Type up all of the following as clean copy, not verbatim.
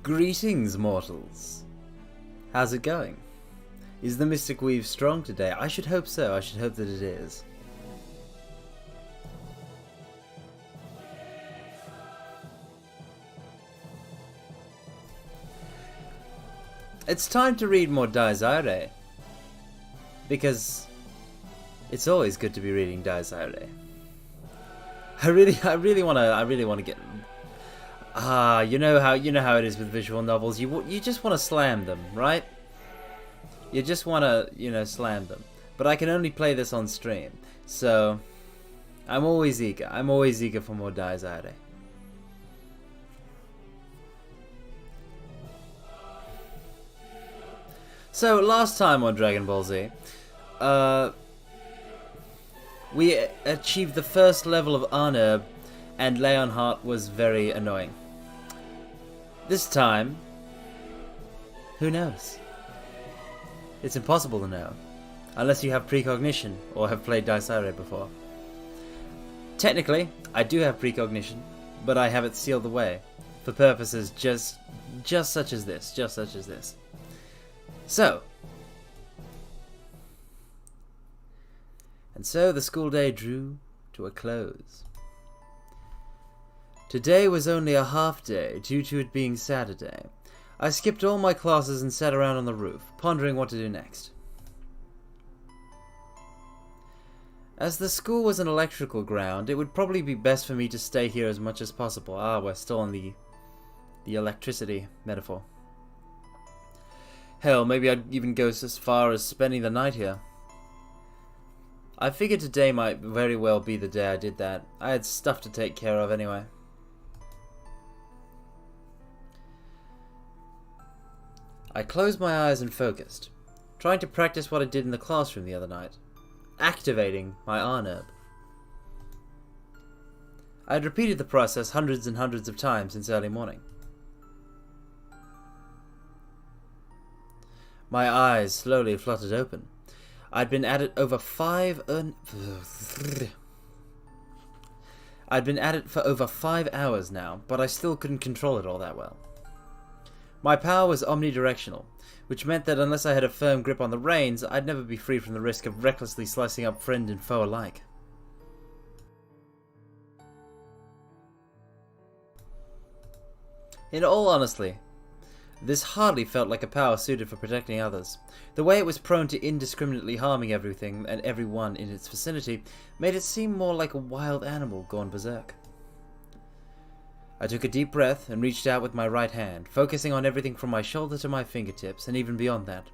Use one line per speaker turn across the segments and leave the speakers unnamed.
Greetings, mortals. How's it going? Is the Mystic Weave strong today? I should hope so. I should hope that it is. It's time to read more DOVA-SYNDROME, because it's always good to be reading DOVA-SYNDROME. I really want to get. You know how it is with visual novels. You just want to slam them, right? You just want to, slam them. But I can only play this on stream, so I'm always eager. I'm always eager for more DOVA-SYNDROME. So last time on Dragon Ball Z, we achieved the first level of Arnerb, and Leonhart was very annoying. This time, who knows? It's impossible to know, unless you have precognition or have played DOVA-SYNDROME before. Technically, I do have precognition, but I have it sealed away for purposes just such as this. So, and so the school day drew to a close. Today was only a half day due to it being Saturday. I skipped all my classes and sat around on the roof, pondering what to do next. As the school was an electrical ground, it would probably be best for me to stay here as much as possible. We're still on the electricity metaphor. Hell, maybe I'd even go as far as spending the night here. I figured today might very well be the day I did that. I had stuff to take care of anyway. I closed my eyes and focused, trying to practice what I did in the classroom the other night, activating my Arnerb. I had repeated the process hundreds and hundreds of times since early morning. My eyes slowly fluttered open. I'd been at it for over 5 hours now, but I still couldn't control it all that well. My power was omnidirectional, which meant that unless I had a firm grip on the reins, I'd never be free from the risk of recklessly slicing up friend and foe alike. In all honesty, this hardly felt like a power suited for protecting others. The way it was prone to indiscriminately harming everything and everyone in its vicinity made it seem more like a wild animal gone berserk. I took a deep breath and reached out with my right hand, focusing on everything from my shoulder to my fingertips and even beyond that,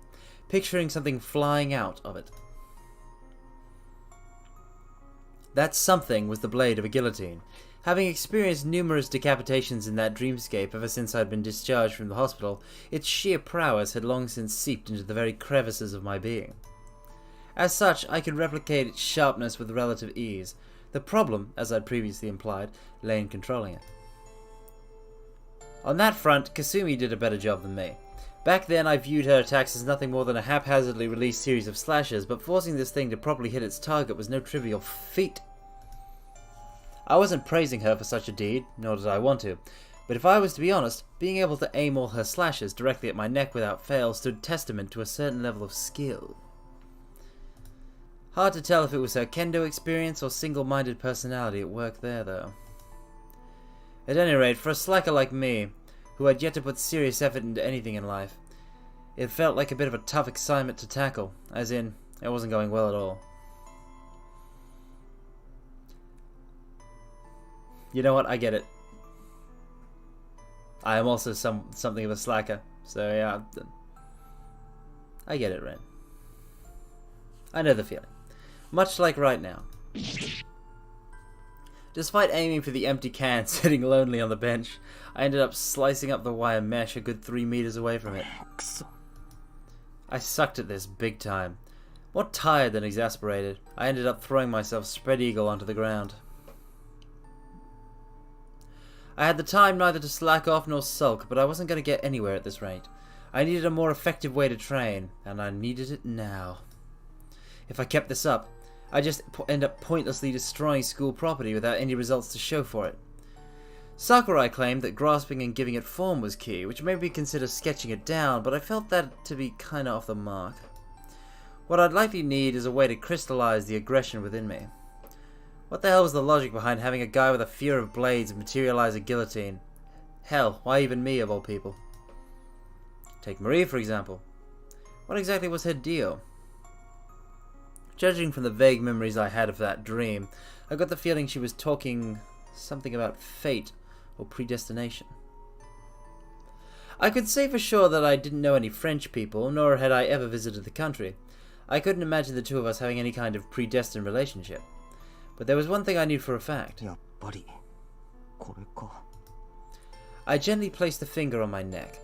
picturing something flying out of it. That something was the blade of a guillotine. Having experienced numerous decapitations in that dreamscape ever since I'd been discharged from the hospital, its sheer prowess had long since seeped into the very crevices of my being. As such, I could replicate its sharpness with relative ease. The problem, as I'd previously implied, lay in controlling it. On that front, Kasumi did a better job than me. Back then, I viewed her attacks as nothing more than a haphazardly released series of slashes, but forcing this thing to properly hit its target was no trivial feat. I wasn't praising her for such a deed, nor did I want to, but if I was to be honest, being able to aim all her slashes directly at my neck without fail stood testament to a certain level of skill. Hard to tell if it was her kendo experience or single-minded personality at work there, though. At any rate, for a slacker like me, who had yet to put serious effort into anything in life, it felt like a bit of a tough assignment to tackle, as in, it wasn't going well at all. You know what? I get it. I am also something of a slacker, so yeah. I get it, Ren. I know the feeling. Much like right now. Despite aiming for the empty can sitting lonely on the bench, I ended up slicing up the wire mesh a good 3 meters away from it. I sucked at this big time. More tired than exasperated, I ended up throwing myself spread eagle onto the ground. I had the time neither to slack off nor sulk, but I wasn't going to get anywhere at this rate. I needed a more effective way to train, and I needed it now. If I kept this up, I'd just end up pointlessly destroying school property without any results to show for it. Sakurai claimed that grasping and giving it form was key, which made me consider sketching it down, but I felt that to be kinda off the mark. What I'd likely need is a way to crystallize the aggression within me. What the hell was the logic behind having a guy with a fear of blades materialize a guillotine? Hell, why even me of all people? Take Marie, for example. What exactly was her deal? Judging from the vague memories I had of that dream, I got the feeling she was talking something about fate or predestination. I could say for sure that I didn't know any French people, nor had I ever visited the country. I couldn't imagine the two of us having any kind of predestined relationship. But there was one thing I knew for a fact. I gently placed a finger on my neck.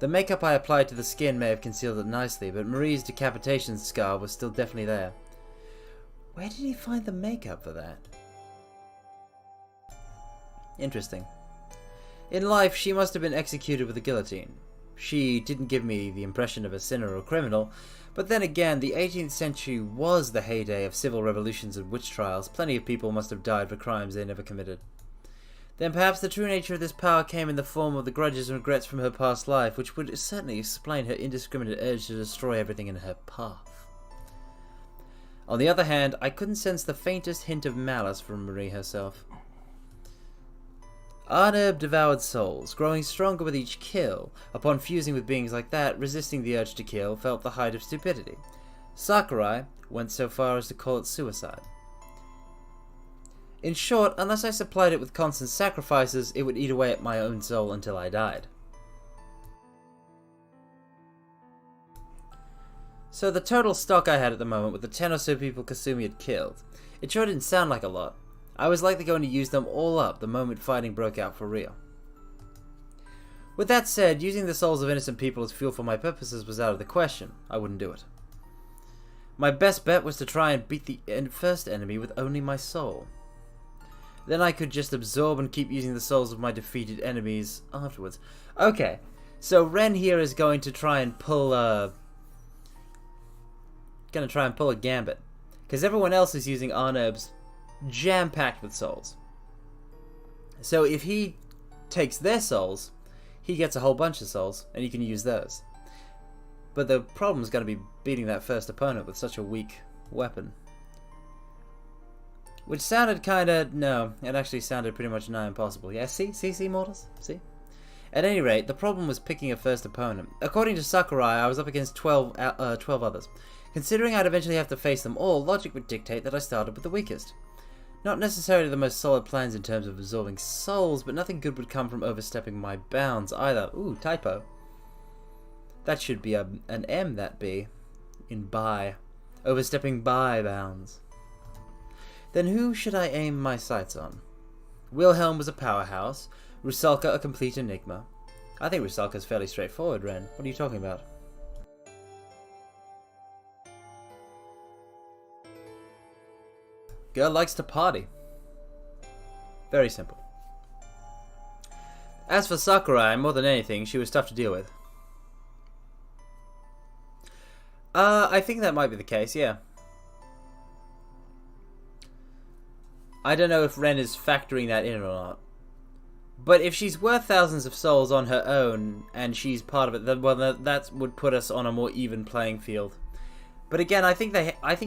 The makeup I applied to the skin may have concealed it nicely, but Marie's decapitation scar was still definitely there. Where did he find the makeup for that? Interesting. In life, she must have been executed with a guillotine. She didn't give me the impression of a sinner or criminal, but then again, the 18th century was the heyday of civil revolutions and witch trials. Plenty of people must have died for crimes they never committed. Then perhaps the true nature of this power came in the form of the grudges and regrets from her past life, which would certainly explain her indiscriminate urge to destroy everything in her path. On the other hand, I couldn't sense the faintest hint of malice from Marie herself. Arnab devoured souls, growing stronger with each kill. Upon fusing with beings like that, resisting the urge to kill felt the height of stupidity. Sakurai went so far as to call it suicide. In short, unless I supplied it with constant sacrifices, it would eat away at my own soul until I died. So the total stock I had at the moment with the 10 or so people Kasumi had killed, it sure didn't sound like a lot. I was likely going to use them all up the moment fighting broke out for real. With that said, using the souls of innocent people as fuel for my purposes was out of the question. I wouldn't do it. My best bet was to try and beat the first enemy with only my soul. Then I could just absorb and keep using the souls of my defeated enemies afterwards. Okay, so Ren here is going to try and pull a gambit. Because everyone else is using Arnab's jam-packed with souls. So if he takes their souls, he gets a whole bunch of souls, and you can use those. But the problem is going to be beating that first opponent with such a weak weapon. Which sounded kinda... no, it actually sounded pretty much nigh impossible. Yeah, see, mortals? See? At any rate, the problem was picking a first opponent. According to Sakurai, I was up against 12 others. Considering I'd eventually have to face them all, logic would dictate that I started with the weakest. Not necessarily the most solid plans in terms of absorbing souls, but nothing good would come from overstepping my bounds either. Ooh, typo. That should be an M, that be. In by. Overstepping by bounds. Then who should I aim my sights on? Wilhelm was a powerhouse. Rusalka a complete enigma. I think Rusalka's fairly straightforward, Ren. What are you talking about? Girl likes to party. Very simple. As for Sakurai, more than anything, she was tough to deal with. I think that might be the case, yeah. I don't know if Ren is factoring that in or not. But if she's worth thousands of souls on her own, and she's part of it, then well, that would put us on a more even playing field. But again, I think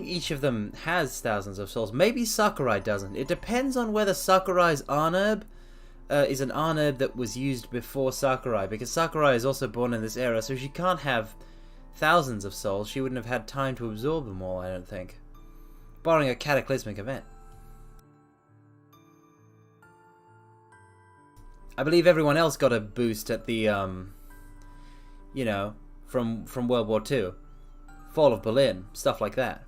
each of them has thousands of souls. Maybe Sakurai doesn't. It depends on whether Sakurai's Arnab is an Arnab that was used before Sakurai, because Sakurai is also born in this era, so she can't have thousands of souls. She wouldn't have had time to absorb them all, I don't think. Barring a cataclysmic event. I believe everyone else got a boost at the, you know, from World War II. Fall of Berlin, stuff like that.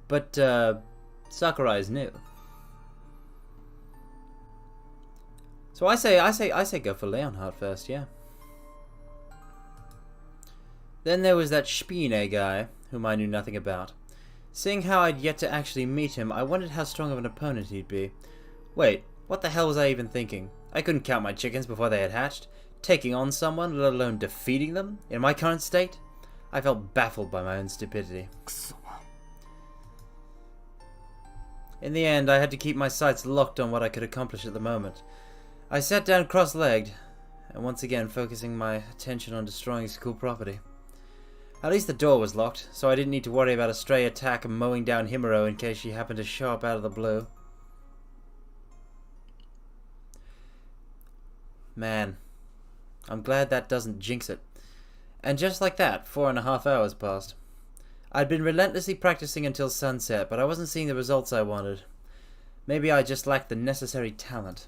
But, Sakurai is new. So I say go for Leonhart first, yeah. Then there was that Spine guy, whom I knew nothing about. Seeing how I'd yet to actually meet him, I wondered how strong of an opponent he'd be. Wait, what the hell was I even thinking? I couldn't count my chickens before they had hatched. Taking on someone, let alone defeating them, in my current state? I felt baffled by my own stupidity. In the end, I had to keep my sights locked on what I could accomplish at the moment. I sat down cross-legged, and once again focusing my attention on destroying school property. At least the door was locked, so I didn't need to worry about a stray attack and mowing down Himuro in case she happened to show up out of the blue. Man, I'm glad that doesn't jinx it. And just like that, 4.5 hours passed. I'd been relentlessly practicing until sunset, but I wasn't seeing the results I wanted. Maybe I just lacked the necessary talent.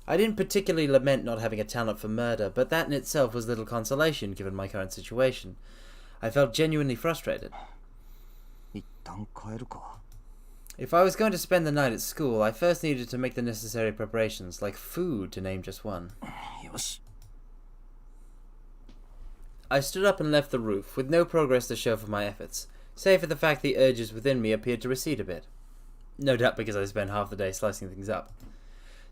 I didn't particularly lament not having a talent for murder, but that in itself was little consolation given my current situation. I felt genuinely frustrated. If I was going to spend the night at school, I first needed to make the necessary preparations, like food, to name just one. I stood up and left the roof, with no progress to show for my efforts, save for the fact the urges within me appeared to recede a bit. No doubt because I spent half the day slicing things up.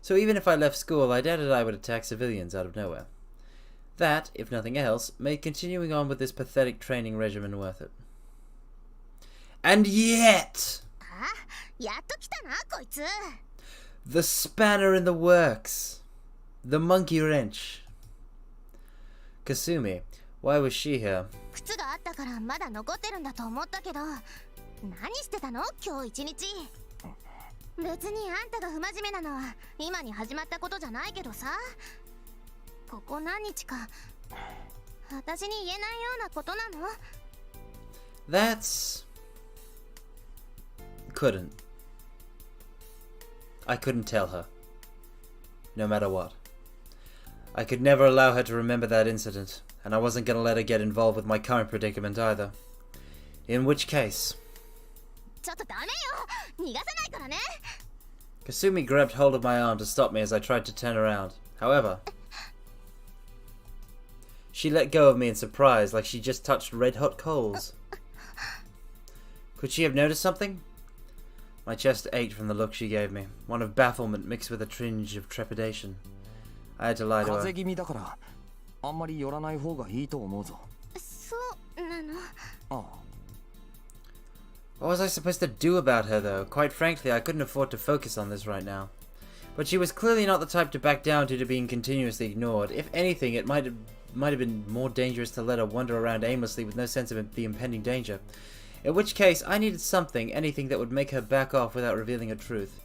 So even if I left school, I doubted I would attack civilians out of nowhere. That, if nothing else, made continuing on with this pathetic training regimen worth it. And yet! The spanner in the works! The monkey wrench. Kasumi. Why was she here? That's... Couldn't. I couldn't tell her. No matter what. I could never allow her to remember that incident, and I wasn't going to let her get involved with my current predicament either. In which case... Kasumi grabbed hold of my arm to stop me as I tried to turn around. However... she let go of me in surprise, like she just touched red-hot coals. Could she have noticed something? My chest ached from the look she gave me, one of bafflement mixed with a twinge of trepidation. I had to lie to her. What was I supposed to do about her, though? Quite frankly, I couldn't afford to focus on this right now. But she was clearly not the type to back down due to being continuously ignored. If anything, it might have been more dangerous to let her wander around aimlessly with no sense of the impending danger. In which case, I needed something, anything that would make her back off without revealing her truth.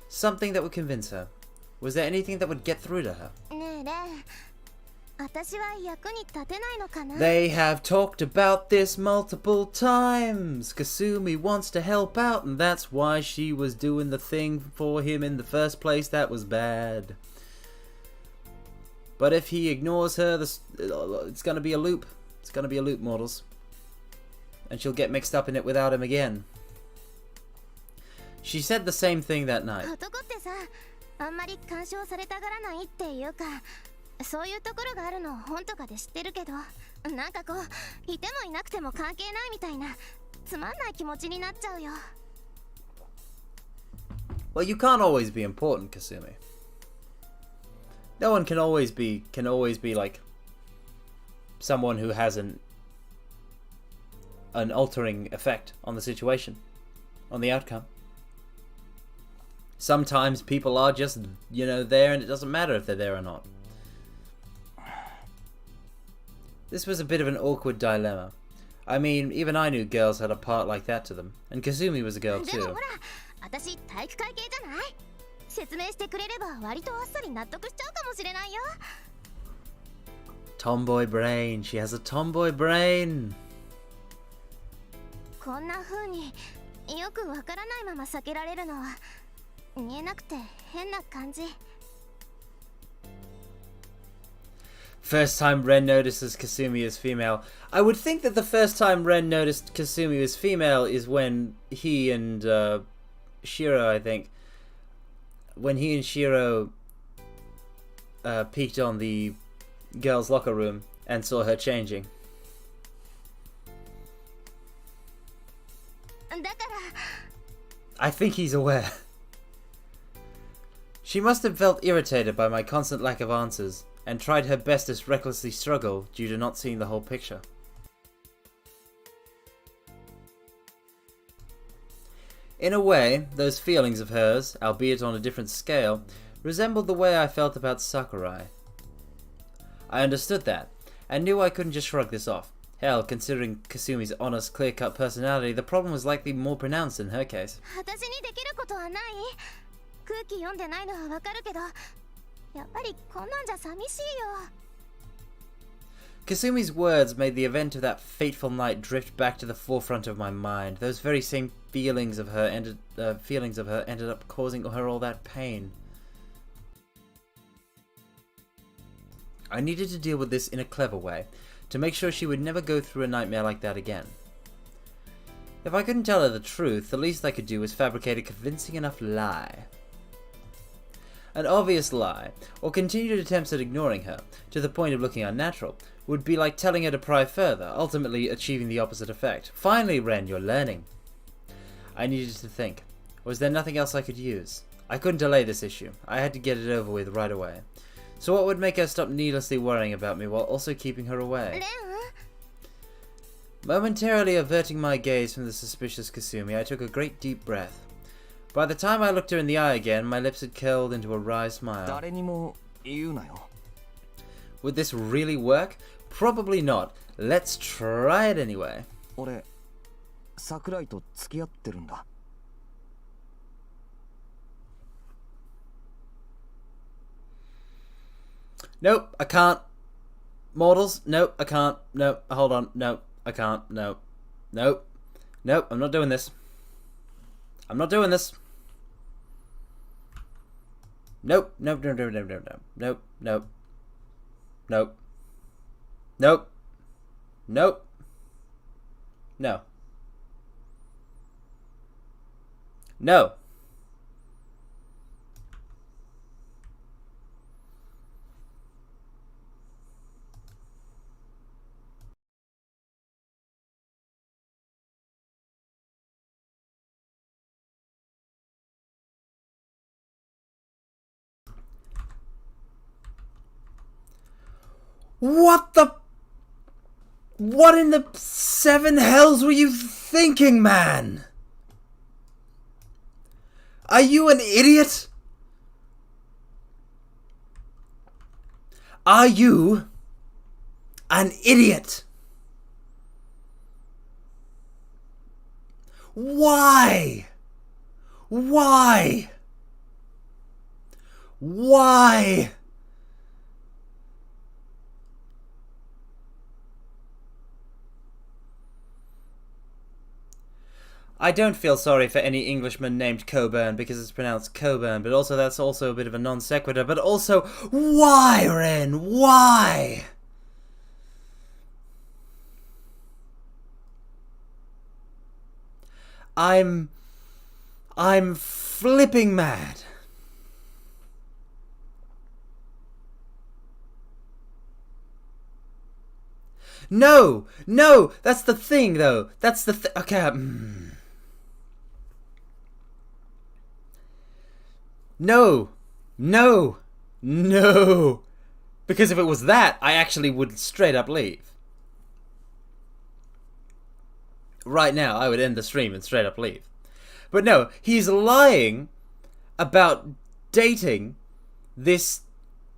Something that would convince her. Was there anything that would get through to her? They have talked about this multiple times. Kasumi wants to help out, and that's why she was doing the thing for him in the first place that was bad. But if he ignores her, it's going to be a loop. It's going to be a loop, mortals. And she'll get mixed up in it without him again. She said the same thing that night. Well, you can't always be important, Kasumi. No one can always be like someone who has an altering effect on the situation, on the outcome. Sometimes people are just, there, and it doesn't matter if they're there or not. This was a bit of an awkward dilemma. I mean, even I knew girls had a part like that to them, and Kasumi was a girl too. Tomboy brain. She has a tomboy brain. First time Ren notices Kasumi as female. I would think that the first time Ren noticed Kasumi as female is when he and Shiro, I think, when he and Shiro peeked on the girls' locker room and saw her changing. I think he's aware. She must have felt irritated by my constant lack of answers, and tried her best to recklessly struggle due to not seeing the whole picture. In a way, those feelings of hers, albeit on a different scale, resembled the way I felt about Sakurai. I understood that, and knew I couldn't just shrug this off. Hell, considering Kasumi's honest, clear-cut personality, the problem was likely more pronounced in her case. Kasumi's words made the event of that fateful night drift back to the forefront of my mind. Those very same feelings of her ended up causing her all that pain. I needed to deal with this in a clever way, to make sure she would never go through a nightmare like that again. If I couldn't tell her the truth, the least I could do was fabricate a convincing enough lie. An obvious lie, or continued attempts at ignoring her, to the point of looking unnatural, would be like telling her to pry further, ultimately achieving the opposite effect. Finally, Ren, you're learning. I needed to think. Was there nothing else I could use? I couldn't delay this issue. I had to get it over with right away. So what would make her stop needlessly worrying about me while also keeping her away? Momentarily averting my gaze from the suspicious Kasumi, I took a great deep breath. By the time I looked her in the eye again, my lips had curled into a wry smile. Would this really work? Probably not. Let's try it anyway. Nope, I can't. Mortals? Nope, I can't. Nope, hold on. Nope, I can't. Nope. Nope. Nope, I'm not doing this. I'm not doing this. Nope, nope, nope, nope, nope, nope, nope, nope. Nope. Nope. Nope. No. No. What in the seven hells were you thinking, man? Are you an idiot? Are you an idiot? Why? Why? Why? I don't feel sorry for any Englishman named Coburn because it's pronounced Coburn, but also that's also a bit of a non sequitur. But also, why, Ren? Why? I'm flipping mad. No, no, that's the thing, though. That's the okay. No, no, no. Because if it was that, I actually would straight up leave. Right now, I would end the stream and straight up leave. But no, he's lying about dating this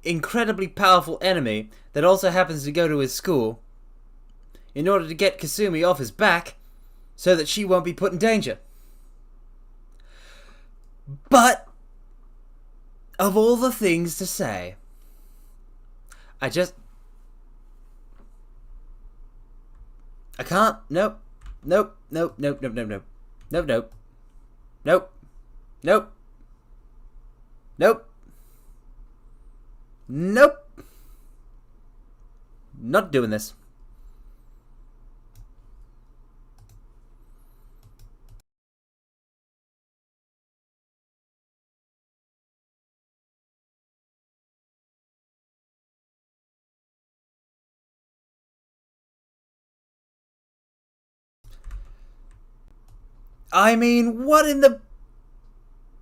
incredibly powerful enemy that also happens to go to his school in order to get Kasumi off his back so that she won't be put in danger. But of all the things to say, I can't. Nope. Nope. Nope. Nope. Nope. Nope. Nope. Nope. Nope. Nope. Nope. Nope. Nope. Not doing this. I mean, what in the...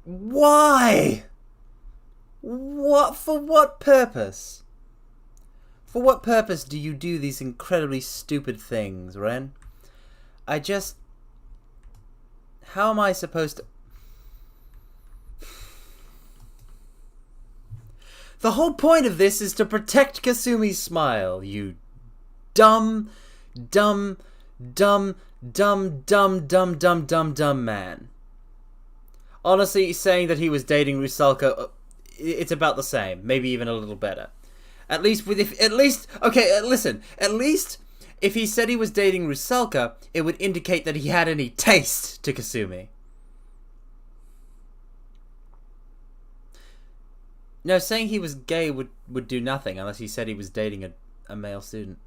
Why? What? For what purpose? For what purpose do you do these incredibly stupid things, Ren? I just... How am I supposed to... The whole point of this is to protect Kasumi's smile, you dumb man. Honestly, saying that he was dating Rusalka, it's about the same, maybe even a little better. At least if he said he was dating Rusalka, it would indicate that he had any taste to Kasumi. No, saying he was gay would do nothing unless he said he was dating a male student.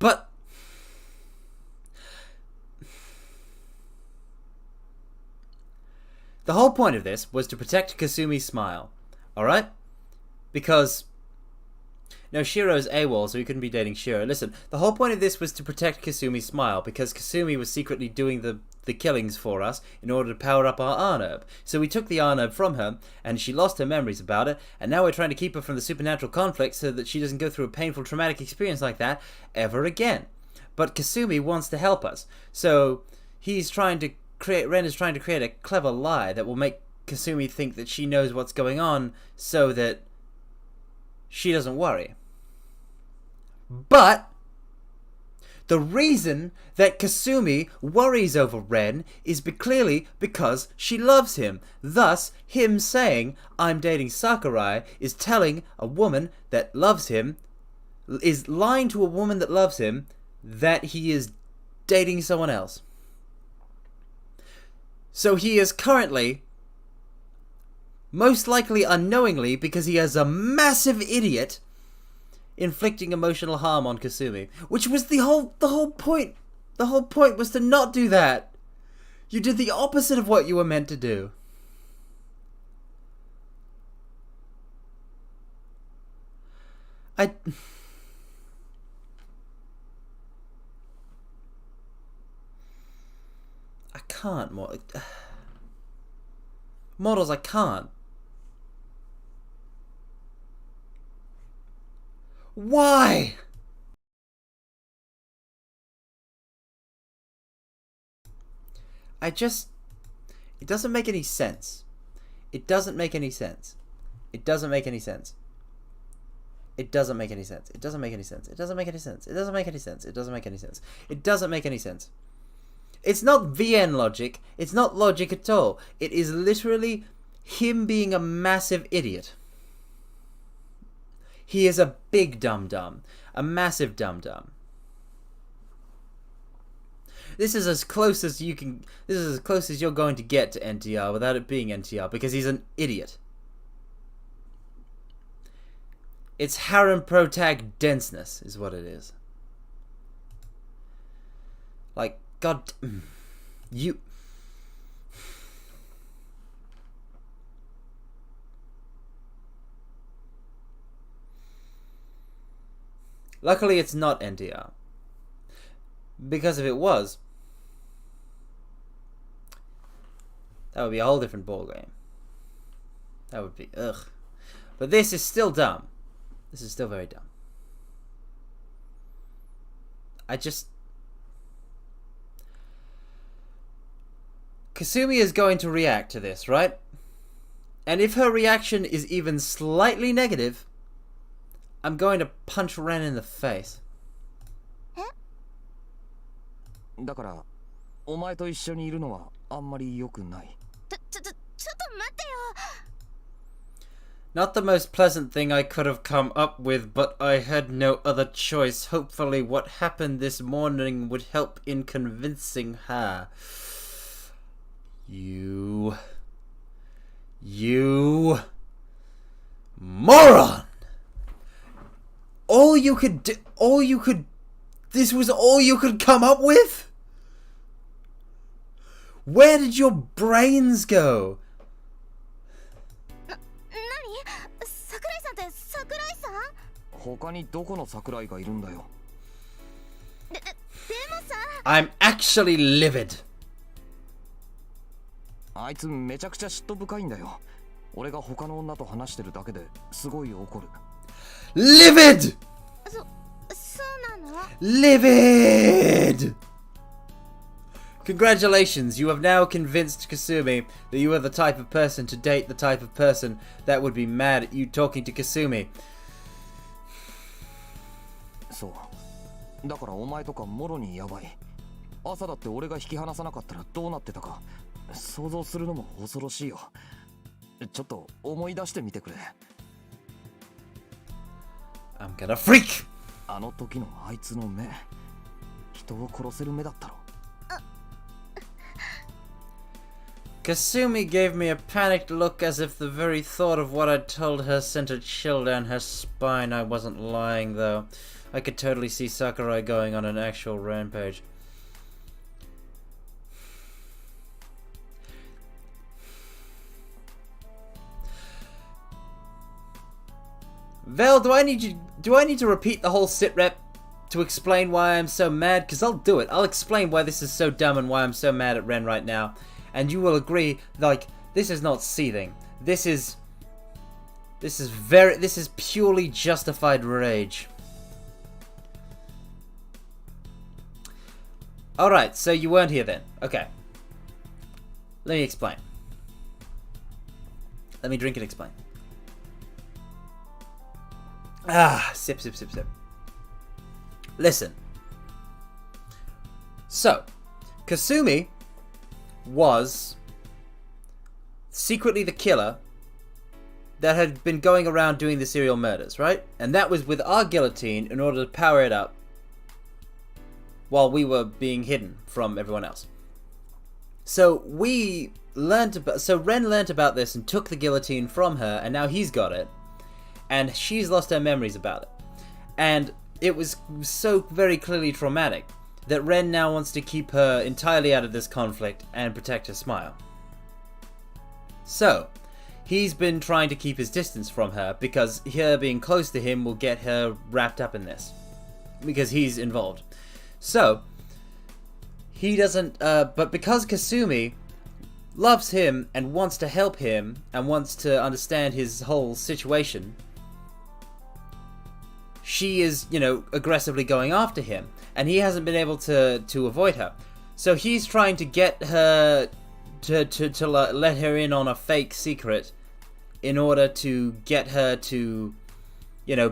But the whole point of this was to protect Kasumi's smile, alright? Because... No, Shiro's AWOL, so he couldn't be dating Shiro. Listen, the whole point of this was to protect Kasumi's smile, because Kasumi was secretly doing the killings for us in order to power up our Arnab. So we took the Arnab from her, and she lost her memories about it, and now we're trying to keep her from the supernatural conflict so that she doesn't go through a painful, traumatic experience like that ever again. But Kasumi wants to help us, so Ren is trying to create a clever lie that will make Kasumi think that she knows what's going on so that she doesn't worry. But the reason that Kasumi worries over Ren is clearly because she loves him. Thus, him saying, I'm dating Sakurai, is telling a woman that loves him, is lying to a woman that loves him, that he is dating someone else. So he is currently, most likely unknowingly, because he is a massive idiot, inflicting emotional harm on Kasumi, which was the whole point. The whole point was to not do that. You did the opposite of what you were meant to do. I can't more. Models, I can't. Why? It doesn't make any sense. It doesn't make any sense. It doesn't make any sense. It doesn't make any sense. It doesn't make any sense. It doesn't make any sense. It doesn't make any sense. It doesn't make any sense. It doesn't make any sense. It's not VN logic. It's not logic at all. It is literally him being a massive idiot. He is a big dum-dum. A massive dum-dum. This is as close as you can... This is as close as you're going to get to NTR without it being NTR, because he's an idiot. It's harem protag denseness, is what it is. Like, God... You... Luckily, it's not NTR. Because if it was, that would be a whole different ballgame. That would be, ugh. But this is still dumb. This is still very dumb. Kasumi is going to react to this, right? And if her reaction is even slightly negative, I'm going to punch Ren in the face.
だから、お前と一緒にいるのはあんまり良くない。
ちょっと待ってよ。
Not the most pleasant thing I could have come up with, but I had no other choice. Hopefully what happened this morning would help in convincing her. You moron! This was all you could come up with? Where did your brains go?
何？桜井さんって桜井さん？
他にどこの桜井がいるんだよ。
でもさ。
I'm actually livid.
あいつめちゃくちゃ嫉妬深いんだよ。俺が他の女と話してるだけですごい怒る。
Livid!
そうなの？
Livid! Congratulations, you have now convinced Kasumi that you are the type of person to date the type of person that would be mad at you talking to Kasumi.
そうだからお前とかもろにやばい。朝だって俺が引き離さなかったらどうなってたか想像するのも恐ろしいよ。ちょっと思い出してみてくれ。
I'm gonna freak!
あの時のあいつの目、人を殺せる目だったろ。
Kasumi gave me a panicked look as if the very thought of what I'd told her sent a chill down her spine. I wasn't lying, though. I could totally see Sakurai going on an actual rampage. Vel, do I need to repeat the whole sit rep to explain why I'm so mad? Because I'll do it. I'll explain why this is so dumb and why I'm so mad at Ren right now. And you will agree, like, this is not seething. This is purely justified rage. Alright, so you weren't here then. Okay. Let me explain. Let me drink and explain. Ah, sip, sip, sip, sip. Listen. So, Kasumi was secretly the killer that had been going around doing the serial murders, right? And that was with our guillotine in order to power it up while we were being hidden from everyone else. So Ren learnt about this and took the guillotine from her, and now he's got it. And she's lost her memories about it. And it was so very clearly traumatic that Ren now wants to keep her entirely out of this conflict and protect her smile. So, he's been trying to keep his distance from her because her being close to him will get her wrapped up in this. Because he's involved. So, he doesn't, but because Kasumi loves him and wants to help him and wants to understand his whole situation, she is, aggressively going after him, and he hasn't been able to avoid her. So he's trying to get her to let her in on a fake secret in order to get her to,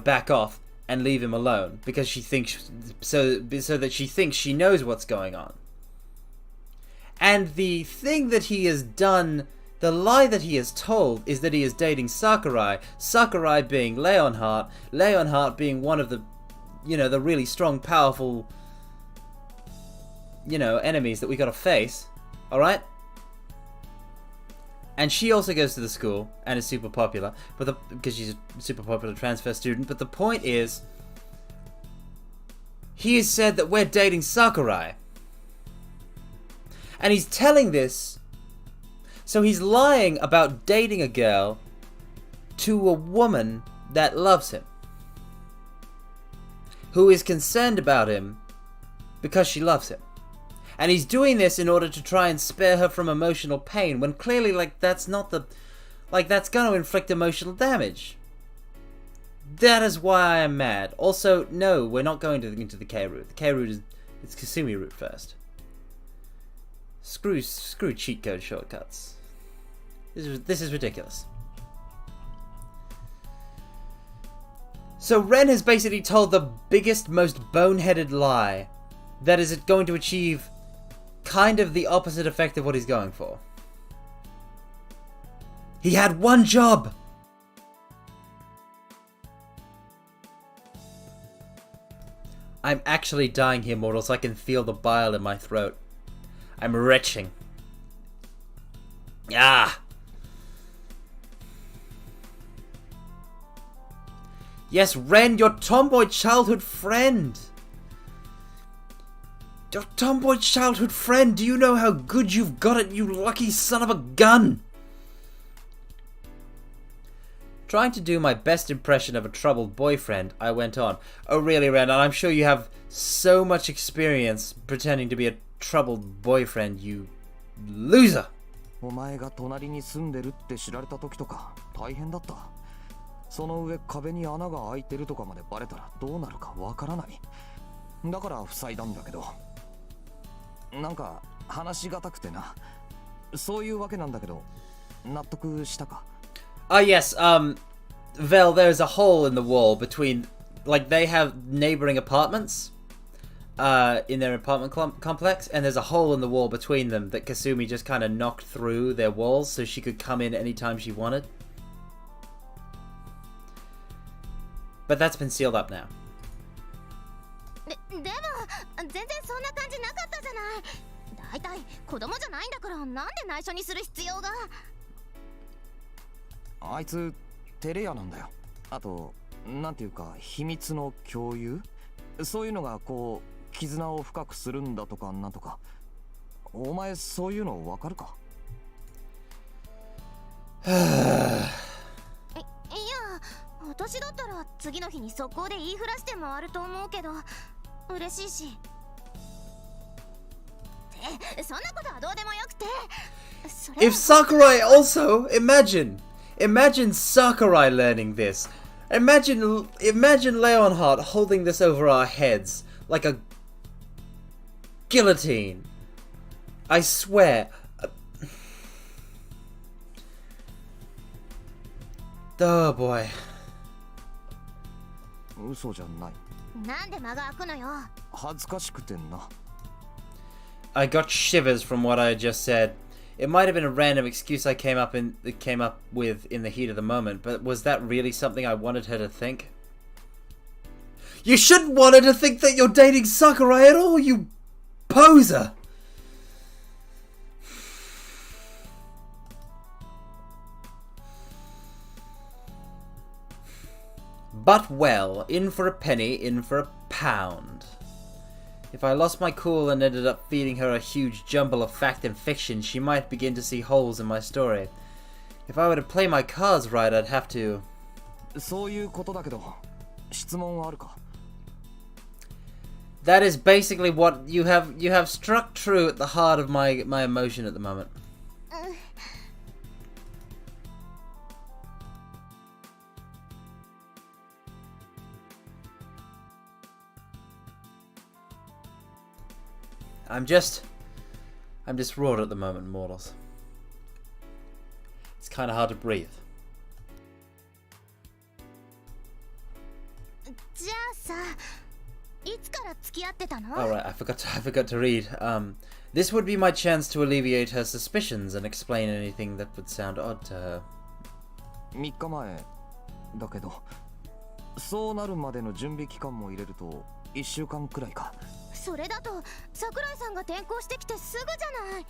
back off and leave him alone, because she thinks so that she thinks she knows what's going on. And the thing that he has done, the lie that he has told, is that he is dating Sakurai. Sakurai being Leonhart. Leonhart being one of the, the really strong, powerful, enemies that we gotta face. Alright? And she also goes to the school and is super popular, because she's a super popular transfer student. But the point is, he has said that we're dating Sakurai. And he's telling this, so he's lying about dating a girl to a woman that loves him, who is concerned about him because she loves him. And he's doing this in order to try and spare her from emotional pain, when clearly, that's not the... that's going to inflict emotional damage. That is why I am mad. Also, no, we're not going into the K route. The K route it's Kasumi route first. Screw cheat code shortcuts. This is ridiculous. So Ren has basically told the biggest, most boneheaded lie that is going to achieve kind of the opposite effect of what he's going for. He had one job! I'm actually dying here, mortals. I can feel the bile in my throat. I'm retching. Ah! Yes, Ren, your tomboy childhood friend! Your tomboy childhood friend! Do you know how good you've got it, you lucky son of a gun? Trying to do my best impression of a troubled boyfriend, I went on. Oh really, Ren, and I'm sure you have so much experience pretending to be a troubled boyfriend, you loser!
お前が隣に住んでるって知られた時とか大変だった。その上壁に穴が開いてるとかまでバレたらどうなるかわからない。だから塞いだんだけど。なんか話しがたくてな。そういうわけなんだけど、納得したか？
Yes, Vel, there's a hole in the wall between, like, they have neighboring apartments, in their apartment complex, and there's a hole in the wall between them that Kasumi just kind of knocked through their walls so she could come in anytime she wanted. But that's been sealed up now.
でも全然そんな感じなかったじゃない。だいたい子供じゃないんだからなんで内緒にする必要が。
あいつ照れ屋なんだよ。あとなんていうか秘密の共有、そういうのがこう絆を深くするんだとかなんとか。お前そういうのわかるか？
いや、私だったら次の日に速攻で言いふらして回ると思うけど、嬉しいし。そんなことはどうでもよくて。
If Sakurai also, imagine Sakurai learning this. Imagine Leonhart holding this over our heads like a guillotine. I swear. Oh boy.
嘘じゃない。
なんで間が空くのよ。
恥ずかしくてな。
I got shivers from what I just said. It might have been a random excuse I came up with in the heat of the moment, but was that really something I wanted her to think? You shouldn't want her to think that you're dating Sakurai at all, you poser! But well, in for a penny, in for a pound. If I lost my cool and ended up feeding her a huge jumble of fact and fiction, she might begin to see holes in my story. If I were to play my cards right, I'd have to...
そういうことだけど、質問はあるか?
That is basically what you have struck true at the heart of my emotion at the moment. I'm just wrought at the moment, mortals. It's kind of hard to breathe.
じゃあさ、いつから付き合ってたの?
Alright, I forgot to read. This would be my chance to alleviate her suspicions and explain anything that would sound odd to her.
3日前だけど、そうなるまでの準備期間も入れると1週間くらいか。
それだと桜井さんが転校してきてすぐじゃない。っ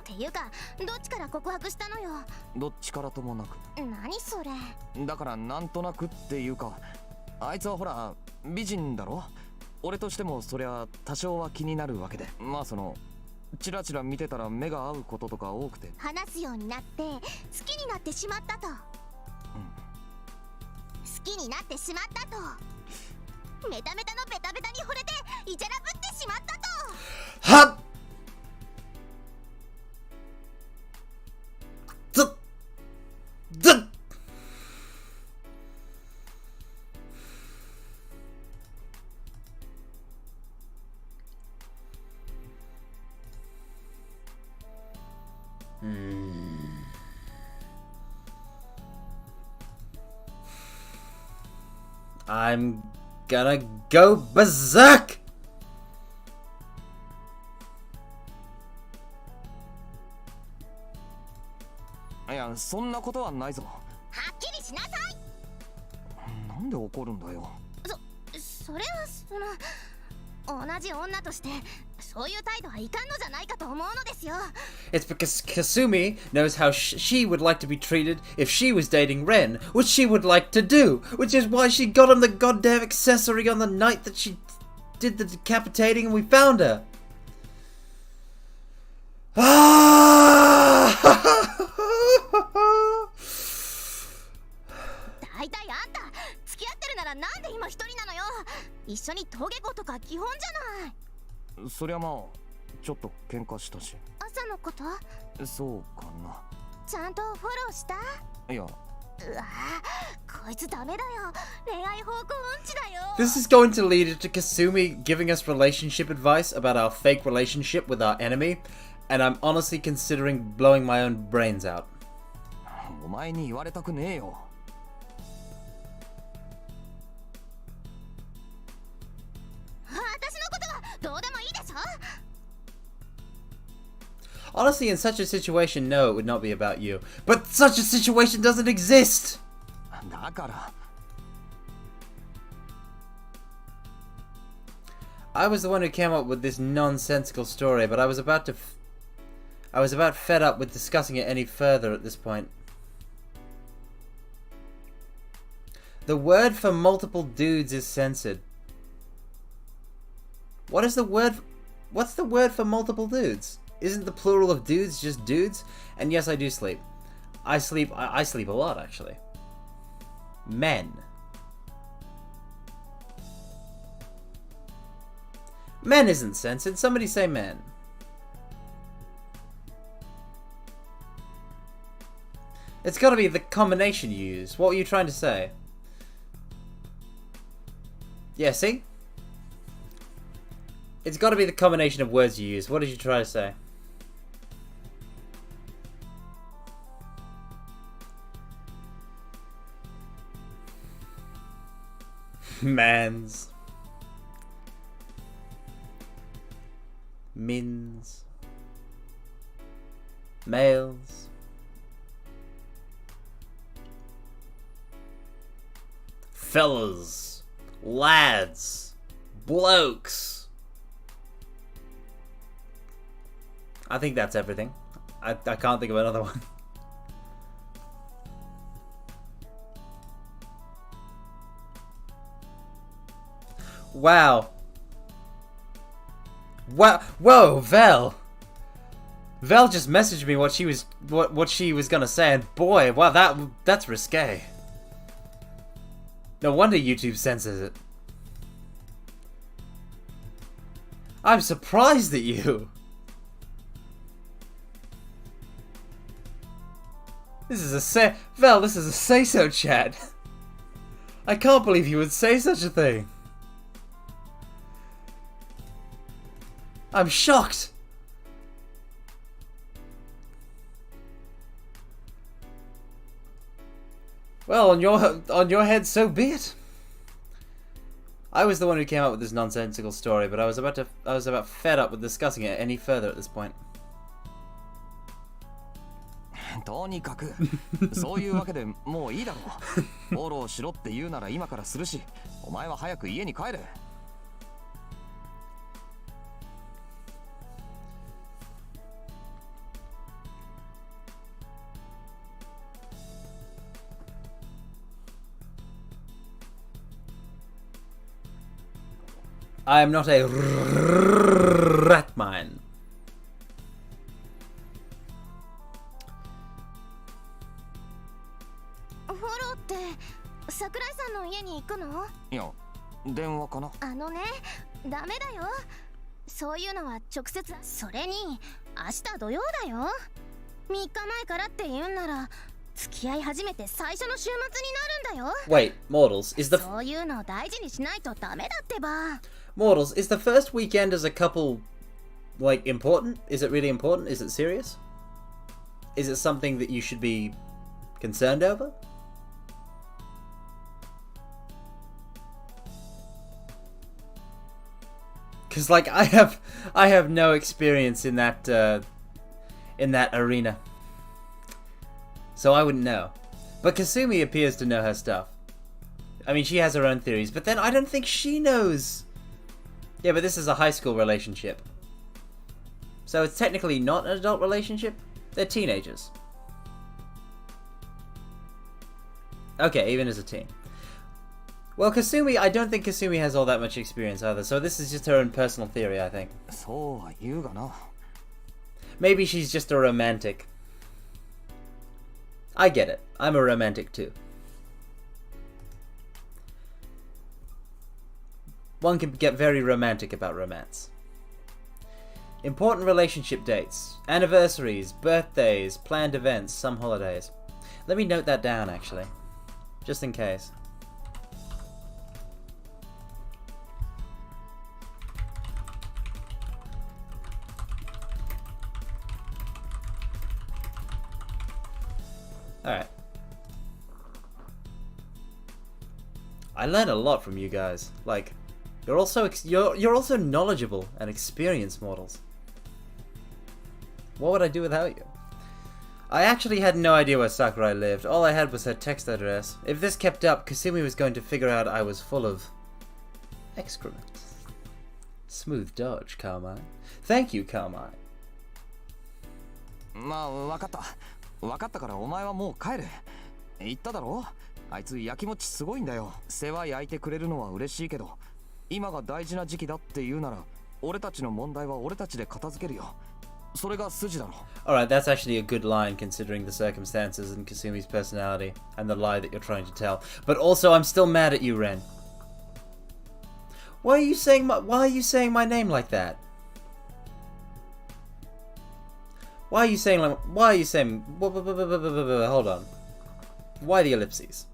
ていうか、どっちから告白したのよ。
どっちからともなく。
何それ。
だからなんとなくっていうか、あいつはほら美人だろ。俺としてもそりゃ多少は気になるわけで、まあそのチラチラ見てたら目が合うこととか多くて、
話すようになって好きになってしまったと。好きになってしまったと。メタメタのベタベタに惚れてイチャラぶってしまったと。
はっずっI'm gonna go berserk!
いや、そんなことはないぞ。
はっきりしなさい。
なんで怒るんだよ。
それは同じ女としてそういう態度はいかんのじゃないかと思うのですよ。
It's because Kasumi knows how she would like to be treated if she was dating Ren, which she would like to do, which is why she got him the goddamn accessory on the night that she did the decapitating and we found her. Ah!
だいたいあんた付き合ってるならなんで今一人なのよ。一緒に登下校とか基本じゃない。
そりゃまあちょっと喧嘩したし。
朝のこと？
そうかな。
ちゃんとフォローした？
いや
うわこいつダメだよ。恋愛方向音痴だよ。
This is going to lead to Kasumi giving us relationship advice about our fake relationship with our enemy, and I'm honestly considering blowing my own brains out.
お前に言われたくねえよ。
私のことはどうでもいいでしょ。
Honestly, in such a situation, no, it would not be about you. But such a situation doesn't exist!
だから。
I was the one who came up with this nonsensical story, but I was about fed up with discussing it any further at this point. The word for multiple dudes is censored. What's the word for multiple dudes? Isn't the plural of dudes just dudes? And yes, I do sleep. I sleep a lot, actually. Men. Men isn't censored. Somebody say men. It's gotta be the combination you use. What were you trying to say? Yeah, see? It's gotta be the combination of words you use. What did you try to say? Mans. Mins. Males. Fellas. Lads. Blokes. I think that's everything. I can't think of another one. Wow. Whoa, Vel. Vel just messaged me what she was gonna say, and boy, wow, that's risque. No wonder YouTube censors it. I'm surprised at you. This is a say-so chat. I can't believe you would say such a thing. I'm shocked. Well, on your head, so be it. I was the one who came up with this nonsensical story, but I was about fed up with discussing it any further at this point.
とにかくそういうわけでもういいだろう。フォローしろって言うなら今からするし、お前は早く家に帰れ。
I am not a rat mine.
Follow って桜井さんの家に行くの？
いや、電話かな。
ダメだよ。そういうのは直接。それに明日土曜だよ。3日前からって言うんなら付き合い始めて最初の週末になるんだよ。
Wait, Mortals, is the
そういうのを大事にしないとダメだってば。
Mortals, is the first weekend as a couple like important? Is it really important? Is it serious? Is it something that you should be concerned over? Because like I have no experience in that arena, so I wouldn't know. But Kasumi appears to know her stuff. I mean, she has her own theories, but then I don't think she knows. Yeah, but this is a high school relationship, so it's technically not an adult relationship. They're teenagers. Okay, even as a teen. Well, Kasumi, I don't think Kasumi has all that much experience either, so this is just her own personal theory, I think.
そうは言うがな。
Maybe she's just a romantic. I get it. I'm a romantic too. One can get very romantic about romance. Important relationship dates, anniversaries, birthdays, planned events, some holidays. Let me note that down, actually. Just in case. Alright. I learned a lot from you guys. Like, you're also knowledgeable and experienced models. What would I do without you? I actually had no idea where Sakurai lived. All I had was her text address. If this kept up, Kasumi was going to figure out I was full of excrement. Smooth dodge, Carmine. Thank you, Carmine.
まあ分かった分かったからお前はもう帰る言っただろあいつやきもちすごいんだよ世話焼いてくれるのは嬉しいけど今が大事な時期だって言うなら俺たちの問題は俺たちで片付けるよそれが筋だろ
Alright, that's actually a good line considering the circumstances and Kasumi's personality and the lie that you're trying to tell. But also, I'm still mad at you, Ren. Why are you saying my name like that? Why are you saying hold on. Why the ellipses?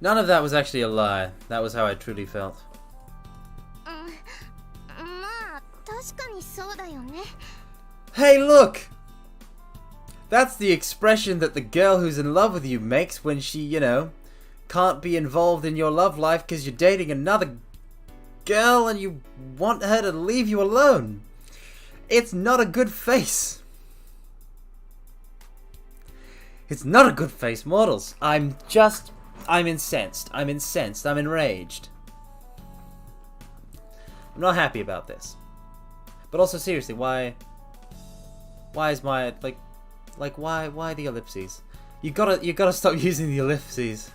None of that was actually a lie. That was how I truly felt.
まあ確かにそうだよね
Hey, look! That's the expression that the girl who's in love with you makes when she, you know, can't be involved in your love life because you're dating another girl and you want her to leave you alone. It's not a good face. It's not a good face, mortals. I'm incensed. I'm enraged. I'm not happy about this. But also, seriously, why is my, why the ellipses? You gotta stop using the ellipses.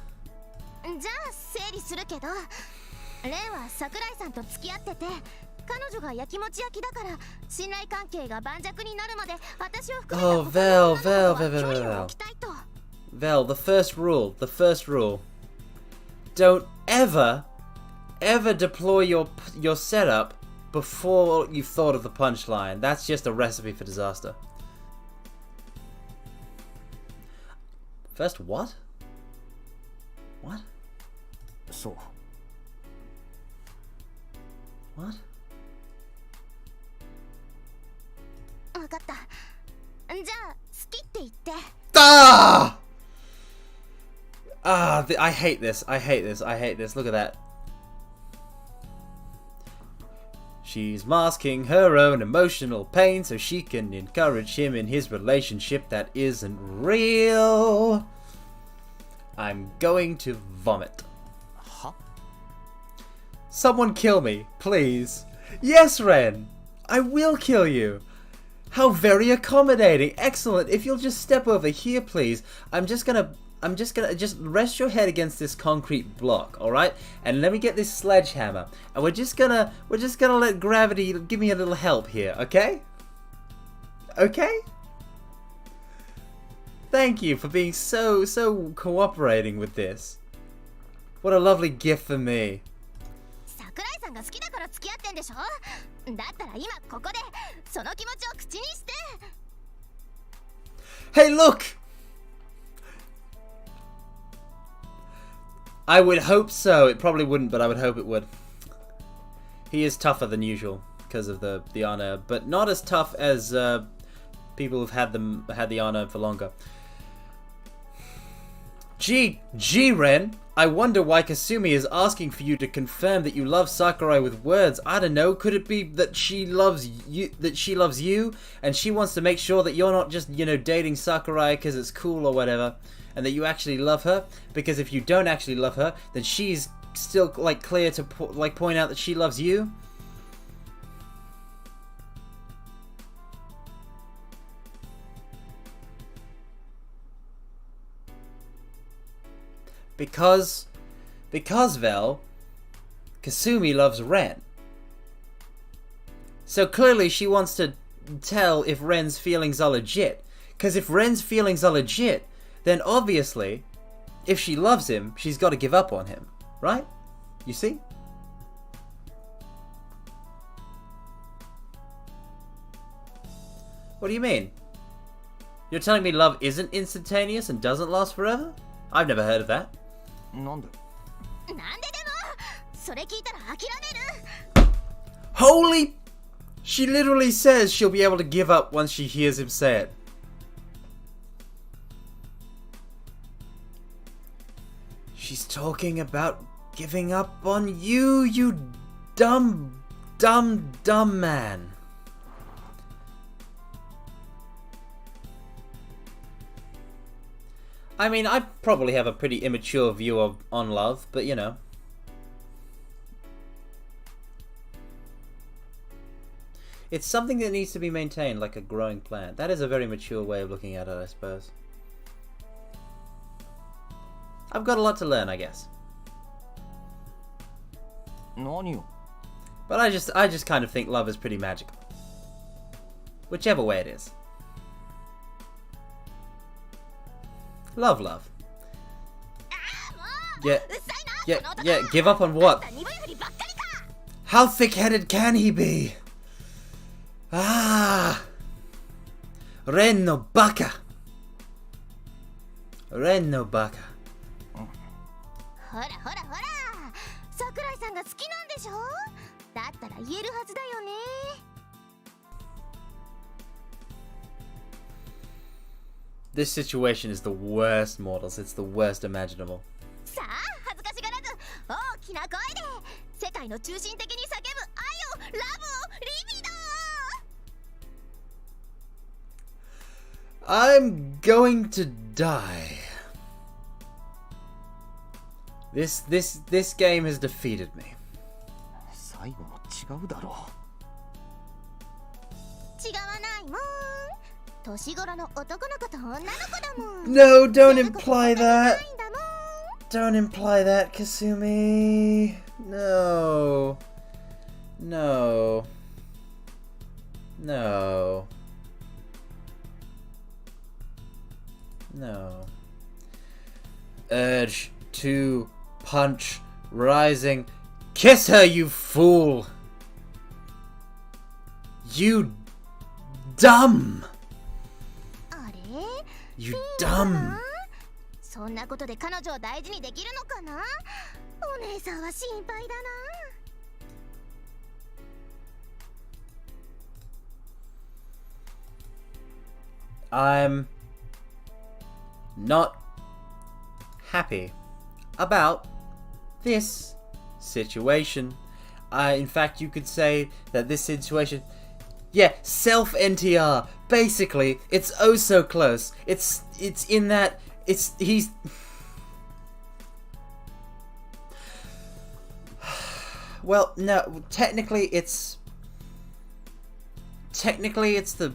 じゃあ整理するけどレンは桜井さんと付き合ってて彼女がやきもち焼きだから信頼関係が盤石になるまで私を含めた
Oh,
他の女の子とは
Vel.
距離を置きたいと
Vel, the first rule. Don't ever deploy your setup before you've thought of the punchline. That's just a recipe for disaster. First what? What?
そう
What?
分かったじゃあ好きって言って
Ah! I hate this. Look at that. She's masking her own emotional pain so she can encourage him in his relationship that isn't real. I'm going to vomit.
Huh?
Someone kill me, please. Yes, Ren. I will kill you. How very accommodating. Excellent. If you'll just step over here, please. I'm just gonna rest your head against this concrete block, all right? And let me get this sledgehammer. And we're just gonna let gravity give me a little help here, okay? Okay? Thank you for being so cooperating with this. What a lovely gift for me.
桜井さんが好きだから付き合ってんでしょだったら今ここでその気持ちを口にして
Hey, look! I would hope so. It probably wouldn't, but I would hope it would. He is tougher than usual because of the honor, but not as tough as people who've had the honor for longer. Gee, Ren, I wonder why Kasumi is asking for you to confirm that you love Sakurai with words. I don't know. Could it be that she loves you, and she wants to make sure that you're not just, you know, dating Sakurai because it's cool or whatever, and that you actually love her? Because if you don't actually love her, then she's still clear to point out that she loves you. Because Vel, Kasumi loves Ren. So clearly she wants to tell if Ren's feelings are legit. Because if Ren's feelings are legit, then obviously, if she loves him, she's got to give up on him. Right? You see? What do you mean? You're telling me love isn't instantaneous and doesn't last forever? I've never heard of that.
なんで
Holy! She literally says she'll be able to give up once she hears him say it. She's talking about giving up on you, you dumb man. I mean, I probably have a pretty immature view on love, but you know. It's something that needs to be maintained like a growing plant. That is a very mature way of looking at it, I suppose. I've got a lot to learn, I guess.
何よ
But I just kind of think love is pretty magical. Whichever way it is. Love. Yeah, give up on what? How thick-headed can he be? Ah! Ren no baka! Ren no baka.
ほらほらほら、桜井さんが好きなんでしょ？だったら言えるはずだよね。
This situation is the worst, mortals. It's the worst imaginable.
さあ、恥ずかしがらず大きな声で世界の中心的に叫ぶ愛を、ラブを、リビドー。
I'm going to die. This game has defeated me.
最後も違うだろ
違わないもん。年頃の男の子と女の子だもん。
No, don't imply that. Don't imply that, Kasumi. No. No. No. No. Urge to punch rising. Kiss her, you fool! You dumb!
あれ
You dumb!
そんなことで彼女を大事にできるのかな？お姉さんは心配だな。
I'm not happy about this situation. In fact, you could say that this situation, yeah, self-NTR. Basically, it's oh so close. It's in that he's. Well, no, technically it's the.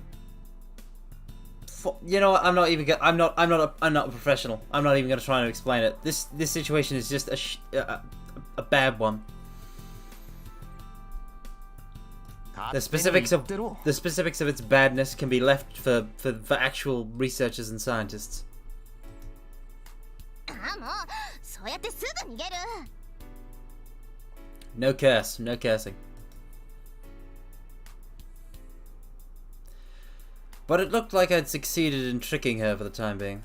You know what? I'm not a professional. I'm not even going to try and explain it. This situation is just a bad one. The specifics of its badness can be left for actual researchers and scientists.
ああもうそうやってすぐ逃げる。
No curse, no cursing. But it looked like I'd succeeded in tricking her for the time being.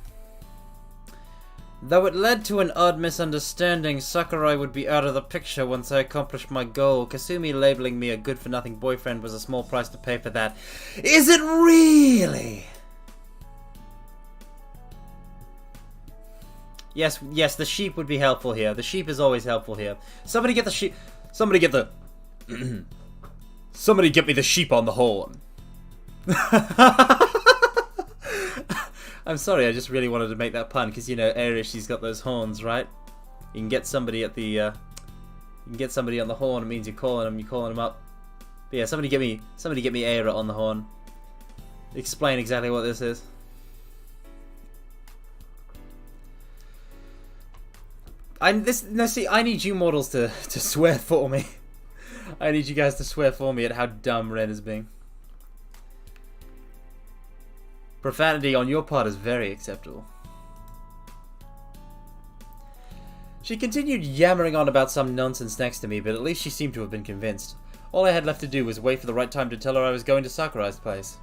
Though it led to an odd misunderstanding, Sakurai would be out of the picture once I accomplished my goal. Kasumi labeling me a good-for-nothing boyfriend was a small price to pay for that. Is it really? Yes, the sheep would be helpful here. The sheep is always helpful here. Somebody get the sheep. Somebody get the. Somebody get me the sheep on the horn. I'm sorry, I just really wanted to make that pun because you know, Irish, she's got those horns, right? You can get somebody at the. You can get somebody on the horn. It means you're calling them up. But yeah, somebody get me Aira on the horn. Explain exactly what this is. I need you mortals to swear for me. I need you guys to swear for me at how dumb Ren is being. Profanity on your part is very acceptable. She continued yammering on about some nonsense next to me, but at least she seemed to have been convinced. All I had left to do was wait for the right time to tell her I was going to Sakurai's place.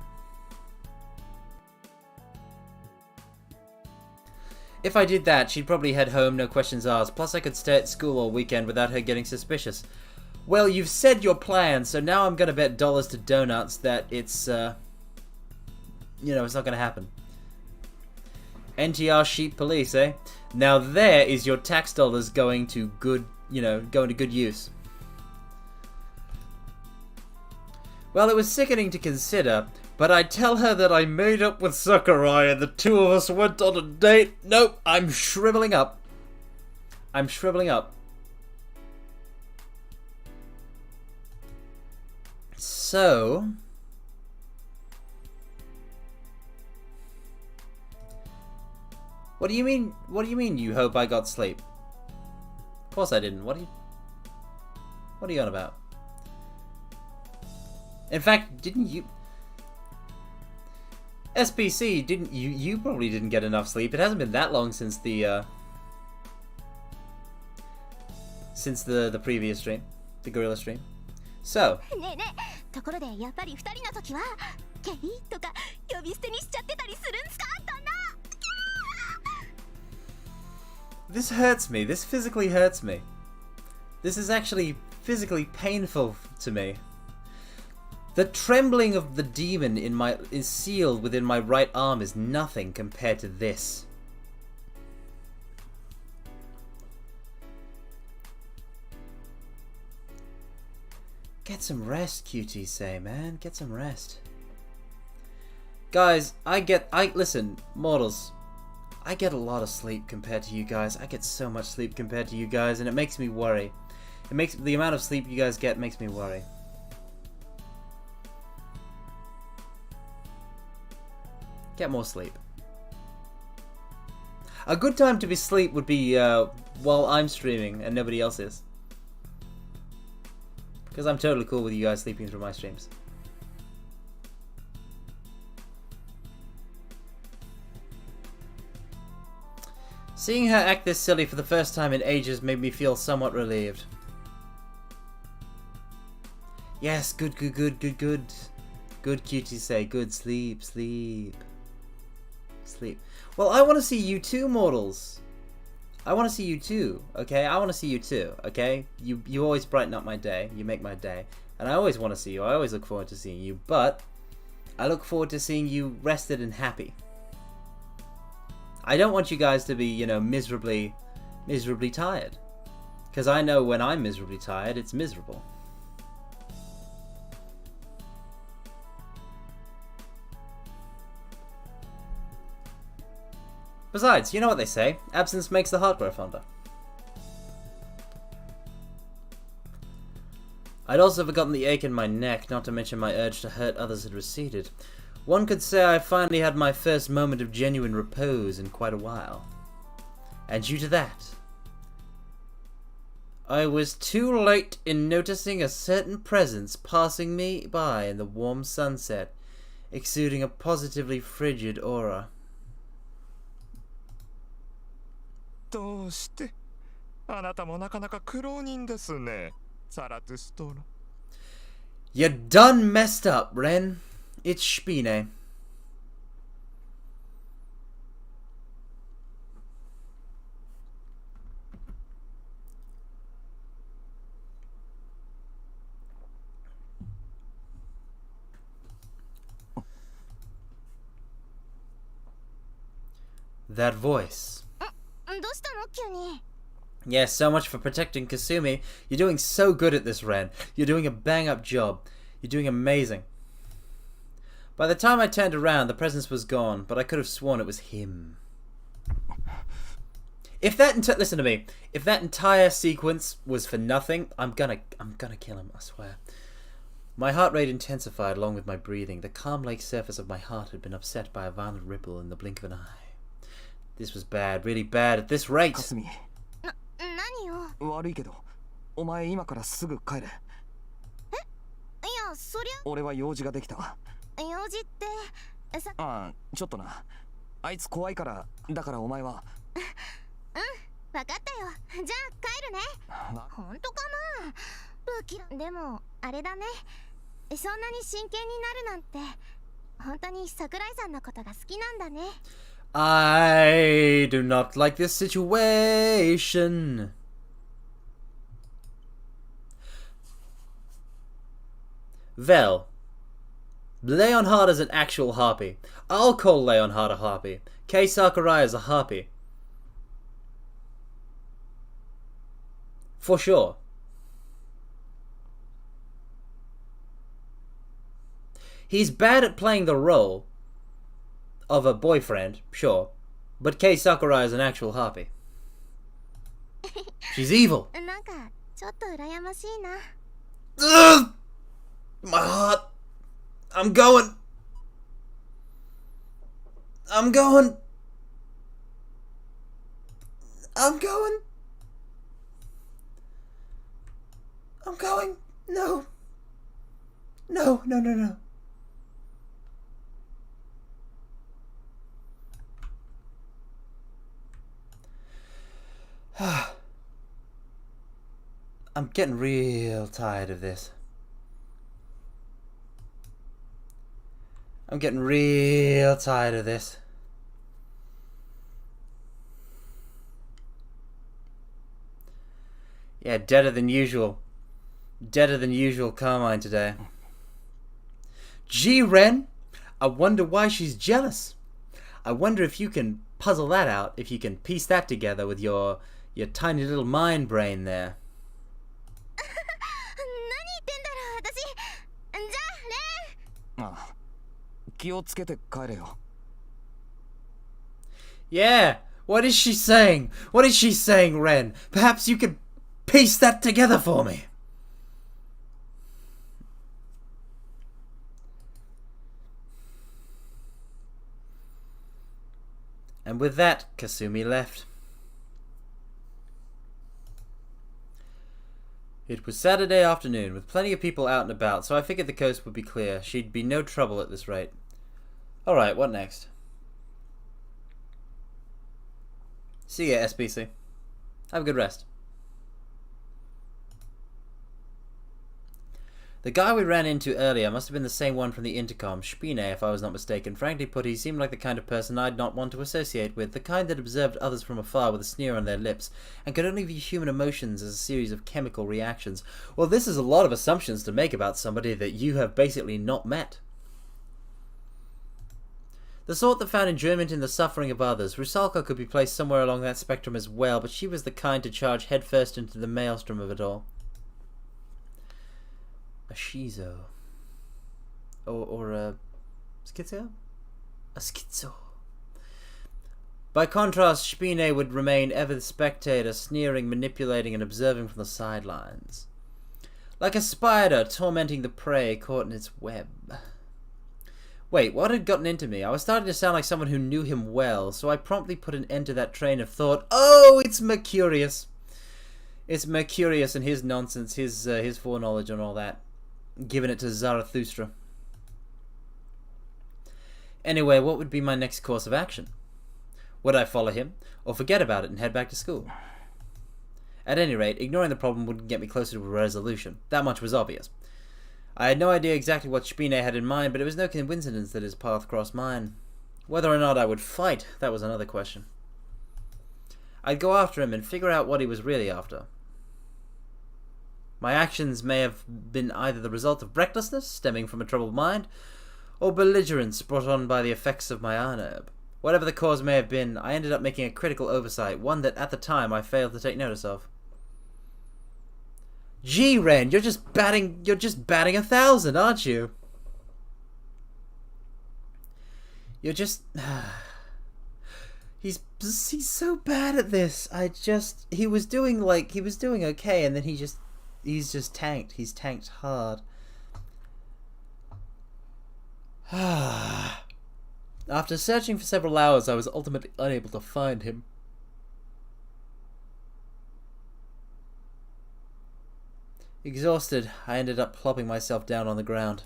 If I did that, she'd probably head home, no questions asked. Plus, I could stay at school all weekend without her getting suspicious. Well, you've said your plan, so now I'm gonna bet dollars to donuts that it's, you know, it's not gonna happen. NTR Sheep Police, eh? Now there is your tax dollars going to good, you know, going to good use. Well, it was sickening to consider, but I tell her that I made up with Sakurai and the two of us went on a date. Nope, I'm shriveling up. I'm shriveling up. So... What do you mean? What do you mean you hope I got sleep? Of course I didn't. What are you on about? In fact, didn't you... SPC, didn't you... You probably didn't get enough sleep. It hasn't been that long since the, since the previous stream. The gorilla stream. So...
ところでやっぱり二人の時はケイとか呼び捨てにしちゃってたりするんすかだな
This hurts me. This physically hurts me. This is actually physically painful to me. The trembling of the demon is sealed within my right arm is nothing compared to this. Get some rest, QT say, man. Get some rest. Guys, listen, mortals. I get a lot of sleep compared to you guys. I get so much sleep compared to you guys, and it makes me worry. The amount of sleep you guys get makes me worry. Get more sleep. A good time to be asleep would be while I'm streaming and nobody else is. Because I'm totally cool with you guys sleeping through my streams. Seeing her act this silly for the first time in ages made me feel somewhat relieved. Yes, good. Good cutie say, good sleep. Well, I want to see you too, mortals. I want to see you too, okay? I want to see you too, okay? You always brighten up my day. You make my day. And I always want to see you. I always look forward to seeing you. But I look forward to seeing you rested and happy. I don't want you guys to be, you know, miserably tired. Because I know when I'm miserably tired, it's miserable. Besides, you know what they say, absence makes the heart grow fonder. I'd also forgotten the ache in my neck, not to mention my urge to hurt others had receded. One could say I finally had my first moment of genuine repose in quite a while. And due to that, I was too late in noticing a certain presence passing me by in the warm sunset, exuding a positively frigid aura.
どうしてあなたもなかなか苦労人ですね、サラトゥストロ。
You done messed up, Ren. It's Spine. That voice.
どうしたの急に
Yes, so much for protecting Kasumi. You're doing so good at this, Ren. You're doing a bang-up job. You're doing amazing. By the time I turned around, the presence was gone, but I could have sworn it was him. If that listen to me. If that entire sequence was for nothing, I'm gonna kill him, I swear. My heart rate intensified along with my breathing. The calm lake surface of my heart had been upset by a violent ripple in the blink of an eye. This was bad, really bad at this rate.
Kasumi.
何よ
悪いけど、お前今からすぐ帰れ。
いやそりゃ
俺は用事ができた。
用事ってさ
ああ、ちょっとな。あいつ怖いから、だからお前は。
分かったよじゃあ帰るね本当かな武器でもあれだねそんなに真剣になるなんて本当に桜井さんのことが好きなんだね
I do not like this situation. Vel. Leonhart is an actual harpy. I'll call Leonhart a harpy. Kei Sakurai is a harpy. For sure. He's bad at playing the role of a boyfriend, sure. But Kei Sakurai is an actual harpy. She's evil.
なんかちょっと羨ましいな。
Ugh! My heart. I'm going. I'm going. I'm going. I'm going. No. No, no, no, no. I'm getting real tired of this. I'm getting real tired of this. Yeah, deader than usual. Deader than usual Carmine today. Gee, Ren, I wonder why she's jealous. I wonder if you can puzzle that out, if you can piece that together with your tiny little mind brain there.
何言ってんだろう私。じゃあレン。
ああ、気をつけて帰れよ。
Yeah, what is she saying? What is she saying, Ren? Perhaps you could piece that together for me. And with that, Kasumi left. It was Saturday afternoon, with plenty of people out and about, so I figured the coast would be clear. She'd be no trouble at this rate. Alright, what next? See ya, SBC. Have a good rest. The guy we ran into earlier must have been the same one from the intercom, Spine, if I was not mistaken. Frankly put, he seemed like the kind of person I'd not want to associate with, the kind that observed others from afar with a sneer on their lips, and could only view human emotions as a series of chemical reactions. Well, this is a lot of assumptions to make about somebody that you have basically not met. The sort that found enjoyment in the suffering of others. Rusalka could be placed somewhere along that spectrum as well, but she was the kind to charge headfirst into the maelstrom of it all. A shizo. Or a schizo? A schizo. By contrast, Spine would remain ever the spectator, sneering, manipulating, and observing from the sidelines. Like a spider tormenting the prey caught in its web. Wait, what had gotten into me? I was starting to sound like someone who knew him well, so I promptly put an end to that train of thought. Oh, it's Mercurius! It's Mercurius and his nonsense, his foreknowledge and all that. Giving it to Zarathustra. Anyway, what would be my next course of action? Would I follow him, or forget about it and head back to school? At any rate, ignoring the problem wouldn't get me closer to a resolution. That much was obvious. I had no idea exactly what Spine had in mind, but it was no coincidence that his path crossed mine. Whether or not I would fight, that was another question. I'd go after him and figure out what he was really after. My actions may have been either the result of recklessness, stemming from a troubled mind, or belligerence brought on by the effects of my arnerb. Whatever the cause may have been, I ended up making a critical oversight, one that at the time I failed to take notice of. Gee, Ren, you're just batting 1,000, aren't you? You're just... He's so bad at this. He was doing okay, and then he's just tanked. He's tanked hard. After searching for several hours, I was ultimately unable to find him. Exhausted, I ended up plopping myself down on the ground.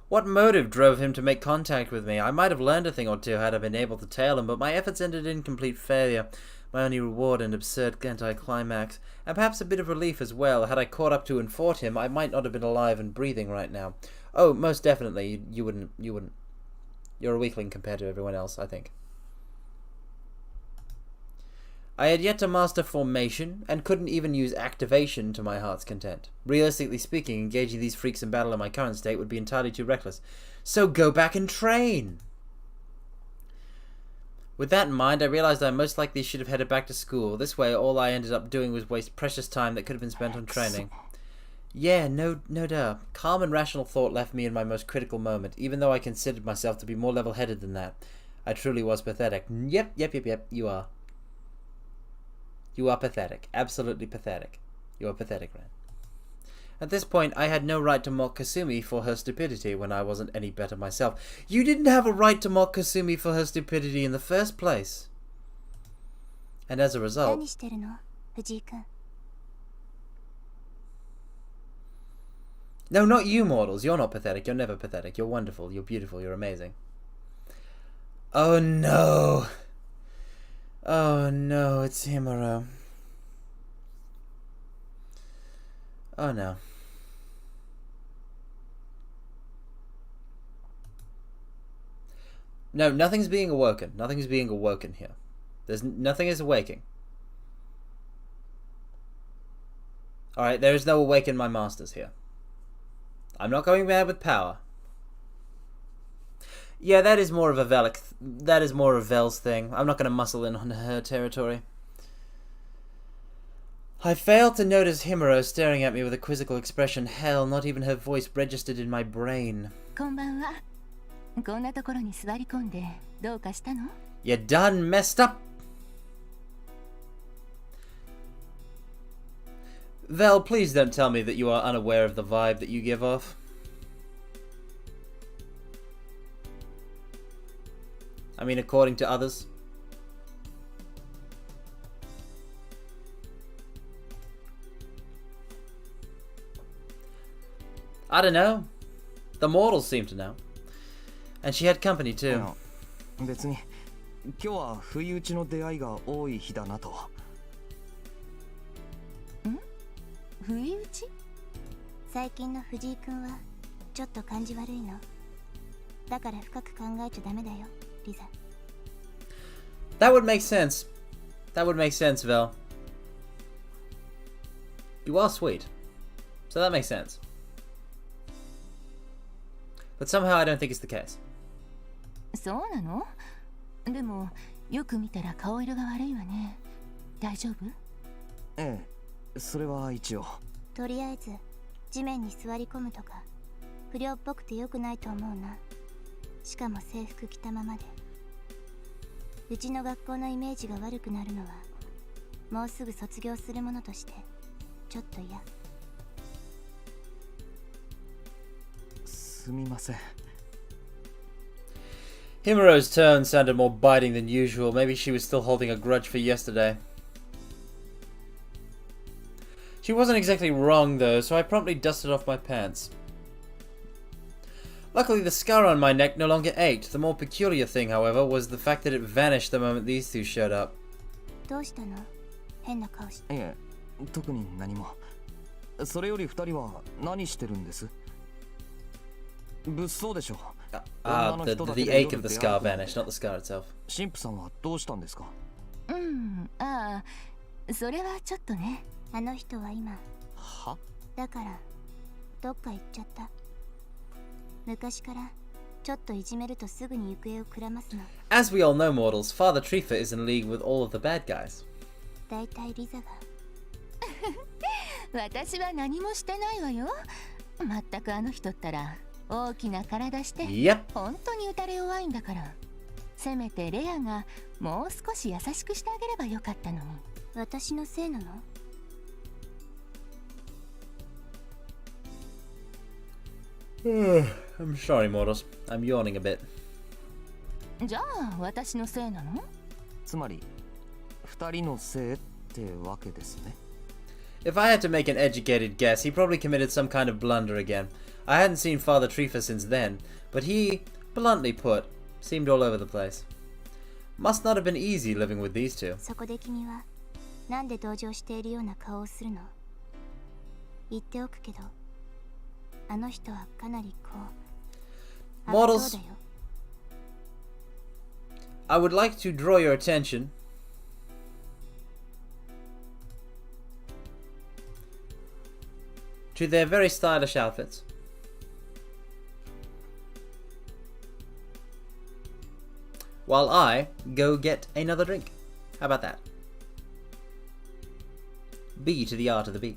What motive drove him to make contact with me? I might have learned a thing or two had I been able to tail him, but my efforts ended in complete failure. My only reward an absurd anticlimax, and perhaps a bit of relief as well. Had I caught up to and fought him, I might not have been alive and breathing right now. Oh, most definitely, you wouldn't. You're a weakling compared to everyone else, I think. I had yet to master formation, and couldn't even use activation to my heart's content. Realistically speaking, engaging these freaks in battle in my current state would be entirely too reckless. So go back and train! With that in mind, I realized I most likely should have headed back to school. This way, all I ended up doing was waste precious time that could have been spent on training. Yeah, no duh. Calm and rational thought left me in my most critical moment, even though I considered myself to be more level-headed than that. I truly was pathetic. Yep, you are. You are pathetic. Absolutely pathetic. You are pathetic, Ren. At this point, I had no right to mock Kasumi for her stupidity when I wasn't any better myself. You didn't have a right to mock Kasumi for her stupidity in the first place. And as a result... No, not you, mortals. You're not pathetic. You're never pathetic. You're wonderful. You're beautiful. You're amazing. Oh no. Oh no, it's Himuro. Oh no. No, nothing's being awoken. Nothing's being awoken here. Nothing is awaking. Alright, there is no awaken my masters here. I'm not going mad with power. Yeah, that is more of a that is more of Vel's thing. I'm not going to muscle in on her territory. I failed to notice Himuro staring at me with a quizzical expression. Hell, not even her voice registered in my brain. You done messed up. Vel, please don't tell me that you are unaware of the vibe that you give off. I mean, according to others. I don't know. The mortals seem to know. And she had company too.
別に今日は不意打ちの出会いが多い日だなと。
不意打ち？最近の藤井君はちょっと感じ悪いの。だから深く考えちゃダメだよ、リザ。
That would make sense. That would make sense, Vel. You are sweet. So that makes sense. But somehow I don't think it's the case.
そうなの？でもよく見たら顔色が悪いわね。大丈夫？
ええ、それは一応。
とりあえず地面に座り込むとか不良っぽくて良くないと思うな。しかも制服着たままで。うちの学校のイメージが悪くなるのはもうすぐ卒業するものとしてちょっと嫌。
すみません。
Himuro's tone sounded more biting than usual. Maybe she was still holding a grudge for yesterday. She wasn't exactly wrong though, so I promptly dusted off my pants. Luckily, the scar on my neck no longer ached. The more peculiar thing, however, was the fact that it vanished the moment these two showed up.
どうしたの？変な顔して。
いえ、特に何も。それより二人は何してるんです？物騒でしょ。
The ache of the scar vanished, not the scar itself.
神父さんはどうしたんですか？
ああ、それはちょっとね。
あの人は今。
は？
だからどっか行っちゃった。昔からちょっといじめるとすぐに行方をくらますの。
As we all know, mortals, Father Trifa is in league with all of the bad guys.
だいたいリザが。
私は何もしてないわよ。まったくあの人ったら大きな体して、本当に打たれ弱いんだから。せめてレアがもう少し優しくしてあげればよかったのに。
私のせいなの
？I'm sorry, mortals. I'm yawning a bit.
じゃあ私のせいなの？
つまり二人のせいってわけですね。
If I had to make an educated guess, he probably committed some kind of blunder again. I hadn't seen Father Trifa since then, but he, bluntly put, seemed all over the place. Must not have been easy living with these two.
そこで君はなんで同情しているような顔をするの？言っておくけど、あの人はかなりこう。
Mortals, I would like to draw your attention to their very stylish outfits. While I go get another drink. How about that? B to the R to the B.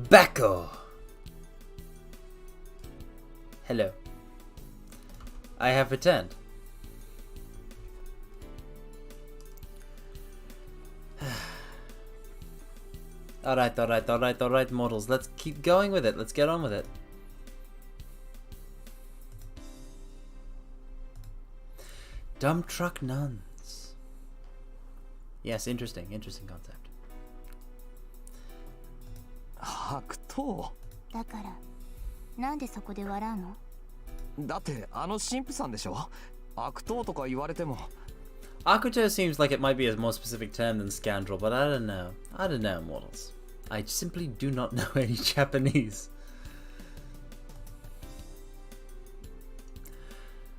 Backo! Hello. I have returned. Alright, models. Let's keep going with it. Let's get on with it. Dump truck nuns. Yes, interesting concept.
悪党
だからなんでそこで笑うの？
だってあの神父さんでしょ。悪党とか言われても。
Akuto seems like it might be a more specific term than scoundrel, but I don't know. I don't know, mortals. I simply do not know any Japanese.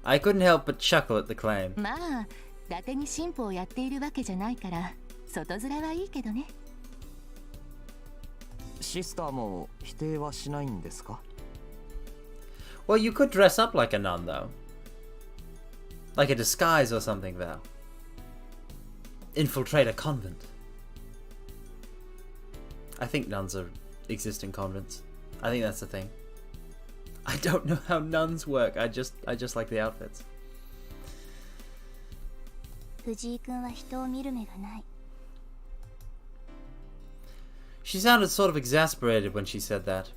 I couldn't help but chuckle at the claim.
まあ、伊達に神父をやっているわけじゃないから、外面はいいけどね。
シスターも否定はしないんですか？
Well, you could dress up like a nun, though. Like a disguise or something, though. Infiltrate a convent. I think nuns exist in convents. I think that's the thing. I don't know how nuns work. I just like the outfits.
藤井君は人を見る目がない。
She sounded sort of exasperated when she said that.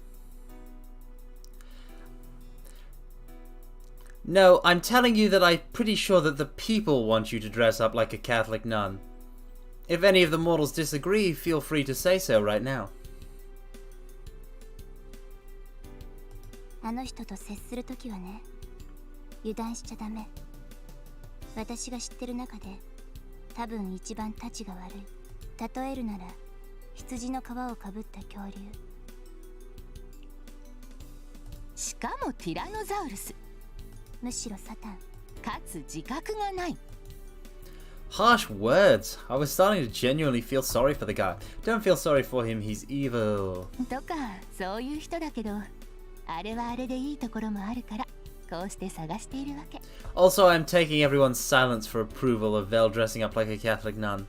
No, I'm telling you that I'm pretty sure that the people want you to dress up like a Catholic nun. If any of the mortals disagree, feel free to say so right now.
あの人と接するときはね、油断しちゃダメ。私が知ってる中で多分一番たちが悪い。例えるなら羊の皮をかぶった恐竜。
しかもティラノザウルス。
むしろサタン。
かつ自覚がない。
Harsh words. I was starting to genuinely feel sorry for the guy. Don't feel sorry for him, he's evil.
とかそういう人だけど、あれはあれでいいところもあるから、こうして探しているわけ。
Also, I'm taking everyone's silence for approval of Vel dressing up like a Catholic nun.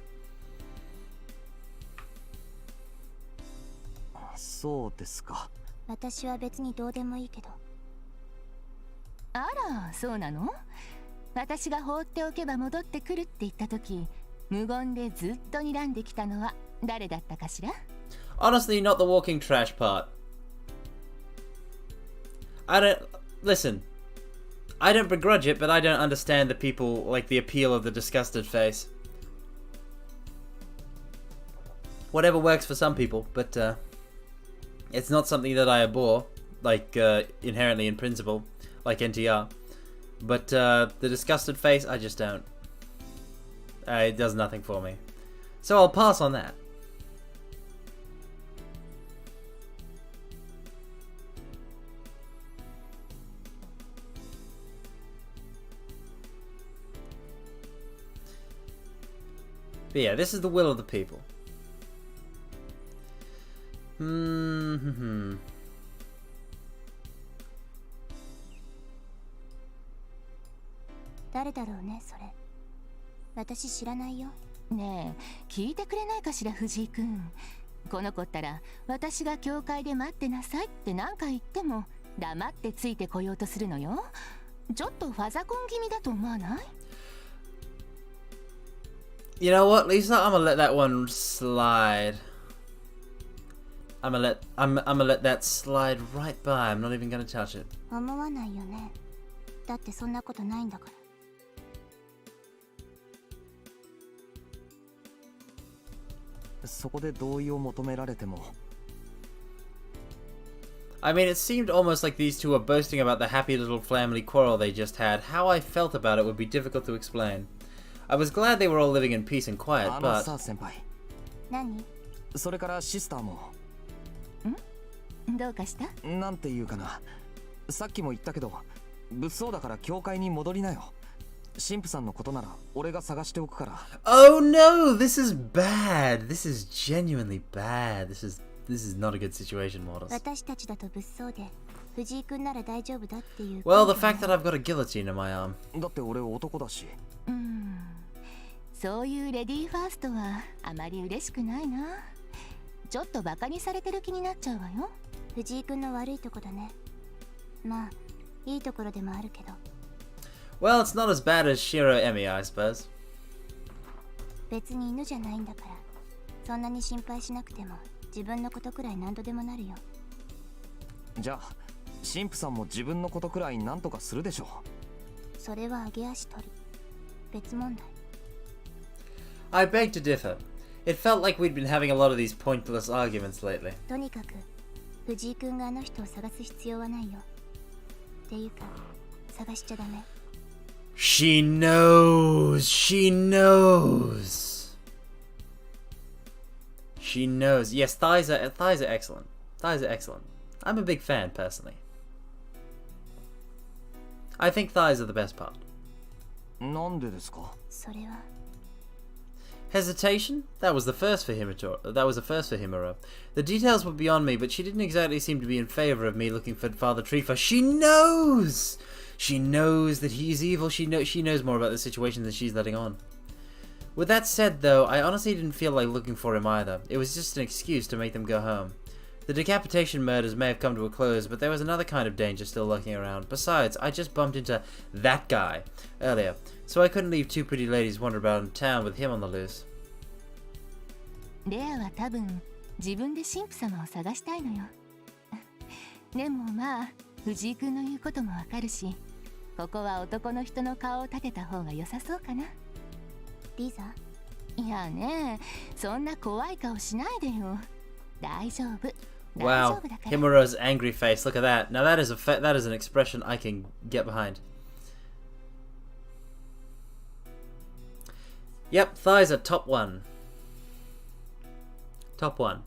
そうですか。
私は別にどうでもいいけど。
あら、そうなの？私が放っておけば戻ってくるって言った時、無言でずっと睨んできたのは誰だったかしら？
Honestly, not the walking trash part. Listen, I don't begrudge it, but I don't understand the people, like the appeal of the disgusted face. Whatever works for some people, but it's not something that I abhor, like inherently in principle, like NTR. But the disgusted face, I just don't. It does nothing for me. So I'll pass on that. But yeah, this is the will of the people.
誰だろうね、それ。私知らないよ。
ねえ、聞いてくれないかしら、藤井くん。この子ったら、私が教会で待ってなさいって何回言っても、黙ってついてこようとするのよ。ちょっとファザコン気味だと思わない？
You know what, Lisa? I'm gonna let that one slide. I'm gonna let that slide right by. I'm not even gonna touch it.
思わないよね。だってそんなことないんだから。
そこで同意を求められても。
I mean, it seemed almost like these two were boasting about the happy little family quarrel they just had. How I felt about it would be difficult to explain. I was glad they were all living in peace and quiet,
あの
but...
さ、先輩。
何？
それからシスターも。
どうかした？
なんていうかな。さっきも言ったけど、物騒だから教会に戻りなよ。神父さんのことなら俺が探しておくから。
Oh no! This is bad! This is genuinely bad. This is not a good situation, Mortals.
私たちだと物騒で、藤井君なら大丈夫だっていう。
Well, the fact that I've got a guillotine in my arm.
だって俺男だし。
そういうレディーファーストはあまり嬉しくないな。ちょっとバカにされてる気になっちゃうわよ。
藤井君の悪いとこだね。まあ、いいところでもあるけど。
Well, it's not as bad as Shiro Emi, I suppose.
別に犬じゃないんだから、そんなに心配しなくても自分のことくらい何度でもなるよ。
じゃあ、神父さんも自分のことくらい何とかするでしょう。
それは上げ足取り。別問題。
I beg to differ. It felt like we'd been having a lot of these pointless arguments lately.
とにかく、藤井君があの人を探す必要はないよ。っていうか、探しちゃダメ。
She knows. She knows. She knows. Yes, thighs are excellent. Thighs are excellent. I'm a big fan, personally. I think thighs are the best part.
なんでですか？
それは。
Hesitation? That was the first for Himuro. The details were beyond me, but she didn't exactly seem to be in favor of me looking for Father Trifa. She knows! She knows that he's evil. She knows more about the situation than she's letting on. With that said, though, I honestly didn't feel like looking for him either. It was just an excuse to make them go home. The decapitation murders may have come to a close, but there was another kind of danger still lurking around. Besides, I just bumped into that guy earlier, so I couldn't leave two pretty ladies wander about in town with him on the loose.
レアは多分自分で神父様を探したいのよ。でもまあ、藤井君の言うこともわかるし、ここは男の人の顔を立てた方が良さそうかな。
リザ？
いやね、そんな怖い顔しないでよ。大丈夫。
Wow, Himuro's angry face. Look at that. Now that is an expression I can get behind. Yep, thighs are top one. Top one.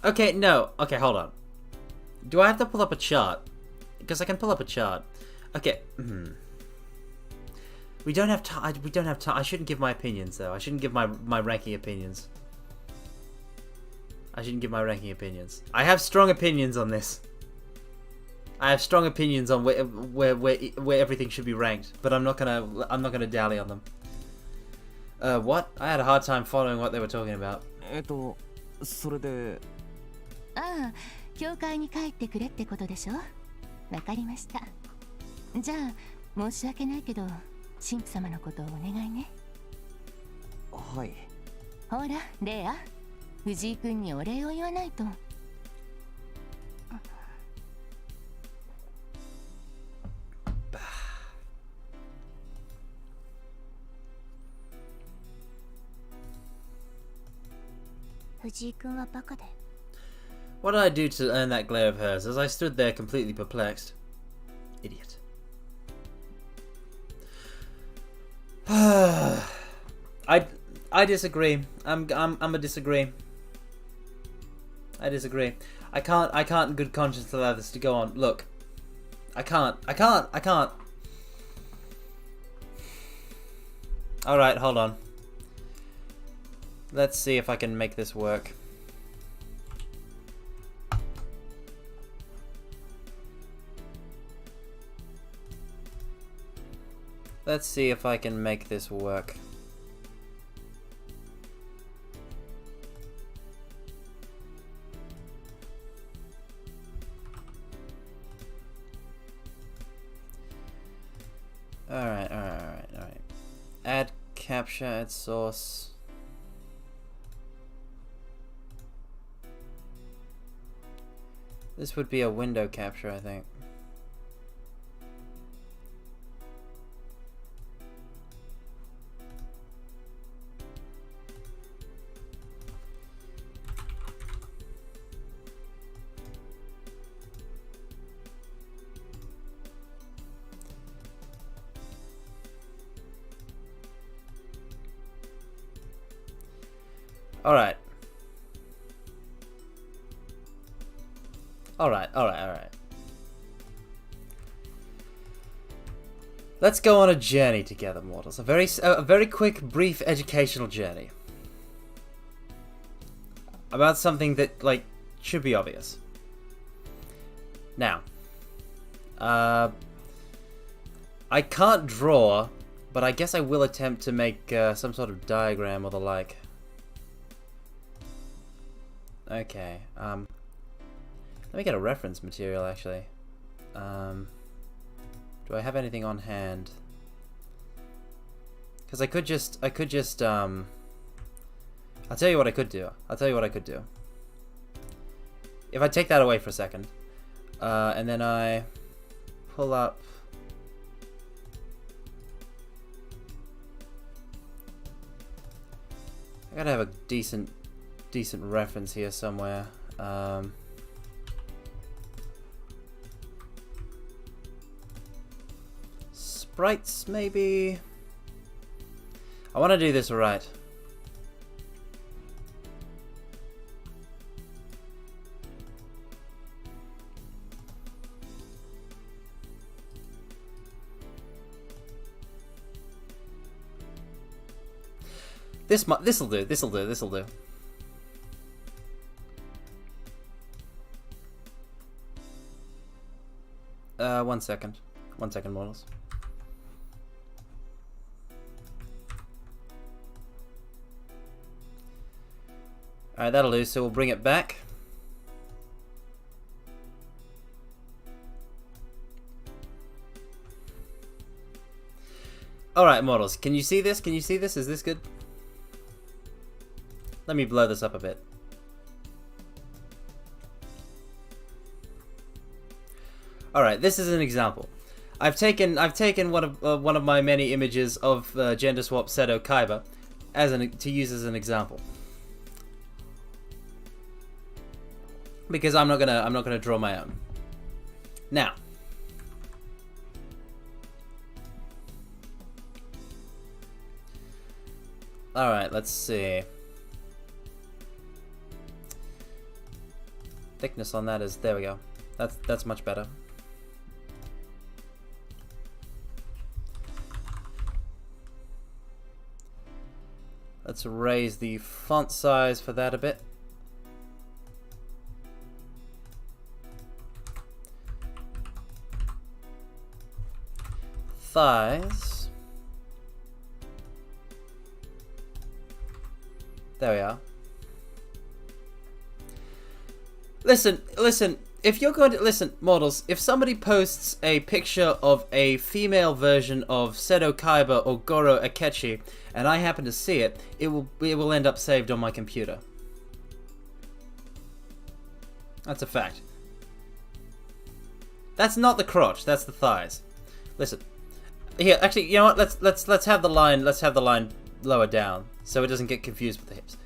Okay, no. Okay, hold on. Do I have to pull up a chart? Because I can pull up a chart. Okay. We don't have time. We don't have time. I shouldn't give my opinions, though. I shouldn't give my ranking opinions. I shouldn't give my ranking opinions. I have strong opinions on this. I have strong opinions on where everything should be ranked, but I'm not gonna dally on them. What? I had a hard time following what they were talking about.
それで
ああ、教会に帰ってくれってことでしょ。わかりました。じゃあ申し訳ないけど神父様のことをお願いね。
はい。
ほらレイア、藤井君にお礼を言わないと。
藤井君はバカで。
What did I do to earn that glare of hers as I stood there completely perplexed? Idiot. I disagree. I'm a disagree. I disagree. I can't in good conscience allow this to go on. Look. I can't. Alright, hold on. Let's see if I can make this work. Let's see if I can make this work. Alright. Add capture, add source. This would be a window capture, I think. Alright. Let's go on a journey together, mortals. A very quick, brief educational journey. About something that, like, should be obvious. Now. I can't draw, but I guess I will attempt to make some sort of diagram or the like. Okay, let me get a reference material, actually. Do I have anything on hand? Because I could just, I'll tell you what I could do. If I take that away for a second, and then I pull up... I gotta have a decent reference here somewhere. Sprites, maybe? I want to do this right. This'll do. One second, models. Alright, that'll do, so we'll bring it back. Alright, models, can you see this? Is this good? Let me blow this up a bit. Alright, this is an example. I've taken one of my many images of gender swap Seto Kaiba to use as an example. Because I'm not gonna draw my own. Now, all right, let's see. Thickness on that is, there we go. That's much better. Let's raise the font size for that a bit. thighs. There we are. Listen, if you're going to, listen, models, if somebody posts a picture of a female version of Seto Kaiba or Goro Akechi, and I happen to see it, it will end up saved on my computer. That's a fact. That's not the crotch, that's the thighs. Listen. Here, actually, you know what? Let's have the line lower down so it doesn't get confused with the hips.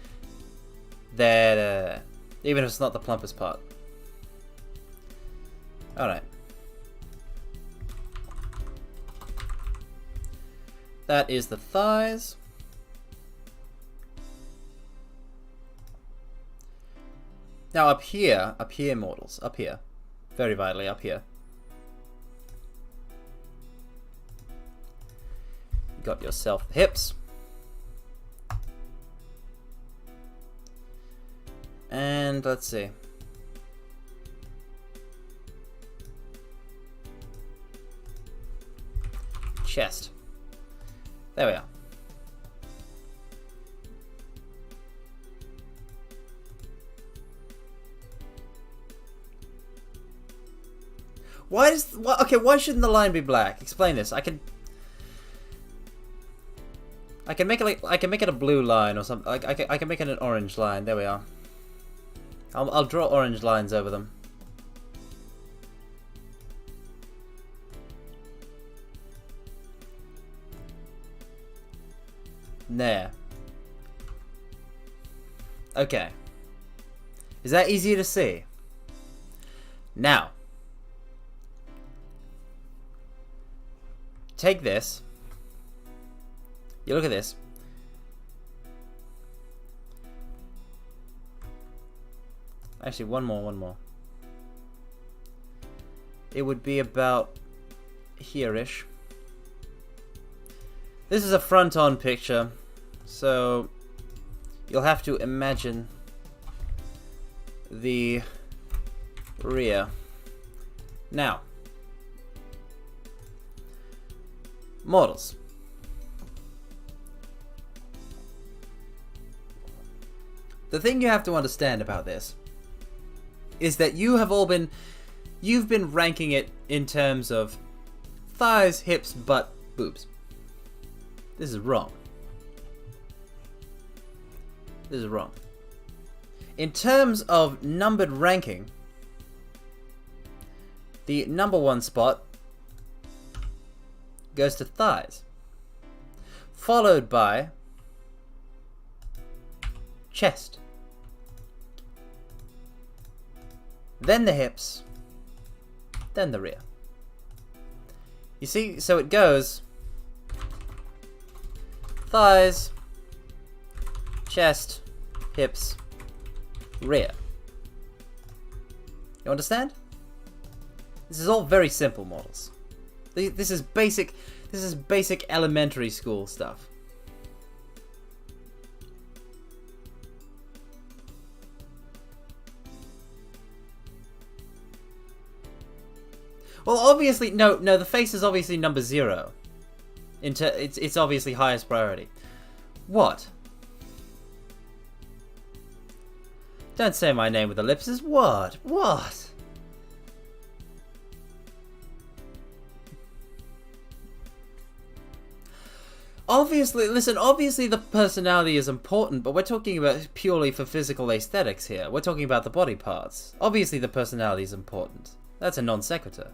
There. Even if it's not the plumpest part. Alright. That is the thighs. Now up here, mortals, up here. Very vitally up here. You got yourself the hips. And let's see. Chest. There we are. Why shouldn't the line be black? Explain this. I can make it a blue line or something. I can make it an orange line. There we are. I'll draw orange lines over them. There. Okay. Is that easier to see? Now. Take this. You look at this. Actually, one more. It would be about here-ish. This is a front-on picture, so you'll have to imagine the rear. Now, models. The thing you have to understand about this is that you've been ranking it in terms of thighs, hips, butt, boobs. This is wrong. This is wrong. In terms of numbered ranking, the number 1 spot goes to thighs, followed by chest, then the hips, then the rear. You see, so it goes thighs, chest, hips, rear. You understand? This is all very simple models. This is basic elementary school stuff. Well, obviously, no, the face is obviously number 0. It's obviously highest priority. What? Don't say my name with ellipses. What? What? Obviously, listen, obviously the personality is important, but we're talking about purely for physical aesthetics here. We're talking about the body parts. Obviously the personality is important. That's a non sequitur.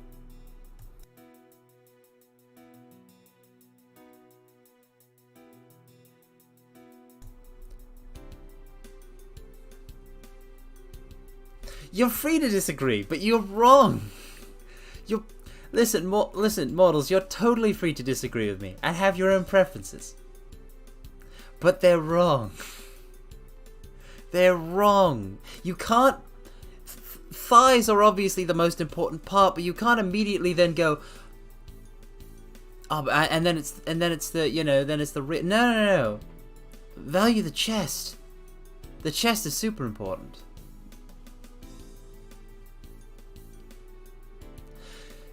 You're free to disagree, but you're wrong. Listen, mortals, you're totally free to disagree with me and have your own preferences. But they're wrong. They're wrong. You can't... Thighs are obviously the most important part, but you can't immediately then go... Oh, and then it's the, then it's the... No. Value the chest. The chest is super important.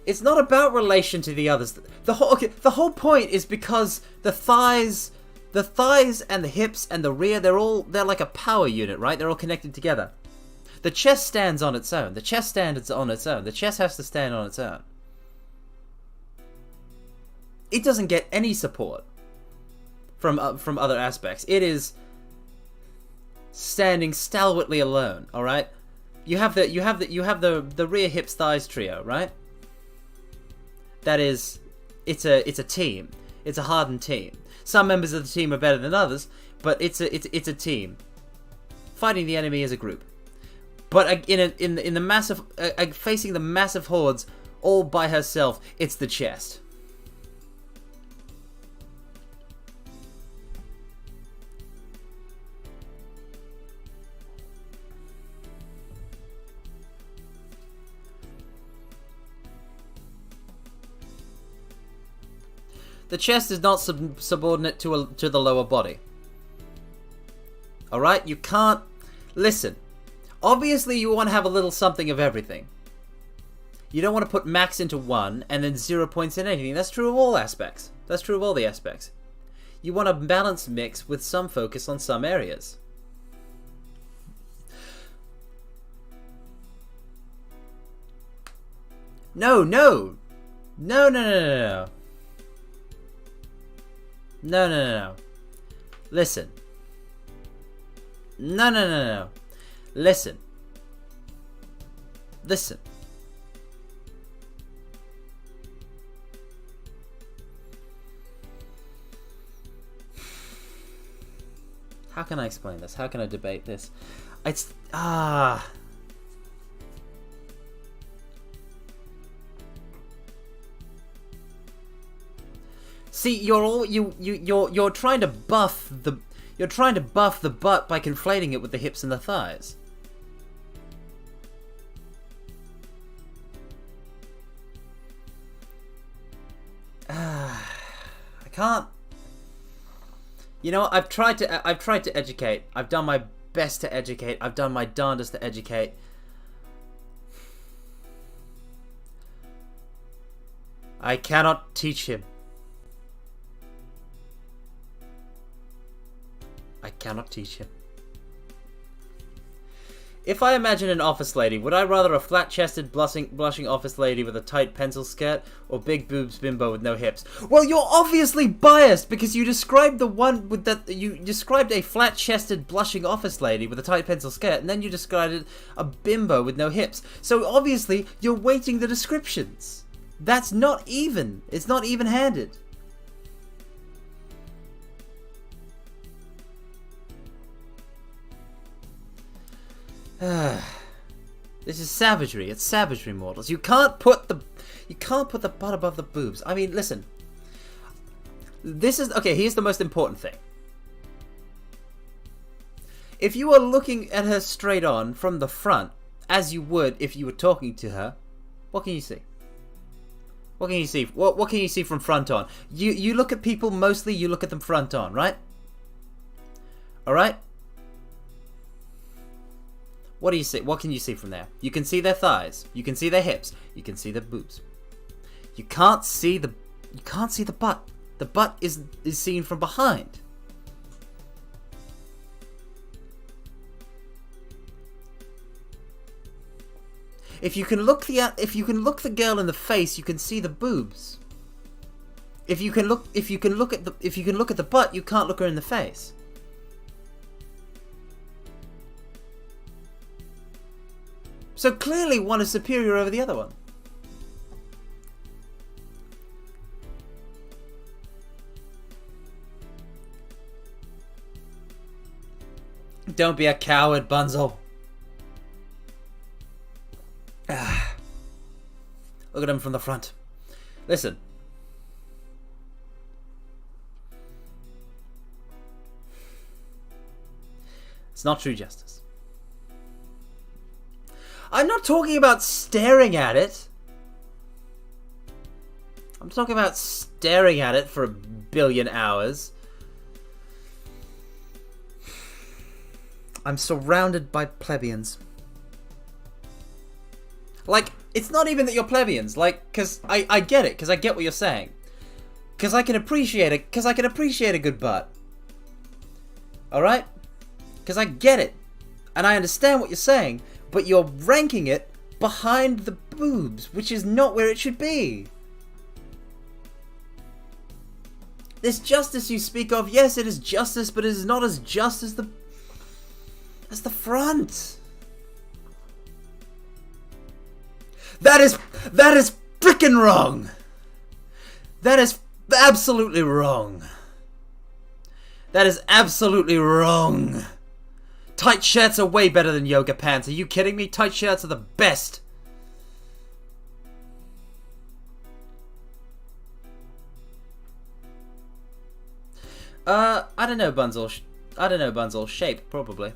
It's not about relation to the others. The whole point is because the thighs and the hips and the rear, they're like a power unit, right? They're all connected together. The chest stands on its own. The chest stands on its own. The chest has to stand on its own. It doesn't get any support from other aspects. It is standing stalwartly alone. All right. You have the rear hips thighs trio, right? That is, it's a team. It's a hardened team. Some members of the team are better than others, but it's a team fighting the enemy as a group. But in the massive facing the massive hordes all by herself, it's the chest. The chest is not subordinate to the lower body. All right, you can't listen. Obviously, you want to have a little something of everything. You don't want to put max into one and then 0 points in anything. That's true of all aspects. That's true of all the aspects. You want a balanced mix with some focus on some areas. No. Listen. No. Listen. How can I explain this? How can I debate this? See, you're trying to buff the butt by conflating it with the hips and the thighs. I can't. You know, I've tried to educate. I've done my best to educate. I've done my darndest to educate. I cannot teach him. I cannot teach him. If I imagine an office lady, would I rather a flat-chested, blushing office lady with a tight pencil skirt, or big boobs bimbo with no hips? Well, you're obviously biased because you described the one with that. You described a flat-chested, blushing office lady with a tight pencil skirt, and then you described a bimbo with no hips. So obviously, you're weighting the descriptions. That's not even. It's not even-handed. This is savagery. It's savagery, mortals. You can't put the butt above the boobs. I mean, listen. This is okay. Here's the most important thing. If you are looking at her straight on from the front, as you would if you were talking to her, what can you see? What can you see? What can you see from front on? You look at people mostly. You look at them front on, right? All right. What do you see? What can you see from there? You can see their thighs. You can see their hips. You can see their boobs. You can't see the butt. The butt is seen from behind. If you can look the girl in the face, you can see the boobs. If you can look at the butt, you can't look her in the face. So clearly one is superior over the other one. Don't be a coward, Bunzel. Look at him from the front. Listen. It's not true justice. I'm not talking about staring at it. I'm talking about staring at it for a billion hours. I'm surrounded by plebeians. Like, It's not even that you're plebeians, like, because I get it, because I get what you're saying. Because I can appreciate it, because I can appreciate a good butt. Alright? Because I get it. And I understand what you're saying, but you're ranking it behind the boobs, which is not where it should be. This justice you speak of, yes, it is justice, but it is not as just as the front. That is frickin' wrong. That is absolutely wrong. That is absolutely wrong. Tight shirts are way better than yoga pants. Are you kidding me? Tight shirts are the best. I don't know, Bunzel. I don't know, Bunzel. Shape, probably.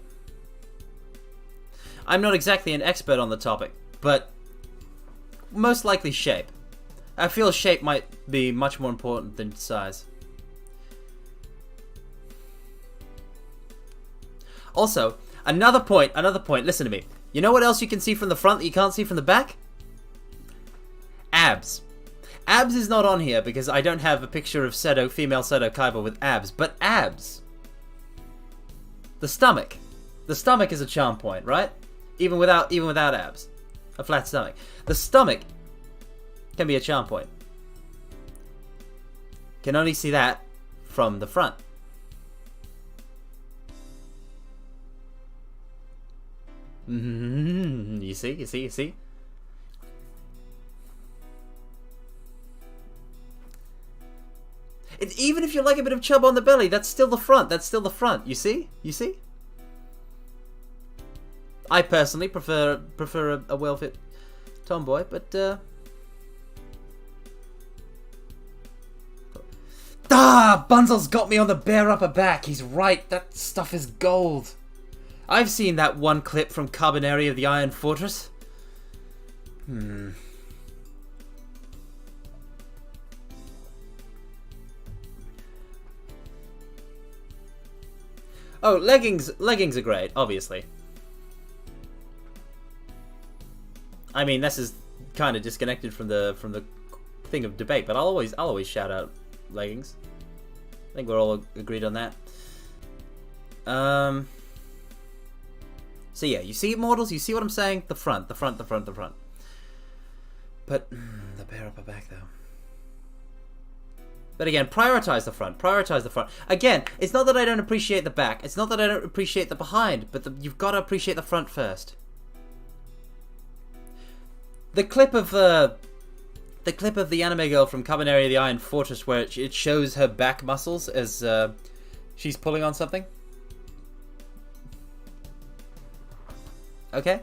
I'm not exactly an expert on the topic, but most likely shape. I feel shape might be much more important than size. Also, another point, listen to me. You know what else you can see from the front that you can't see from the back? Abs. Abs is not on here because I don't have a picture of female Seto Kaiba with abs, but abs. The stomach. The stomach is a charm point, right? Even without abs. A flat stomach. The stomach can be a charm point. Can only see that from the front. You see? Even if you like a bit of chub on the belly, that's still the front. You see? I personally prefer a well-fit tomboy, but Bunzel's got me on the bare upper back. He's right. That stuff is gold. I've seen that one clip from Carmine of the Iron Fortress. Oh, leggings are great, obviously. I mean, this is kind of disconnected from the thing of debate, but I'll always shout out leggings. I think we're all agreed on that. So yeah, you see, Immortals, you see what I'm saying? The front. But the bare upper back, though. But again, prioritize the front. Again, it's not that I don't appreciate the back. It's not that I don't appreciate the behind, but you've got to appreciate the front first. The clip of the anime girl from Carmine of the Iron Fortress, where it shows her back muscles as she's pulling on something. Okay?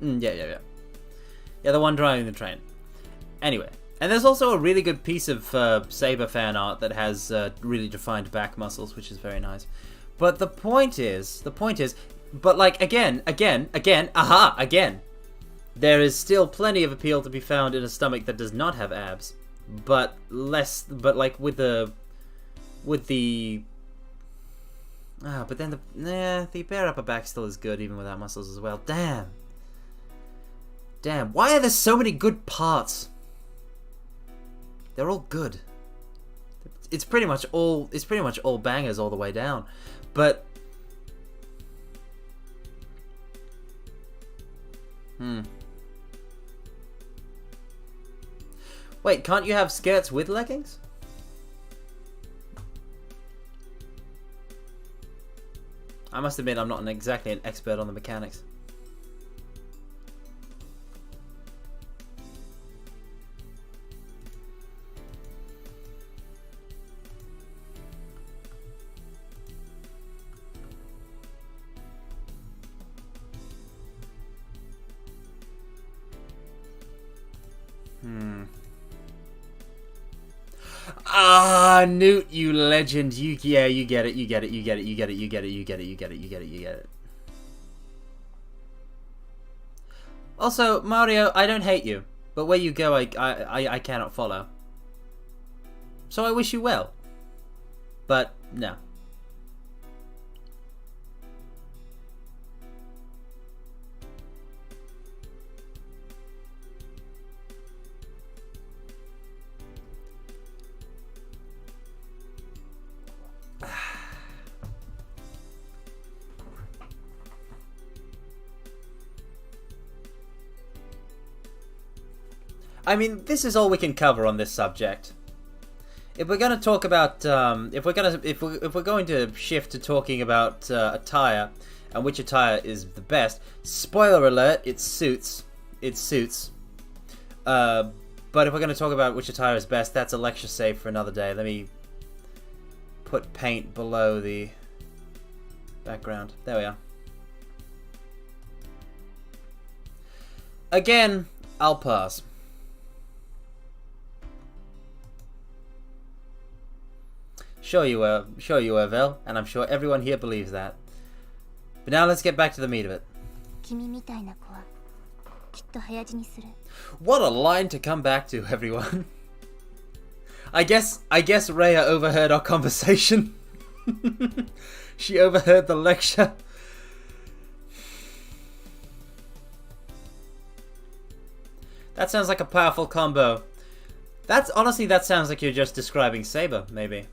Yeah, the one driving the train. Anyway. And there's also a really good piece of Saber fan art that has really defined back muscles, which is very nice. But the point is, but like, again, there is still plenty of appeal to be found in a stomach that does not have abs, but like with the but then the bare upper back still is good even without muscles as well. Damn, why are there so many good parts? They're all good. It's pretty much all bangers all the way down. But wait, can't you have skirts with leggings? I must admit I'm not exactly an expert on the mechanics. Newt, you legend. You get it. Also, Mario, I don't hate you, but where you go, I cannot follow. So I wish you well. But no. I mean, this is all we can cover on this subject. If we're going to talk about, if we're going to shift to talking about attire and which attire is the best, spoiler alert, it suits. But if we're going to talk about which attire is best, that's a lecture save for another day. Let me put paint below the background. There we are. Again, I'll pass. Sure you were, Vel, and I'm sure everyone here believes that. But now let's get back to the meat of it. What a line to come back to, everyone. I guess Rhea overheard our conversation. She overheard the lecture. That sounds like a powerful combo. Honestly, that sounds like you're just describing Saber, maybe.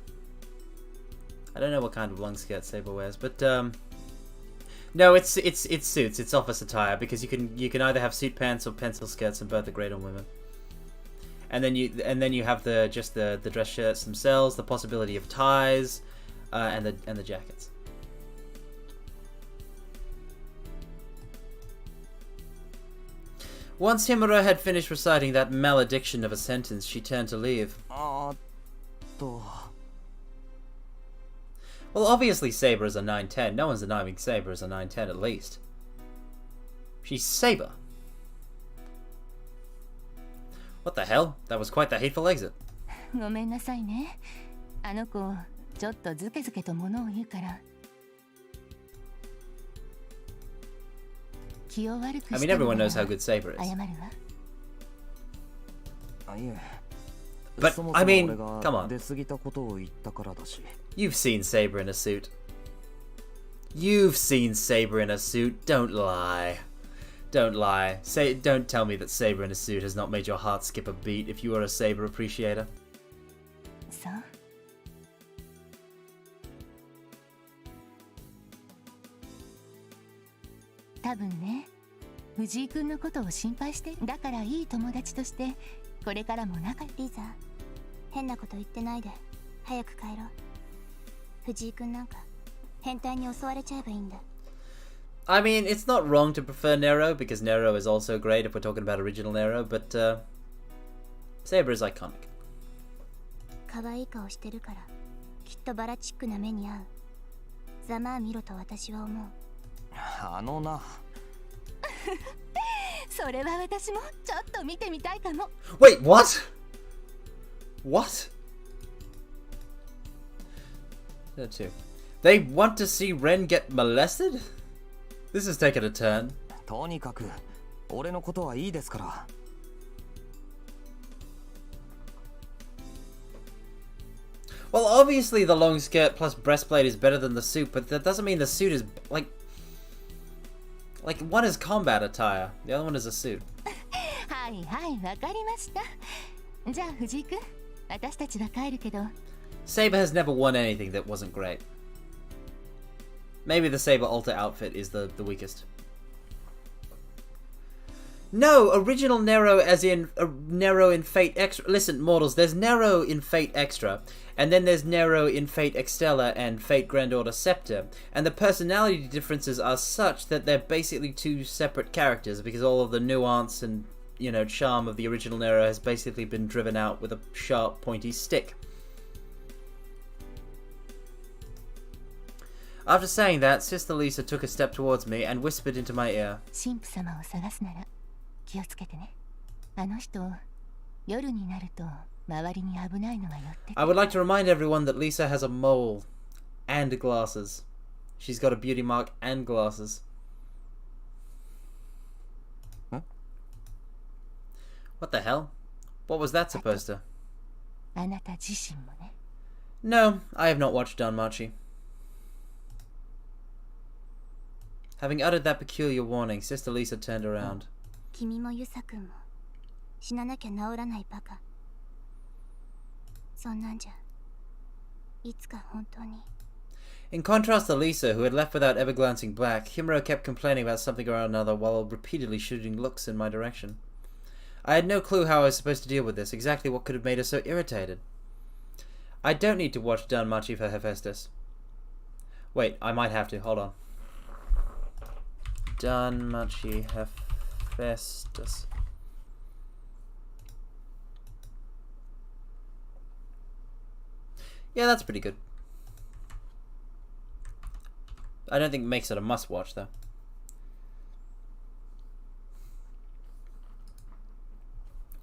I don't know what kind of long skirt Saber wears, but no, it suits. It's office attire because you can either have suit pants or pencil skirts, and both are great on women. And then you have the dress shirts themselves, the possibility of ties, and the jackets. Once Himura had finished reciting that malediction of a sentence, she turned to leave. Well, obviously Saber is a 9-10. No one's denying Saber is a 9-10 at least. She's Saber. What the hell? That was quite the hateful exit.
ごめんなさいね。あの子、ちょっとズケズケと物を言うから。気を悪くして
I mean, everyone knows how good Saber is.
謝るわ。
But, I mean, come on.
出過ぎたことを言ったからだし。
You've seen Saber in a suit. You've seen Saber in a suit. Don't lie. Don't lie. Don't tell me that Saber in a suit has not made your heart skip a beat if you are a Saber appreciator.
そう。多分ね、藤井君のことを心配して、だからいい友達としてこれからも仲。
リザ、変なこと言ってないで、早く帰ろう。藤井君なんか変態に襲われちゃえばいいんだ。
I mean, it's not wrong to prefer Nero because Nero is also great if we're talking about original Nero, but Saber is iconic.
可愛い顔してるからきっとバラチックな目に遭う。ざまあ見ろと私は思う。
あのな。
それは私もちょっと見てみたいかも。
Wait, what? What? There too. They want to see Ren get molested? This has taken a turn.
とにかく俺のことはいいですから。
Well, obviously the long skirt plus breastplate is better than the suit, but that doesn't mean the suit is like one is combat attire, the other one is a suit.
はいはい、わかりました。じゃあ藤井君、私たちは帰るけど。
Saber has never won anything that wasn't great. Maybe the Saber alter outfit is the weakest. No, original Nero as in Nero in Fate Extra. Listen, mortals, there's Nero in Fate Extra, and then there's Nero in Fate Extella and Fate Grand Order Scepter, and the personality differences are such that they're basically two separate characters because all of the nuance and, you know, charm of the original Nero has basically been driven out with a sharp, pointy stick. After saying that, Sister Lisa took a step towards me and whispered into my ear.
神父様を探すなら気をつけてね。あの人、夜になると周りに危ないのが寄ってくる。
I would like to remind everyone that Lisa has a mole and glasses. She's got a beauty mark and glasses.
Huh?
What the hell? What was that supposed to?
あなた自身もね。
No, I have not watched Danmachi. Having uttered that peculiar warning, Sister Lisa turned around.
君もユサ君も死ななきゃ治らないバカ。そんなんじゃいつか本当に。
In contrast to Lisa, who had left without ever glancing back, Himuro kept complaining about something or another while repeatedly shooting looks in my direction. I had no clue how I was supposed to deal with this, exactly what could have made her so irritated. I don't need to watch Danmachi for Hephaestus. Wait, I might have to, hold on. Danmachi Hephaestus. Yeah, that's pretty good. I don't think it makes it a must-watch, though.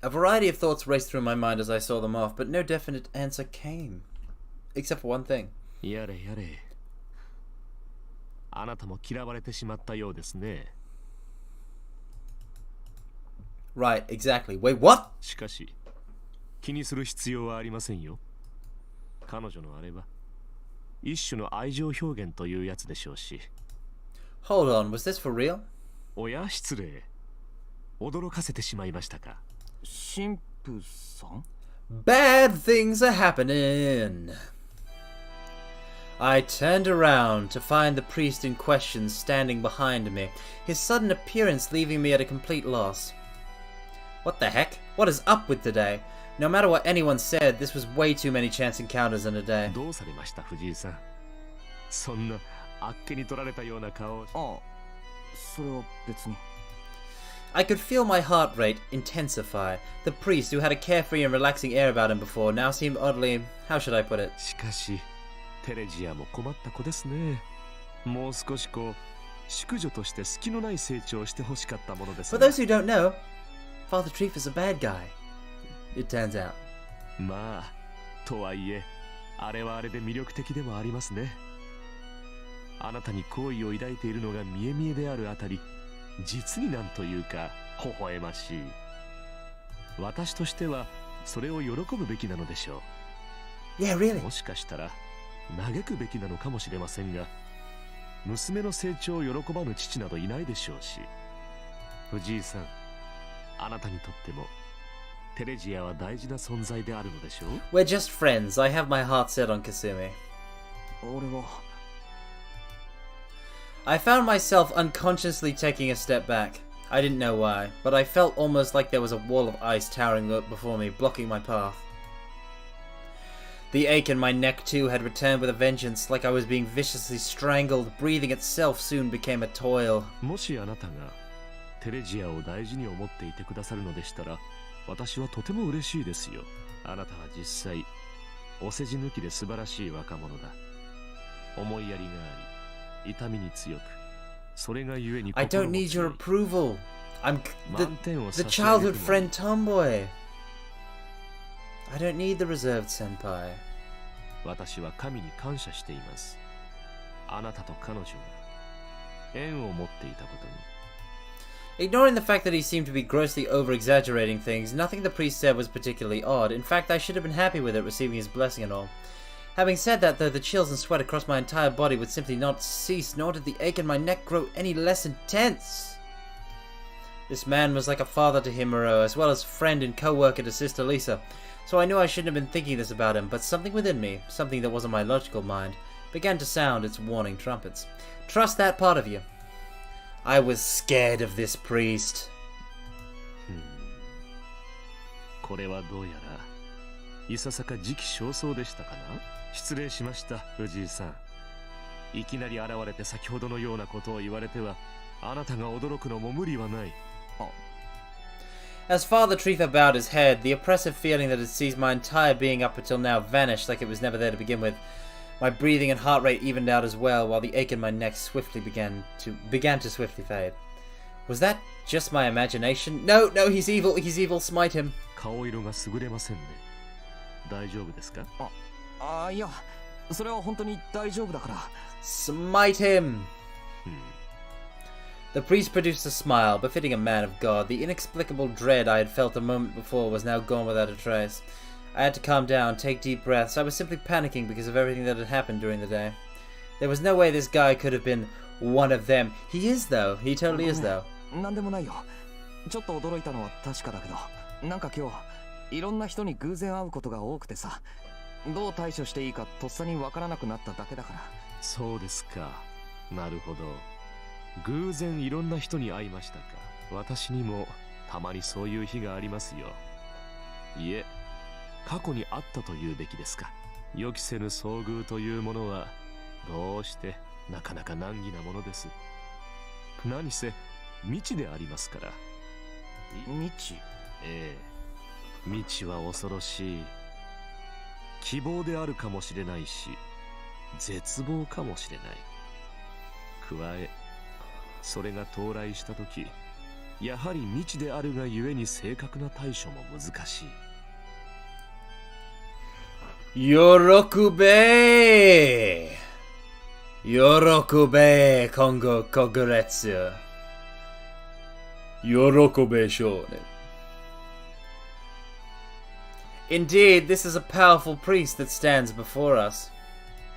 A variety of thoughts raced through my mind as I saw them off, but no definite answer came. Except for one thing.
やれやれ。あなたも嫌われてしまったようですね。
Right, exactly. Wait, what?
しかし、気にする必要はありませんよ。彼女のあれは、一種の愛情表現というやつでしょうし。
Hold on, was this for real?
おや、失礼。驚かせてしまいましたか。
神父さん？
Bad things are happening. I turned around to find the priest in question standing behind me, his sudden appearance leaving me at a complete loss. What the heck? What is up with today? No matter what anyone said, this was way too many chance encounters in a day.
どうされました、藤井さん。そんなあっけに取られたような顔。
ああ、それは別に。
I could feel my heart rate intensify. The priest, who had a carefree and relaxing air about him before, now seemed oddly... how should I put it?
しかし、テレジアも困った子ですね。もう少し淑女として隙のない成長をしてほしかったものです。
For those who don't know, Father Trief is a bad guy. It turns out.
まあ、とはいえ、あれはあれで魅力的でもありますね。あなたに好意を抱いているのが見え見えであるあたり、実になんというか微笑ましい。私としてはそれを喜ぶべきなのでしょう。
Yeah, really?
もしかしたら嘆くべきなのかもしれませんが、娘の成長を喜ばぬ父などいないでしょうし。藤井さん、あなたにとってもテレジアは大事な存在であるのでしょう。
We're just friends. I have my heart set on Kasumi.
俺は。
I found myself unconsciously taking a step back. I didn't know why, but I felt almost like there was a wall of ice towering before me, blocking my path. The ache in my neck too had returned with a vengeance, like I was being viciously strangled. Breathing itself soon became a toil.
もしあなたがテレジアを大事に思っていてくださるのでしたら、私はとても嬉しいですよ。あなたは実際、お世辞抜きで素晴らしい若者だ。思いやりがあり、痛みに強く、それがゆえに
I don't need your approval. I'm the
満点を
the
差し上げる
childhood
の
friend tomboy. I don't need the reserved senpai.
私は神に感謝しています。あなたと彼女が縁を持っていたことに。
Ignoring the fact that he seemed to be grossly over-exaggerating things, nothing the priest said was particularly odd. In fact, I should have been happy with it, receiving his blessing and all. Having said that, though, the chills and sweat across my entire body would simply not cease, nor did the ache in my neck grow any less intense. This man was like a father to Himuro, as well as friend and co-worker to Sister Lisa, so I knew I shouldn't have been thinking this about him, but something within me, something that wasn't my logical mind, began to sound its warning trumpets. Trust that part of you. I was scared of this priest.
これはどうやらいささか時期尚早でしたかな。失礼しました、藤井さん。いきなり現れて先ほどのようなことを言われては、あなたが驚くのも無理はない。
As Father Trifa bowed his head, the oppressive feeling that had seized my entire being up until now vanished like it was never there to begin with. My breathing and heart rate evened out as well, while the ache in my neck began to swiftly fade. Was that just my imagination? No, he's evil, smite him.
顔色が優れませんね。大丈夫ですか？
いや、それは本当に大丈夫だから。
Smite him! The priest produced a smile, befitting a man of God. The inexplicable dread I had felt a moment before was now gone without a trace. I had to calm down, take deep breaths. I was simply panicking because of everything that had happened during the day. There was no way this guy could have been one of them. He is, though. He totally is, though.
なんでもないよ。ちょっと驚いたのは確かだけど、なんか今日いろんな人に偶然会うことが多くてさ、どう対処していいかとっさにわからなくなっただけだから。
そうですか。なるほど。偶然いろんな人に会いましたか。私にもたまにそういう日がありますよ。いえ、過去にあったというべきですか。予期せぬ遭遇というものはどうしてなかなか難儀なものです。何せ未知でありますから。
未知？
ええ、未知は恐ろしい。希望であるかもしれないし、絶望かもしれない。加え、それが到来したとき、やはり未知であるがゆえに正確な対処も難しい。
喜べ喜べ今後国列喜べ少年 Indeed, this is a powerful priest that stands before us.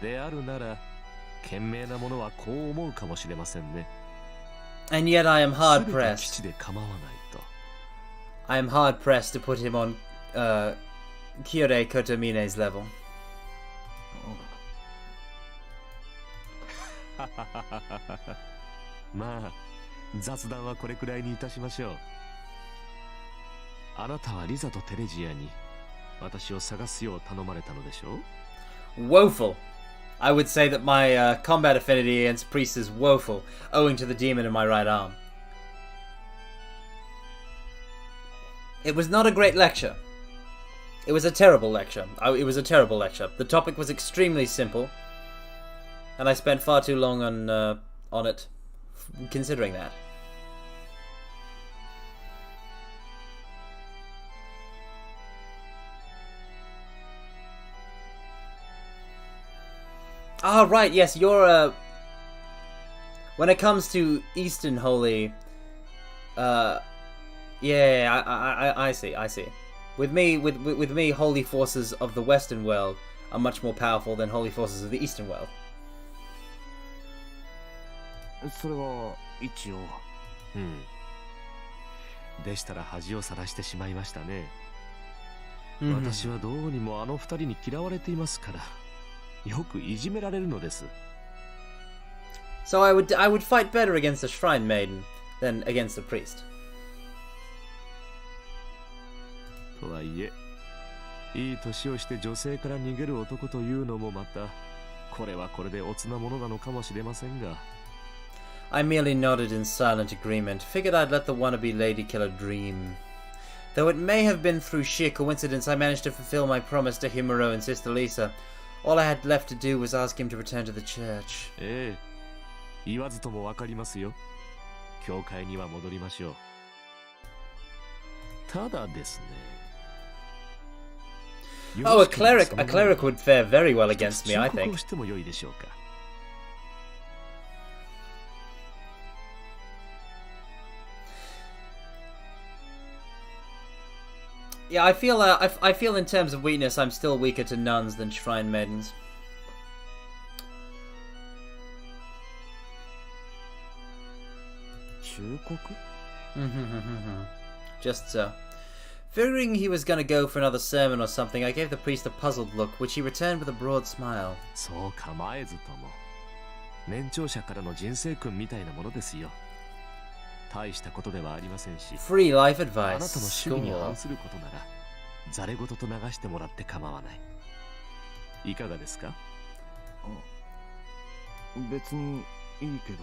であるなら、賢明な者はこう思うかもしれませんね。
And yet I am hard
全て
pressed.
基地で構わないと。
I am hard pressed to put him on Kyore Kotomine's level.
まあ、雑談はこれくらいにいたしましょう。あなたはリザとテレジアに私を探すよう頼まれたのでしょう。
Woeful. I would say that my combat affinity against priests is woeful, owing to the demon in my right arm. It was not a great lecture. It was a terrible lecture. It was a terrible lecture. The topic was extremely simple, and I spent far too long on it, considering that. Ah, right, yes, you're, when it comes to Eastern Holy, yeah, I see. With me, holy forces of the Western world are much more powerful than holy forces of the Eastern world.
それは一応。
でしたら恥をさらしてしまいましたね。
Mhm.
私はどうにもあの二人に嫌われていますから、よくいじめられるのです。
So I would fight better against a shrine maiden than against a priest.
とはいえ、いい年をして女性から逃げる男というのもまた、これはこれでおつなものなのかもしれませんが。
I merely nodded in silent agreement, figured I'd let the wannabe lady killer dream. Though it may have been through sheer coincidence I managed to fulfill my promise to Himuro and Sister Lisa. All I had left to do was ask him to return to the church.
ええ、言わずともわかりますよ。教会には戻りましょう。ただですね。
Oh, a cleric would fare very well against me, I
忠告
think.
をしても良いでしょうか。
Yeah, I feel in terms of weakness, I'm still weaker to nuns than shrine maidens. Just so. Figuring he was gonna go for another sermon or something, I gave the priest a puzzled look, which he returned with a broad smile.
そう構えずとも、年長者からの人生訓みたいなものですよ。大したことではありませんし、
Free life
あなたの
advice.
趣味に
Score.
反することなら、ざれ言と流してもらって構わない。いかがですか？
別にいいけど。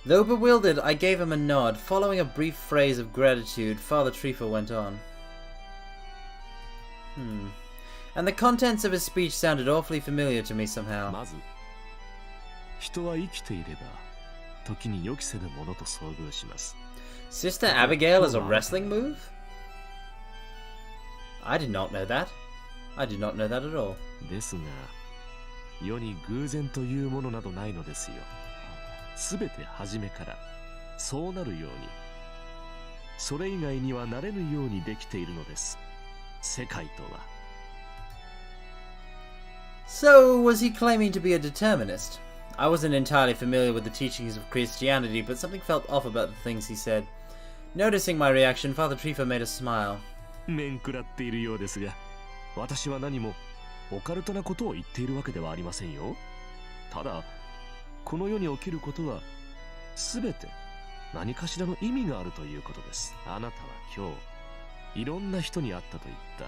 Though bewildered, I gave him a nod. Following a brief phrase of gratitude, Father Trifa went on. And the contents of his speech sounded awfully familiar to me somehow.
まず、人は生きていれば、時に予期せぬものと遭遇します。
Sister Abigail is a wrestling move? I did not know that. I did not know that at all.
ですが、世に偶然というものなどないのですよ。すべて初めからそうなるように、それ以外にはなれぬようにできているのです。世界とは。
So, was he claiming to be a determinist? I wasn't entirely familiar with the teachings of Christianity, but something felt off about the things he said. Noticing my reaction, Father Trifa made a smile.
面食らっているようですが、私は何もオカルトなことを言っているわけではありませんよ。ただ、この世に起きることは全て何かしらの意味があるということです。あなたは今日いろんな人に会ったと言った。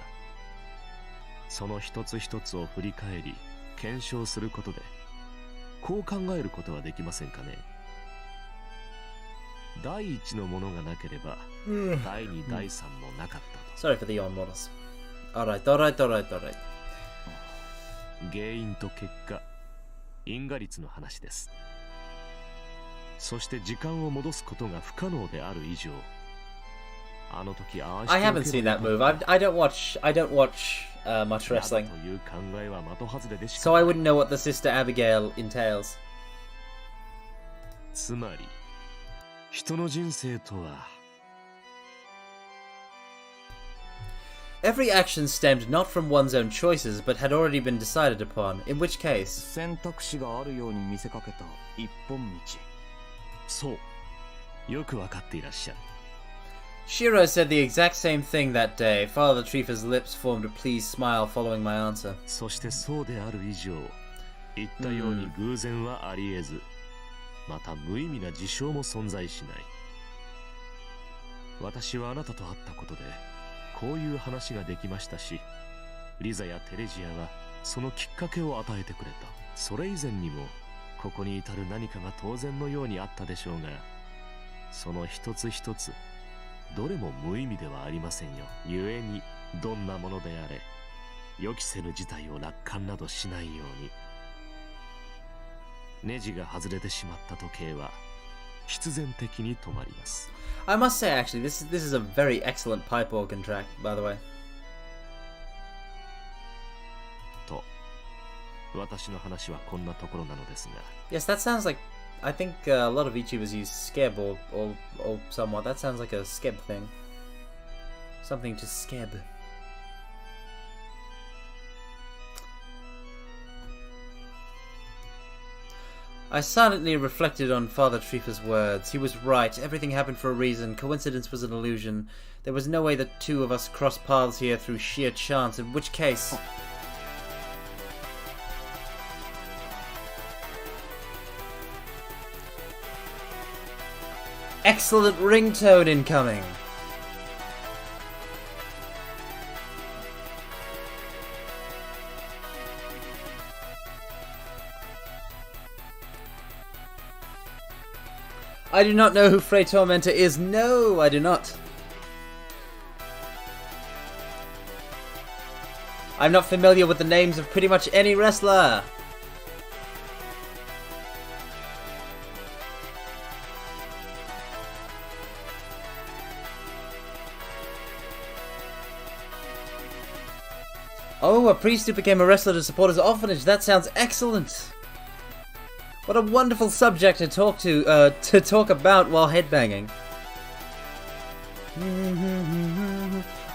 その一つ一つを振り返り検証することでこう考えることはできませんかね。第一のものがなければ第二第三もなかったと。
Sorry for the yawn, models. Alright.
原因と結果、因果率の話です。そして時間を戻すことが不可能である以上、あの時ああして
I haven't seen that move. I don't watch much wrestling,
という考えは的外れでしか。
so I wouldn't know what the Sister Abigail entails.
つまり、人の人生とは
Every action stemmed not from one's own choices, but had already been decided upon, in which case...
選択肢があるように見せかけた一本道。
そう、よくわかっていらっしゃる。
Shiro said the exact same thing that day. Father Trifa's lips formed a pleased smile following my answer.
そしてそうである以上、言ったように偶然はあり得ず、また無意味な事象も存在しない。私はあなたと会ったことでこういう話ができましたし、リザやテレジアはそのきっかけを与えてくれた。それ以前にもここに至る何かが当然のようにあったでしょうが、その一つ一つどれも無意味ではありませんよ。故にどんなものであれ予期せぬ事態を楽観などしないように。ネジが外れてしまった時計は必然的に止まります。
I must say, actually, this is a very excellent pipe organ track, by the way.
と、私の話はこんなところなのですが。
Yes, that sounds like... I think a lot of YouTubers use skeb or somewhat. That sounds like a skeb thing. Something to skeb. I silently reflected on Father Trifa's words. He was right. Everything happened for a reason. Coincidence was an illusion. There was no way the two of us crossed paths here through sheer chance, in which case... Excellent ringtone incoming! I do not know who Frey Tormentor is. No, I do not. I'm not familiar with the names of pretty much any wrestler. Oh, a priest who became a wrestler to support his orphanage. That sounds excellent. What a wonderful subject to talk about while headbanging.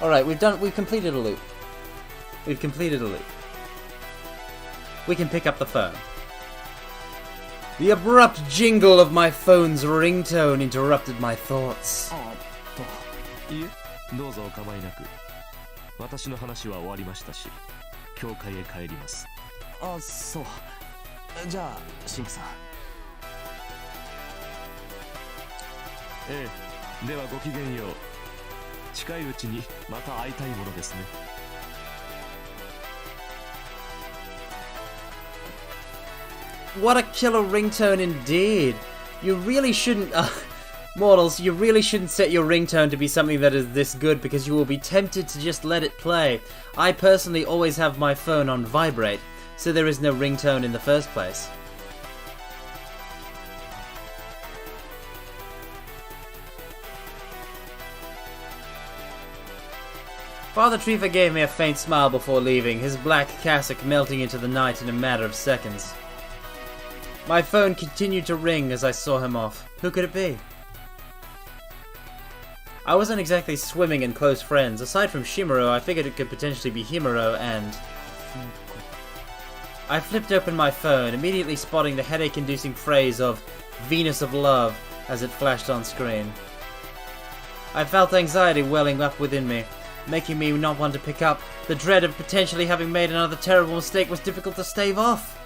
Alright, we've completed a loop. We can pick up the phone. The abrupt jingle of my phone's ringtone interrupted my thoughts.
いえ、どうぞお構いなく。私の話は終わりましたし、教会へ帰ります。
あ、そう。じゃあ、シンクさん。
ええ、ではごきげんよう。近いうちにまた会いたいものですね。
What a killer ringtone indeed! You really shouldn't... Mortals, you really shouldn't set your ringtone to be something that is this good because you will be tempted to just let it play. I personally always have my phone on vibrate, so there is no ringtone in the first place. Father Trifa gave me a faint smile before leaving, his black cassock melting into the night in a matter of seconds. My phone continued to ring as I saw him off. Who could it be? I wasn't exactly swimming in close friends. Aside from Shimuro, I figured it could potentially be Himuro and... I flipped open my phone, immediately spotting the headache-inducing phrase of Venus of Love as it flashed on screen. I felt anxiety welling up within me, making me not want to pick up. The dread of potentially having made another terrible mistake was difficult to stave off.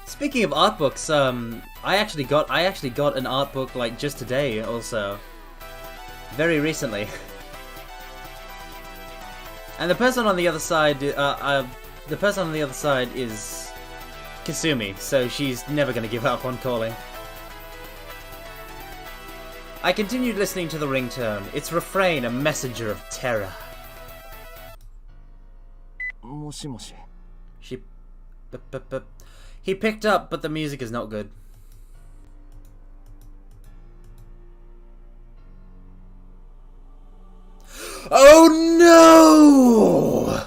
Speaking of art books, I actually got an art book like just today also. Very recently. And the person on the other side is Kasumi, so she's never gonna give up on calling. I continued listening to the ringtone, its refrain a messenger of terror. He picked up, but the music is not good. Oh no!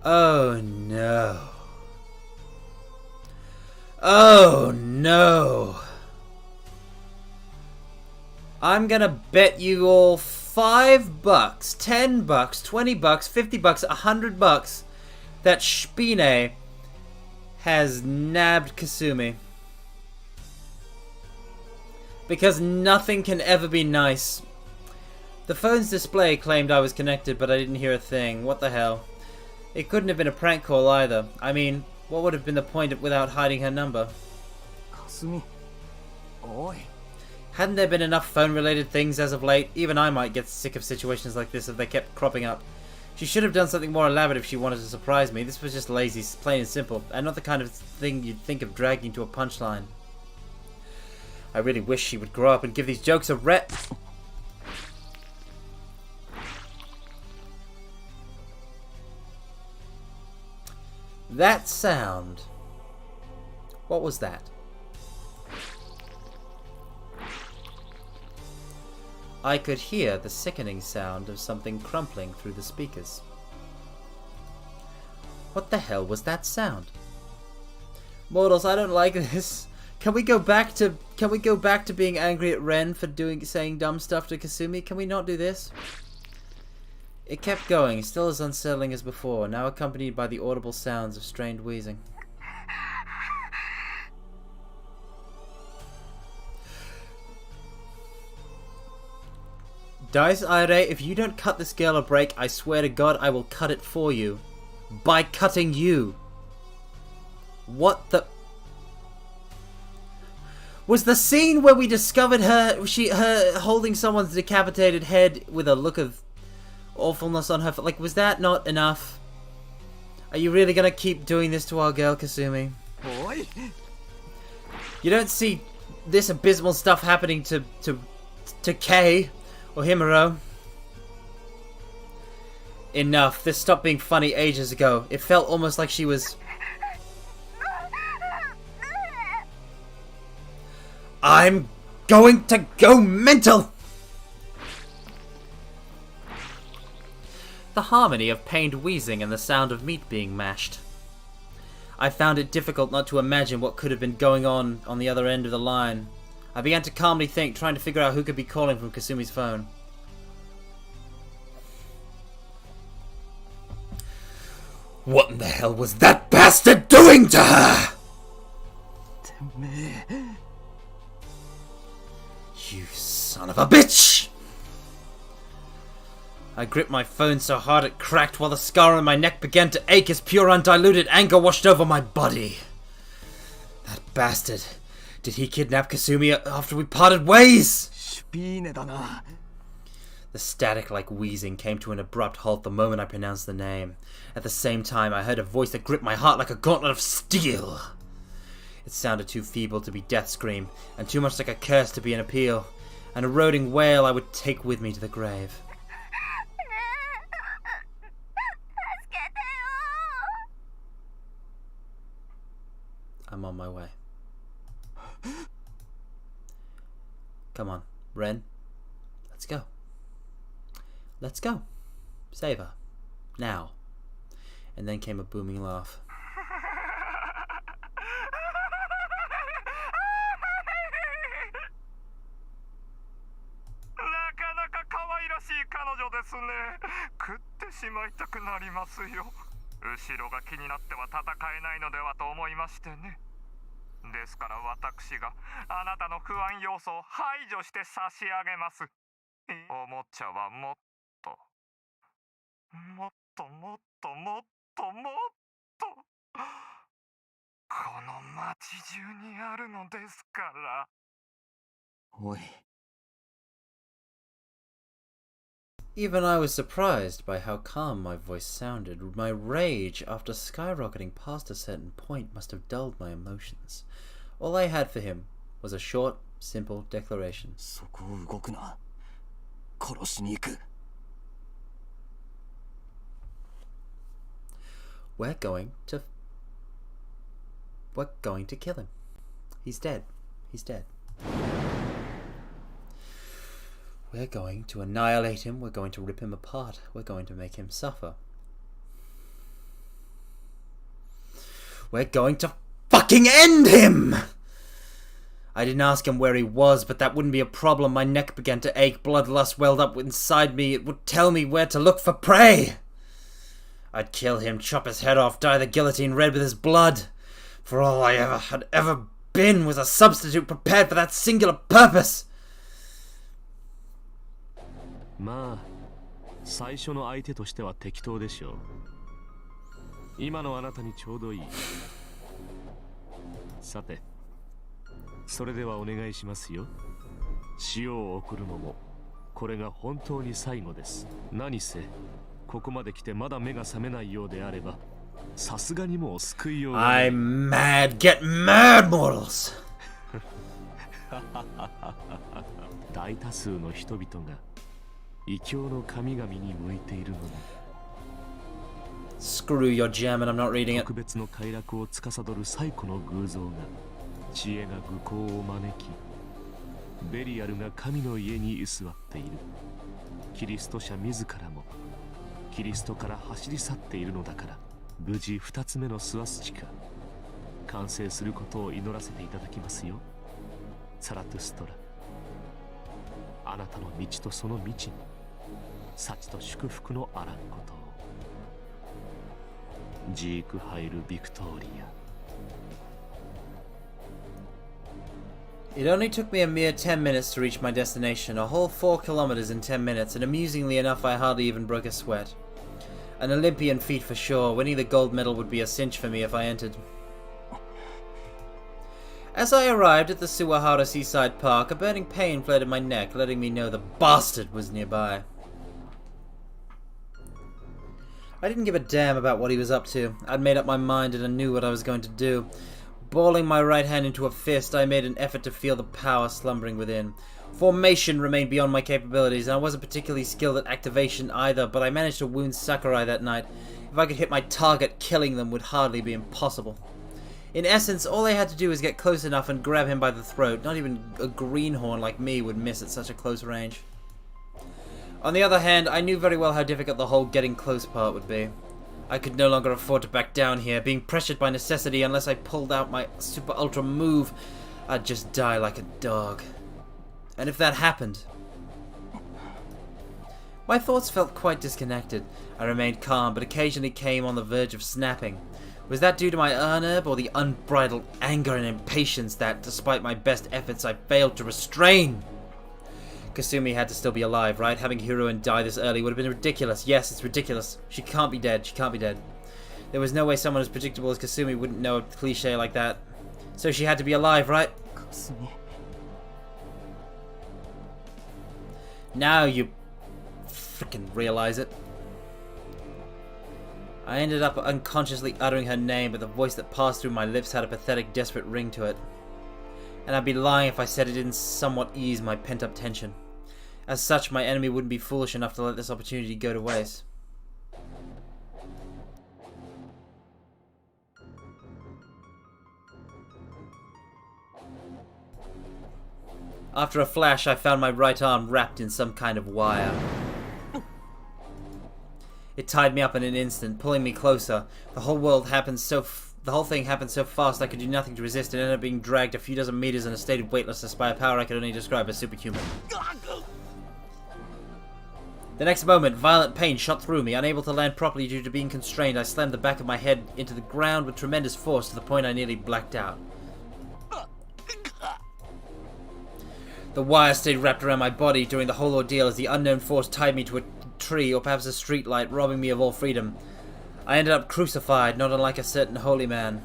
Oh no. Oh no. I'm gonna bet you all $5, $10, $20, $50, $100 that Spine has nabbed Kasumi. Because nothing can ever be nice. The phone's display claimed I was connected, but I didn't hear a thing. What the hell? It couldn't have been a prank call either. I mean, what would have been the point without hiding her number?
Kasumi. Oi.
Hadn't there been enough phone-related things as of late? Even I might get sick of situations like this if they kept cropping up. She should have done something more elaborate if she wanted to surprise me. This was just lazy, plain and simple, and not the kind of thing you'd think of dragging to a punchline. I really wish she would grow up and give these jokes a rest. That sound. What was that? I could hear the sickening sound of something crumpling through the speakers. What the hell was that sound? Mortals, I don't like this. Can we go back to being angry at Ren for saying dumb stuff to Kasumi? Can we not do this? It kept going, still as unsettling as before, now accompanied by the audible sounds of strained wheezing. Dice Irae, if you don't cut this girl a break, I swear to God I will cut it for you. By cutting you. What the... Was the scene where we discovered her holding someone's decapitated head with a look of awfulness on her face, like, was that not enough? Are you really gonna keep doing this to our girl, Kasumi?
Oi.
You don't see this abysmal stuff happening to Kei or Himuro. Enough. This stopped being funny ages ago. It felt almost like she was... I'm going to go mental! The harmony of pained wheezing and the sound of meat being mashed. I found it difficult not to imagine what could have been going on the other end of the line. I began to calmly think, trying to figure out who could be calling from Kasumi's phone. What in the hell was that bastard doing to her? You son of a bitch! I gripped my phone so hard it cracked while the scar on my neck began to ache as pure undiluted anger washed over my body. That bastard. Did he kidnap Kasumi after we parted ways? The static-like wheezing came to an abrupt halt the moment I pronounced the name. At the same time, I heard a voice that gripped my heart like a gauntlet of steel. It sounded too feeble to be death scream, and too much like a curse to be an appeal. An eroding wail I would take with me to the grave. I'm on my way. Come on, Ren. Let's go. Let's go. Save her. Now. And then came a booming laugh.
しまいたくなりますよ。後ろが気になっては戦えないのではと思いましてね。ですから私があなたの不安要素を排除して差し上げます。おもちゃはもっともっともっともっともっとこの街中にあるのですから。
おい。
Even I was surprised by how calm my voice sounded. My rage, after skyrocketing past a certain point, must have dulled my emotions. All I had for him was a short, simple declaration.
そこを動くな。殺しに行く。
We're going to kill him. He's dead. He's dead. We're going to annihilate him. We're going to rip him apart. We're going to make him suffer. We're going to fucking end him! I didn't ask him where he was, but that wouldn't be a problem. My neck began to ache. Bloodlust welled up inside me. It would tell me where to look for prey. I'd kill him, chop his head off, dye the guillotine red with his blood. For all I had ever been was a substitute prepared for that singular purpose.
まあ最初の相手としては適当でしょう。今のあなたにちょうどいい。さてそれではお願いしますよ。塩を送るのもこれが本当に最後です。何せここまで来てまだ目が覚めないようであればさすがにもう救いようがない。
I'm mad. Get mad, mortals.
大多数の人々が異教の神々に向いているのに。
Screw your German, I'm not reading it.
特別の快楽を司る最古の偶像が知恵が愚行を招き、ベリアルが神の家に居座っている。キリスト者自らもキリストから走り去っているのだから、無事2つ目のスワスチカ完成することを祈らせていただきますよ。サラトゥストラ、あなたの道とその道に幸と祝福のあらんことを。ジークハイル・ビクトーリア。
It only took me a mere 10 minutes to reach my destination, a whole 4 kilometers in 10 minutes, and amusingly enough I hardly even broke a sweat. An Olympian feat for sure. Winning the gold medal would be a cinch for me if I entered. As I arrived at the Suwahara seaside park, a burning pain fled in my neck, letting me know the bastard was nearby. I didn't give a damn about what he was up to. I'd made up my mind and I knew what I was going to do. Balling my right hand into a fist, I made an effort to feel the power slumbering within. Formation remained beyond my capabilities, and I wasn't particularly skilled at activation either, but I managed to wound Sakurai that night. If I could hit my target, killing them would hardly be impossible. In essence, all I had to do was get close enough and grab him by the throat. Not even a greenhorn like me would miss at such a close range. On the other hand, I knew very well how difficult the whole getting close part would be. I could no longer afford to back down here, being pressured by necessity. Unless I pulled out my super ultra move, I'd just die like a dog. And if that happened... My thoughts felt quite disconnected. I remained calm, but occasionally came on the verge of snapping. Was that due to my herb, or the unbridled anger and impatience that, despite my best efforts, I failed to restrain? Kasumi had to still be alive, right? Having Hiruin die this early would have been ridiculous. Yes, it's ridiculous. She can't be dead. She can't be dead. There was no way someone as predictable as Kasumi wouldn't know a cliche like that. So she had to be alive, right?
Kasumi.
Now you freaking realize it. I ended up unconsciously uttering her name, but the voice that passed through my lips had a pathetic, desperate ring to it. And I'd be lying if I said it didn't somewhat ease my pent-up tension. As such, my enemy wouldn't be foolish enough to let this opportunity go to waste. After a flash, I found my right arm wrapped in some kind of wire. It tied me up in an instant, pulling me closer. The whole thing happened so fast I could do nothing to resist and ended up being dragged a few dozen meters in a state of weightlessness by a power I could only describe as superhuman. The next moment, violent pain shot through me. Unable to land properly due to being constrained, I slammed the back of my head into the ground with tremendous force to the point I nearly blacked out. The wire stayed wrapped around my body during the whole ordeal as the unknown force tied me to a tree or perhaps a street light, robbing me of all freedom. I ended up crucified, not unlike a certain holy man.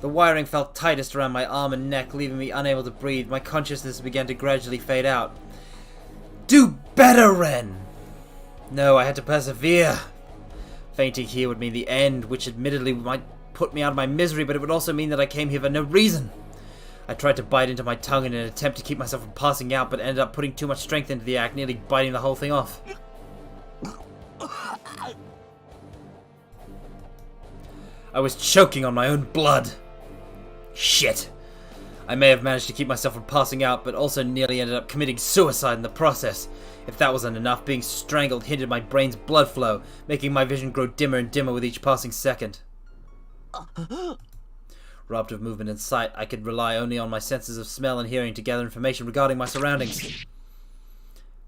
The wiring felt tightest around my arm and neck, leaving me unable to breathe. My consciousness began to gradually fade out. Do better, Ren! No, I had to persevere. Fainting here would mean the end, which admittedly might put me out of my misery, but it would also mean that I came here for no reason. I tried to bite into my tongue in an attempt to keep myself from passing out, but ended up putting too much strength into the act, nearly biting the whole thing off. I was choking on my own blood. Shit. I may have managed to keep myself from passing out, but also nearly ended up committing suicide in the process. If that wasn't enough, being strangled hindered my brain's blood flow, making my vision grow dimmer and dimmer with each passing second. Robbed of movement and sight, I could rely only on my senses of smell and hearing to gather information regarding my surroundings.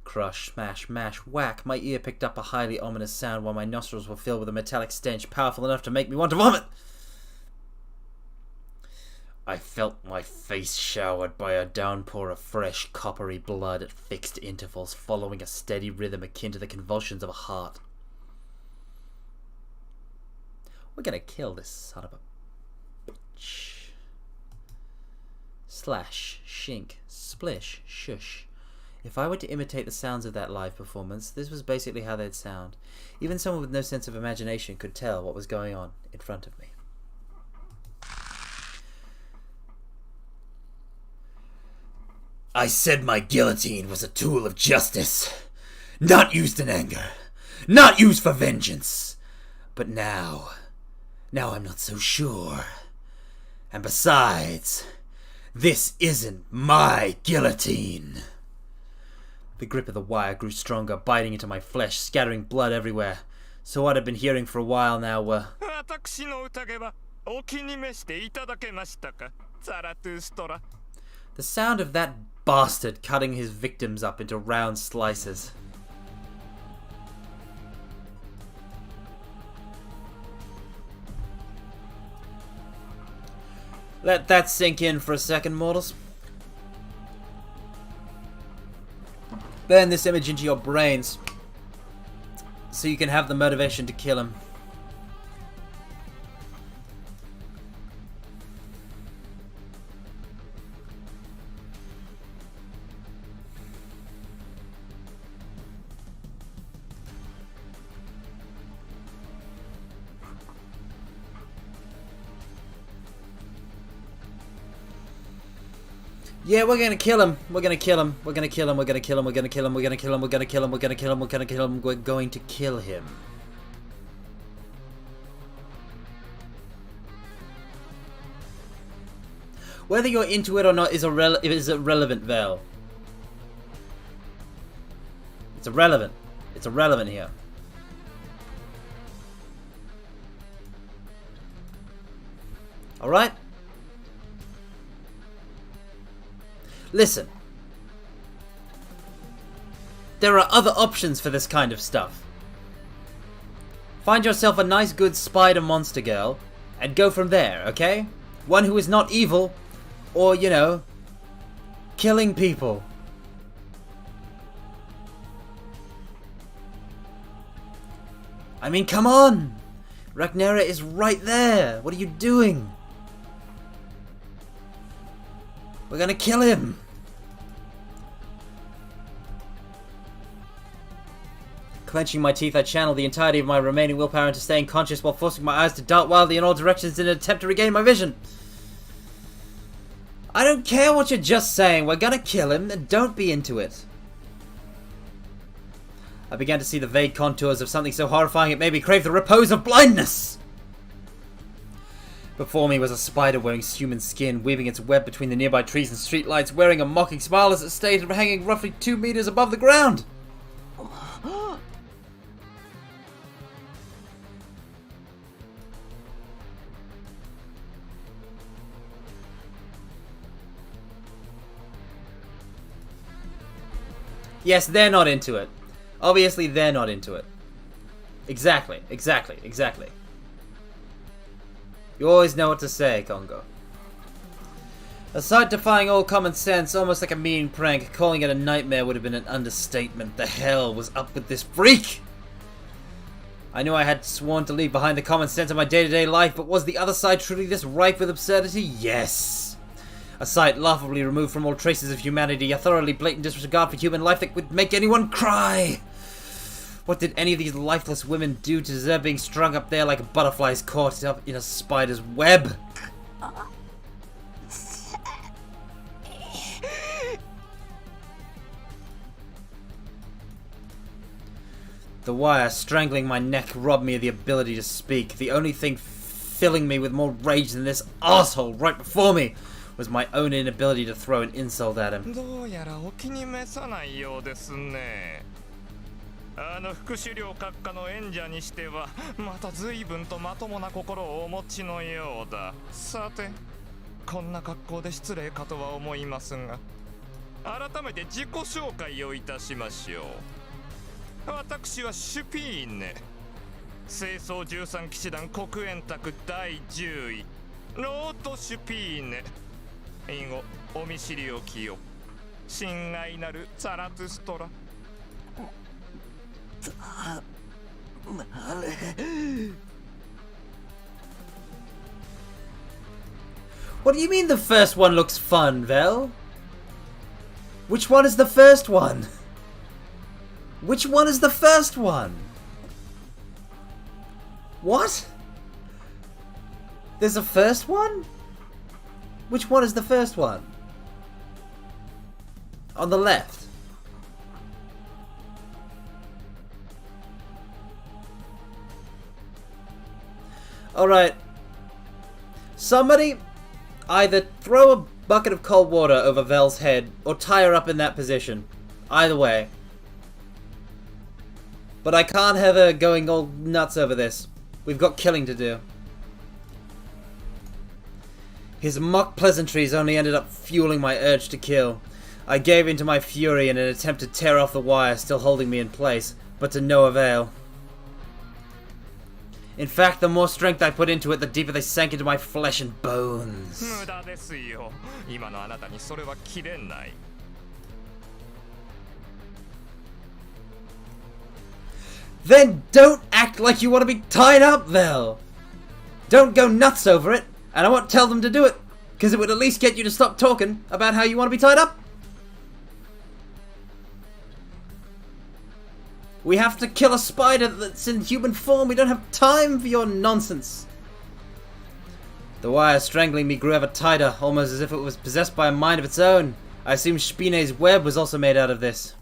Crush, smash, mash, whack. My ear picked up a highly ominous sound while my nostrils were filled with a metallic stench powerful enough to make me want to vomit. I felt my face showered by a downpour of fresh, coppery blood at fixed intervals, following a steady rhythm akin to the convulsions of a heart. We're gonna kill this son of a bitch. Slash, shink, splish, shush. If I were to imitate the sounds of that live performance, this was basically how they'd sound. Even someone with no sense of imagination could tell what was going on in front of me. I said my guillotine was a tool of justice, not used in anger, not used for vengeance. But now I'm not so sure. And besides, this isn't my guillotine. The grip of the wire grew stronger, biting into my flesh, scattering blood everywhere. So what I'd been hearing for a while now were... The sound of that bastard cutting his victims up into round slices. Let that sink in for a second, mortals. Burn this image into your brains so you can have the motivation to kill him. Yeah, we're gonna kill him. We're gonna kill him. We're gonna kill him. We're gonna kill him. We're gonna kill him. We're gonna kill him. We're gonna kill him. We're gonna kill him. We're gonna kill him. We're going to kill him. Whether you're into it or not is irrelevant, Vel. It's irrelevant. It's irrelevant here. Alright? Listen. There are other options for this kind of stuff. Find yourself a nice good spider monster girl and go from there, okay? One who is not evil or, you know, killing people. I mean, come on! Ragnera is right there! What are you doing? We're gonna kill him! Clenching my teeth, I channeled the entirety of my remaining willpower into staying conscious while forcing my eyes to dart wildly in all directions in an attempt to regain my vision. I don't care what you're just saying, we're gonna kill him, and don't be into it. I began to see the vague contours of something so horrifying it made me crave the repose of blindness! Before me was a spider wearing human skin, weaving its web between the nearby trees and streetlights, wearing a mocking smile as it stayed hanging roughly 2 meters above the ground. Yes, they're not into it. Obviously, they're not into it. Exactly. You always know what to say, Congo. Aside defying all common sense, almost like a mean prank, calling it a nightmare would have been an understatement. The hell was up with this freak? I knew I had sworn to leave behind the common sense of my day-to-day life, but was the other side truly this ripe with absurdity? Yes. A sight laughably removed from all traces of humanity, a thoroughly blatant disregard for human life that would make anyone cry. What did any of these lifeless women do to deserve being strung up there like butterflies caught up in a spider's web? The wire strangling my neck robbed me of the ability to speak. The only thing filling me with more rage than this asshole right before me was my own inability to throw an insult at him.
どうやらお気に召さないようですね。あの副首領閣下の演者にしてはまた随分とまともな心をお持ちのようだ。さて、こんな格好で失礼かとは思いますが、改めて自己紹介をいたしましょう。私はシュピーネ、清掃13騎士団黒煙卓第10位ロート・シュピーネ。以後お見知りおきよ。親愛なるザラトゥストラ。
What do you mean the first one looks fun, Vel? Which one is the first one? Which one is the first one? What? There's a first one? Which one is the first one? On the left. Alright. Somebody either throw a bucket of cold water over Vel's head or tie her up in that position. Either way. But I can't have her going all nuts over this. We've got killing to do. His mock pleasantries only ended up fueling my urge to kill. I gave in to my fury in an attempt to tear off the wire still holding me in place, but to no avail. In fact, the more strength I put into it, the deeper they sank into my flesh and bones.
無駄ですよ。今のあなたにそれは切れない。
Then don't act like you want to be tied up, Vel! Don't go nuts over it, and I won't tell them to do it, because it would at least get you to stop talking about how you want to be tied up. We have to kill a spider that's in human form. We don't have time for your nonsense. The wire strangling me grew ever tighter, almost as if it was possessed by a mind of its own. I assume Spine's web was also made out of this.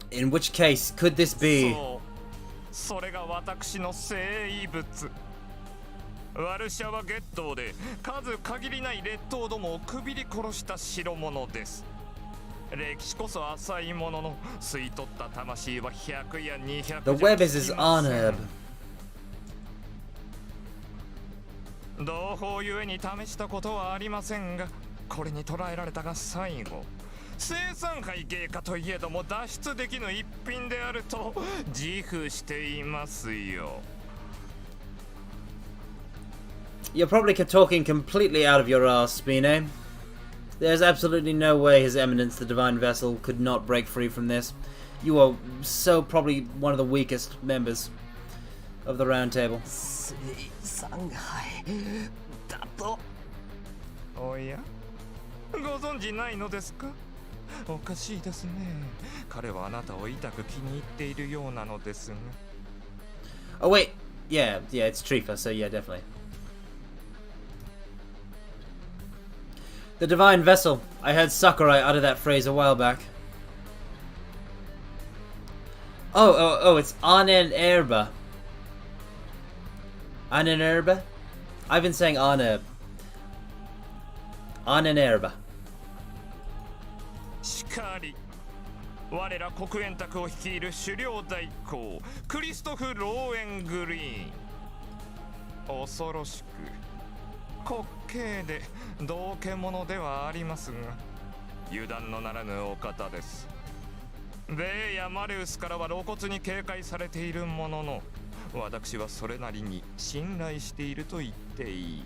In which case, could this be...
それが私の生物。ワルシャワゲットで数限りない劣等どもをくびり殺した代物です。歴史こそ浅いものの吸い取った魂は100や200。
The web is his honor.
同胞ゆえに試したことはありませんが、これに捉えられたが最後。生産背景かといえども脱出できぬ一品であると自負していますよ。
You're probably talking completely out of your ass, Spine. There's absolutely no way His Eminence, the Divine Vessel, could not break free from this. You are so probably one of the weakest members of the Round Table.
おや、ご存じないのですか？おかしいですね。彼はあなたを痛く気に入っているようなのですが。
Oh wait, yeah, it's Trifa, so yeah, definitely. The Divine Vessel. I heard Sakurai utter that phrase a while back. Oh, it's Anen Erba. Anen Erba? I've been saying Anen. Anen Erba.
しかり、我ら黒煙卓を率いる狩猟代行クリストフ・ローエングリーン。恐ろしく滑稽で道化者ではありますが、油断のならぬお方です。ベイやマレウスからは露骨に警戒されているものの、私はそれなりに信頼していると言っていい。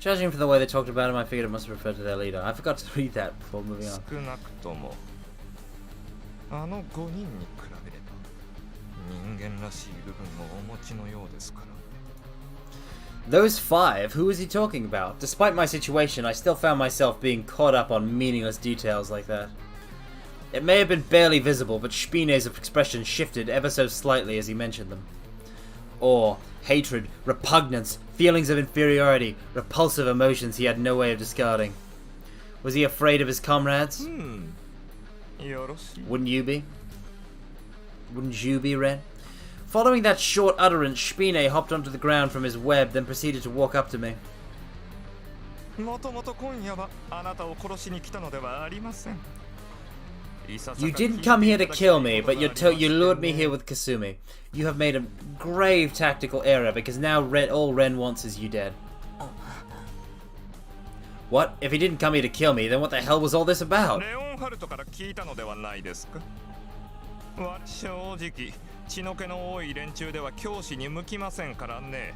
Judging from the way they talked about him, I figured it must refer to their leader. I forgot to read that before moving on.
少なくともあの5人に比べれば人間らしい部分をお持ちのようですから。
Those 5? Who was he talking about? Despite my situation, I still found myself being caught up on meaningless details like that. It may have been barely visible, but Spine's expression shifted ever so slightly as he mentioned them. Awe, hatred, repugnance, feelings of inferiority, repulsive emotions he had no way of discarding. Was he afraid of his comrades? Wouldn't you be? Wouldn't you be, Ren? Following that short utterance, Spine hopped onto the ground from his web, then proceeded to walk up to me. You didn't come here to kill me, but you lured me here with Kasumi. You have made a grave tactical error, because now all Ren wants is you dead. What? If he didn't come here to kill me, then what the hell was all this about?
血の気の多い連中では教師に向きませんからね。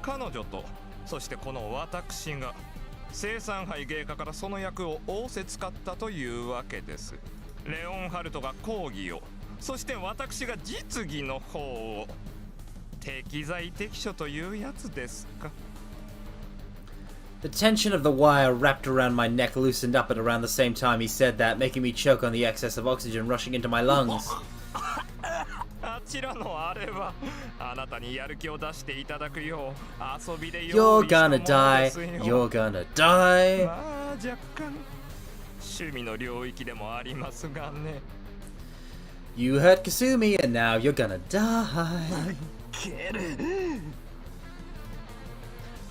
彼女とそしてこの私が生産杯芸家からその役を仰せつかったというわけです。レオンハルトが講義を、そして私が実技の方を。適材適所というやつですか。
The tension of the wire wrapped around my neck loosened up at around the same time he said that, making me choke on the excess of oxygen rushing into my lungs.
あちらのあれはあなたにやる気を出していただくよう遊びで
You're gonna die. You're gonna die.
まあ若干趣味の領域でもありますがね。
You hurt Kasumi and now you're gonna die.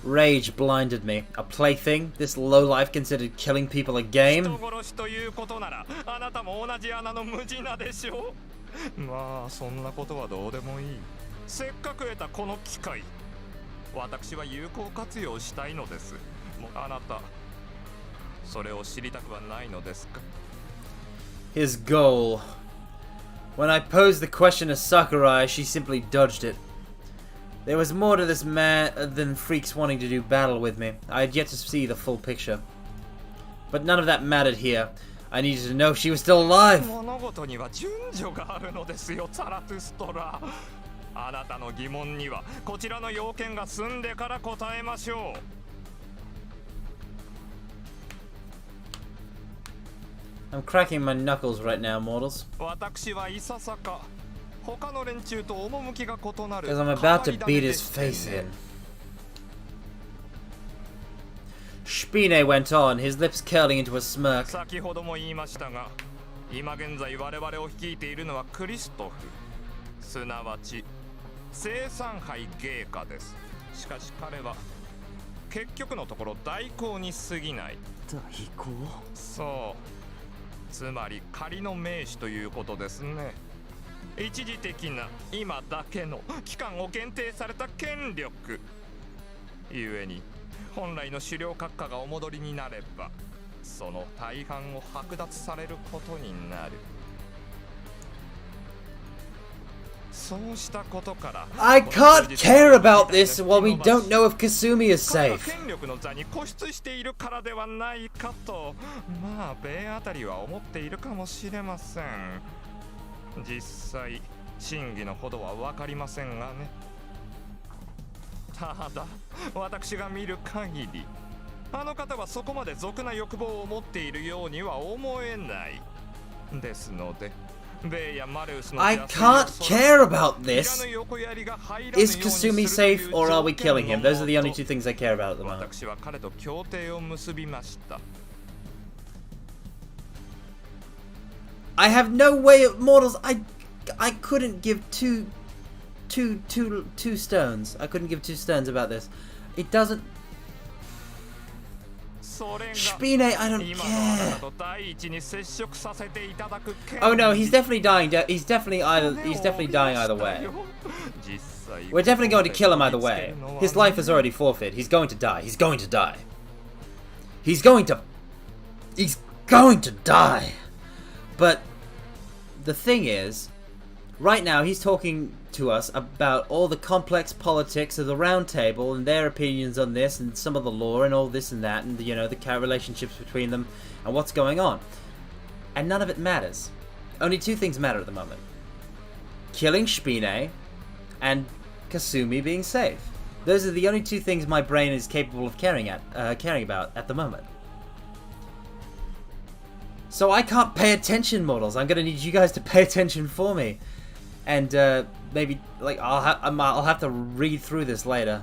Rage blinded me. A plaything? This lowlife considered killing people a game?
人殺しということならあなたも同じ穴の無地なでしょう。まあそんなことはどうでもいい。せっかく得たこの機会、私は有効活用したいのです。あなたそれを知りたくはないのですか？
His goal. When I posed the question to Sakurai, she simply dodged it. There was more to this man than freaks wanting to do battle with me. I had yet to see the full picture. But none of that mattered here. I needed to know if she was still alive.
物事には順序があるのですよ、ザラトゥストラ。あなたの疑問にはこちらの要件が済んでから答えましょう。
I'm cracking my knuckles right now, mortals.
私はいささか他の連中と趣が異なる。
Because I'm about to beat his face in. Spine went on, his lips curling into a smirk.
先ほども言いましたが、今現在我々を率いているのはクリストフ、すなわち生産杯芸家です。しかし彼は結局のところ代行に過ぎない。
代行？
そう。つまり仮の名手ということですね。一時的な今だけの期間を限定された権力ゆえに本来の狩猟閣下がお戻りになればその大半を剥奪されることになる。そうしたことから
I can't care about this while we don't know if Kasumi is
彼が
safe.
権力の座に固執しているからではないかとまあ米あたりは思っているかもしれません。実際真偽のほどは分かりませんがね。ただ私が見る限りあの方はそこまで俗な欲望を持っているようには思えないですので、ベイやマレウスの
I can't care about this. Is Kasumi safe or are we killing him? Those are the only two things I care about at the moment.
私は彼と協定を結びました。
I have no way of mortals. I couldn't give two stones. I couldn't give two stones about this. It doesn't. Spine, I don't care. Oh no, he's definitely dying. He's definitely dying either way. We're definitely going to kill him either way. His life is already forfeit. He's going to die. He's going to die. He's going to He's going to die. But the thing is, right now he's talking to us about all the complex politics of the Round Table and their opinions on this and some of the law and all this and that and, you know, the relationships between them and what's going on. And none of it matters. Only two things matter at the moment. Killing Spine and Kasumi being safe. Those are the only two things my brain is capable of caring about at the moment. So I can't pay attention, mortals. I'm gonna need you guys to pay attention for me. And maybe, like, I'll have to read through this later.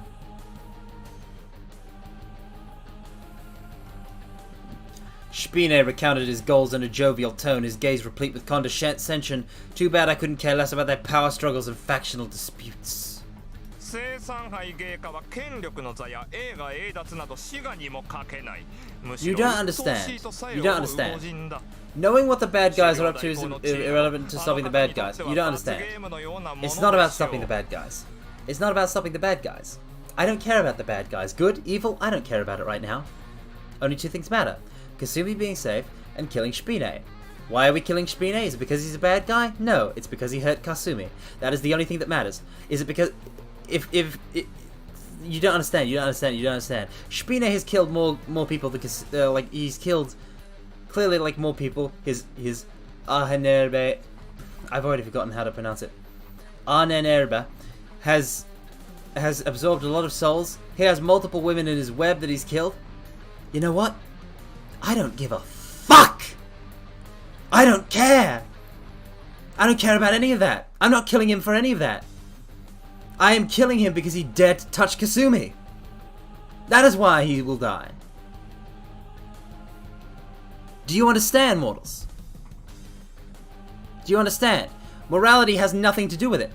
Spine recounted his goals in a jovial tone, his gaze replete with condescension. Too bad I couldn't care less about their power struggles and factional disputes. You don't understand. You don't understand. Knowing what the bad guys are up to is irrelevant to stopping the bad guys. You don't understand. It's not about stopping the bad guys. It's not about stopping the bad guys. I don't care about the bad guys. Good, evil, I don't care about it right now. Only two things matter. Kasumi being safe and killing Spine. Why are we killing Spine? Is it because he's a bad guy? No, it's because he hurt Kasumi. That is the only thing that matters. Is it because... If you don't understand, you don't understand. Spine has killed more people than like he's killed clearly like more people. His Ahnenerbe, I've already forgotten how to pronounce it. Ahnenerbe has absorbed a lot of souls. He has multiple women in his web that he's killed. You know what? I don't give a fuck. I don't care. I don't care about any of that. I'm not killing him for any of that. I am killing him because he dared to touch Kasumi. That is why he will die. Do you understand, mortals? Do you understand? Morality has nothing to do with it.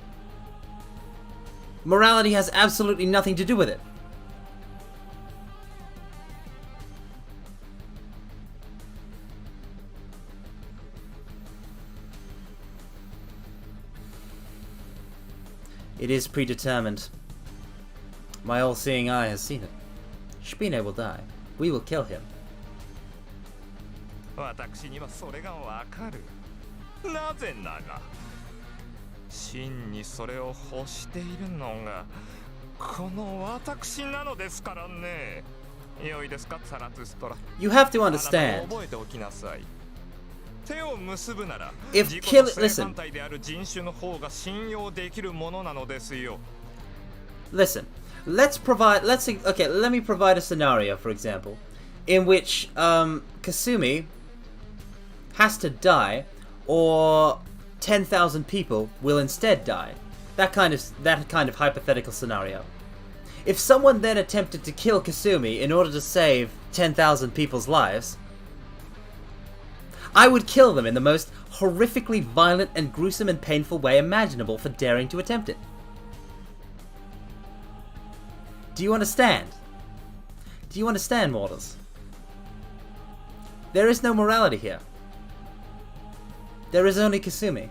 Morality has absolutely nothing to do with it. It is predetermined. My all-seeing eye has seen it. Spine will die. We will kill him.
私にはそれがわかる。なぜなら真にそれを欲しているのがこの私なのですからね。良いですか、サラトゥストラ。
You have to understand.
覚えておきなさい。手を結ぶなら
If
自己の
kill
正反対である人種の方が信用できるものなのですよ。
Listen, let me provide a scenario, for example, in which Kasumi has to die, or 10,000 people will instead die. That kind of hypothetical scenario. If someone then attempted to kill Kasumi in order to save 10,000 people's lives, I would kill them in the most horrifically violent and gruesome and painful way imaginable for daring to attempt it. Do you understand? Do you understand, mortals? There is no morality here. There is only Kasumi.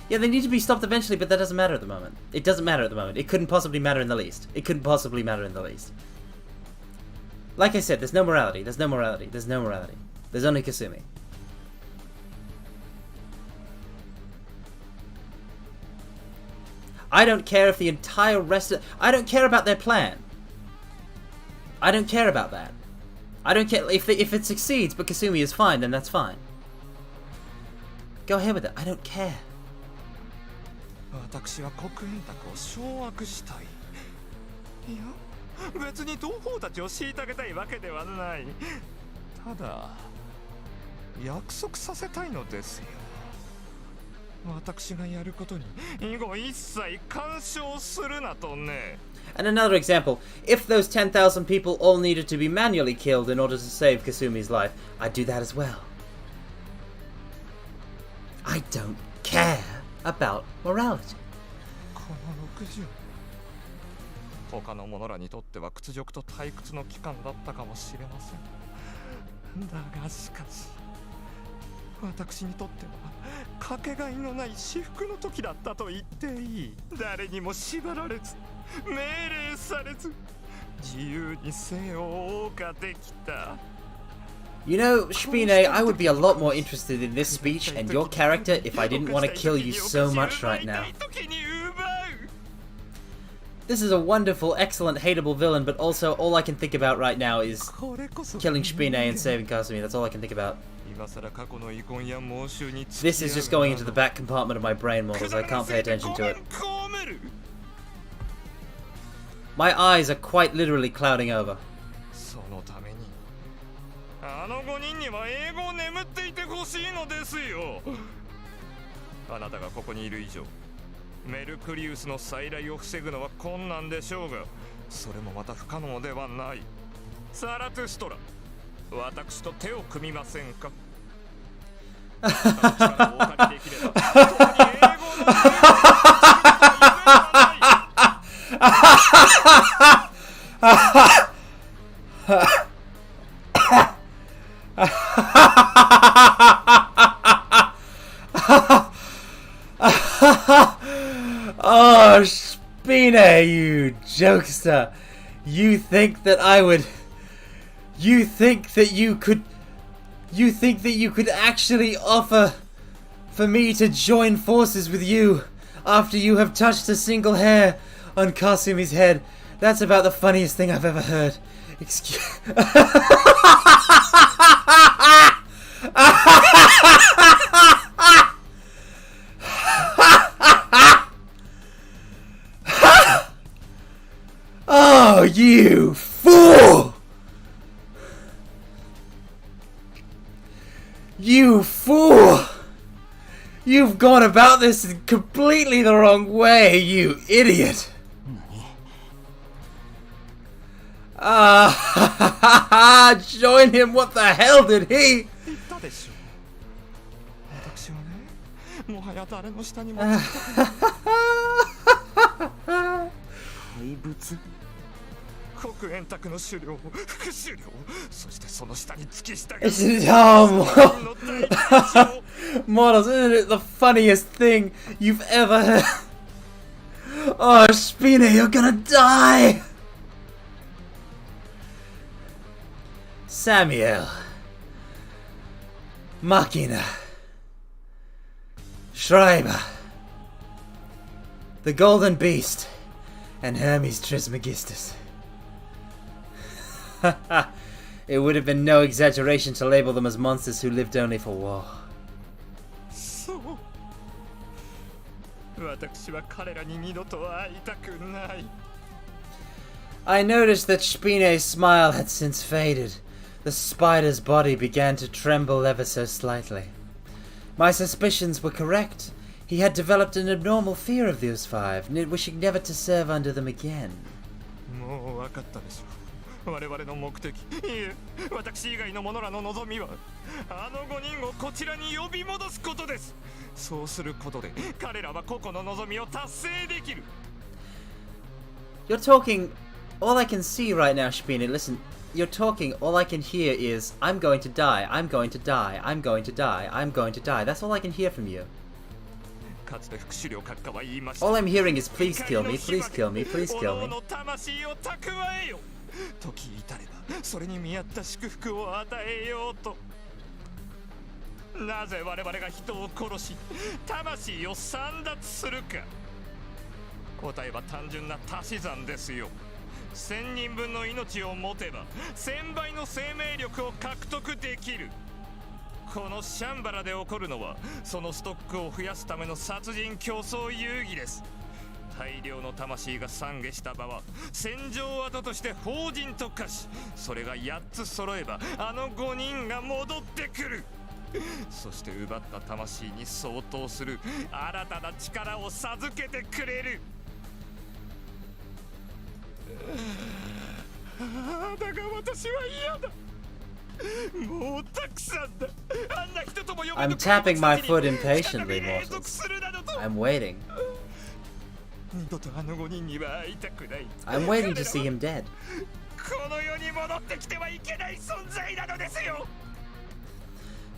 Yeah, they need to be stopped eventually, but that doesn't matter at the moment. It doesn't matter at the moment. It couldn't possibly matter in the least. It couldn't possibly matter in the least. Like I said, there's no morality. There's no morality. There's no morality. There's only Kasumi. I don't care if the entire rest of... I don't care about their plan. I don't care about that. I don't care if it succeeds, but Kasumi is fine, then that's fine. Go ahead with it. I don't care.
私は国民宅を掌握したい。いや、別に同胞たちを虐げたいわけではない。ただ、約束させたいのですよ。私がやることに以後一切干渉するなとね。
And another example, if those 10,000 people all needed to be manually killed in order to save Kasumi's life, I'd do that as well. I don't care about morality.
この60。他の者らにとっては屈辱と退屈の期間だったかもしれません。だがしかし、私にとってはかけがえのない至福の時だったと言っていい。誰にも縛られず、命令されず、
You know, Spine, I would be a lot more interested in this speech and your character if I didn't want to kill you so much right now. This is a wonderful, excellent, hateable villain, but also all I can think about right now is killing Spine and saving Kasumi. That's all I can think about. This is just going into the back compartment of my brain more, so I can't pay attention to it. My eyes are quite literally clouding over. Oh, Spine, you jokester. You think that I would... You think that you could actually offer for me to join forces with you after you have touched a single hair on Kasumi's head? That's about the funniest thing I've ever heard. Excuse... Oh, you fool! You fool! You've gone about this in completely the wrong way, you idiot! Join him, what the hell did he? Models, isn't it the funniest thing you've ever heard? Oh, Spine, you're gonna die! Samuel, Machina, Schreiber, the Golden Beast, and Hermes Trismegistus. It would have been no exaggeration to label them as monsters who lived only for war. I noticed that Spine's smile had since faded. The spider's body began to tremble ever so slightly. My suspicions were correct. He had developed an abnormal fear of those five, wishing never to serve under them again. You're talking... All I can see right now, Spine, listen, you're talking, all I can hear is, I'm going to die, I'm going to die, I'm going to die, I'm going to die. That's all I can hear from you. All I'm hearing is, please kill me, please kill me, please kill me. I'm tapping my foot impatiently, mortals. I'm waiting. I'm waiting to see him dead.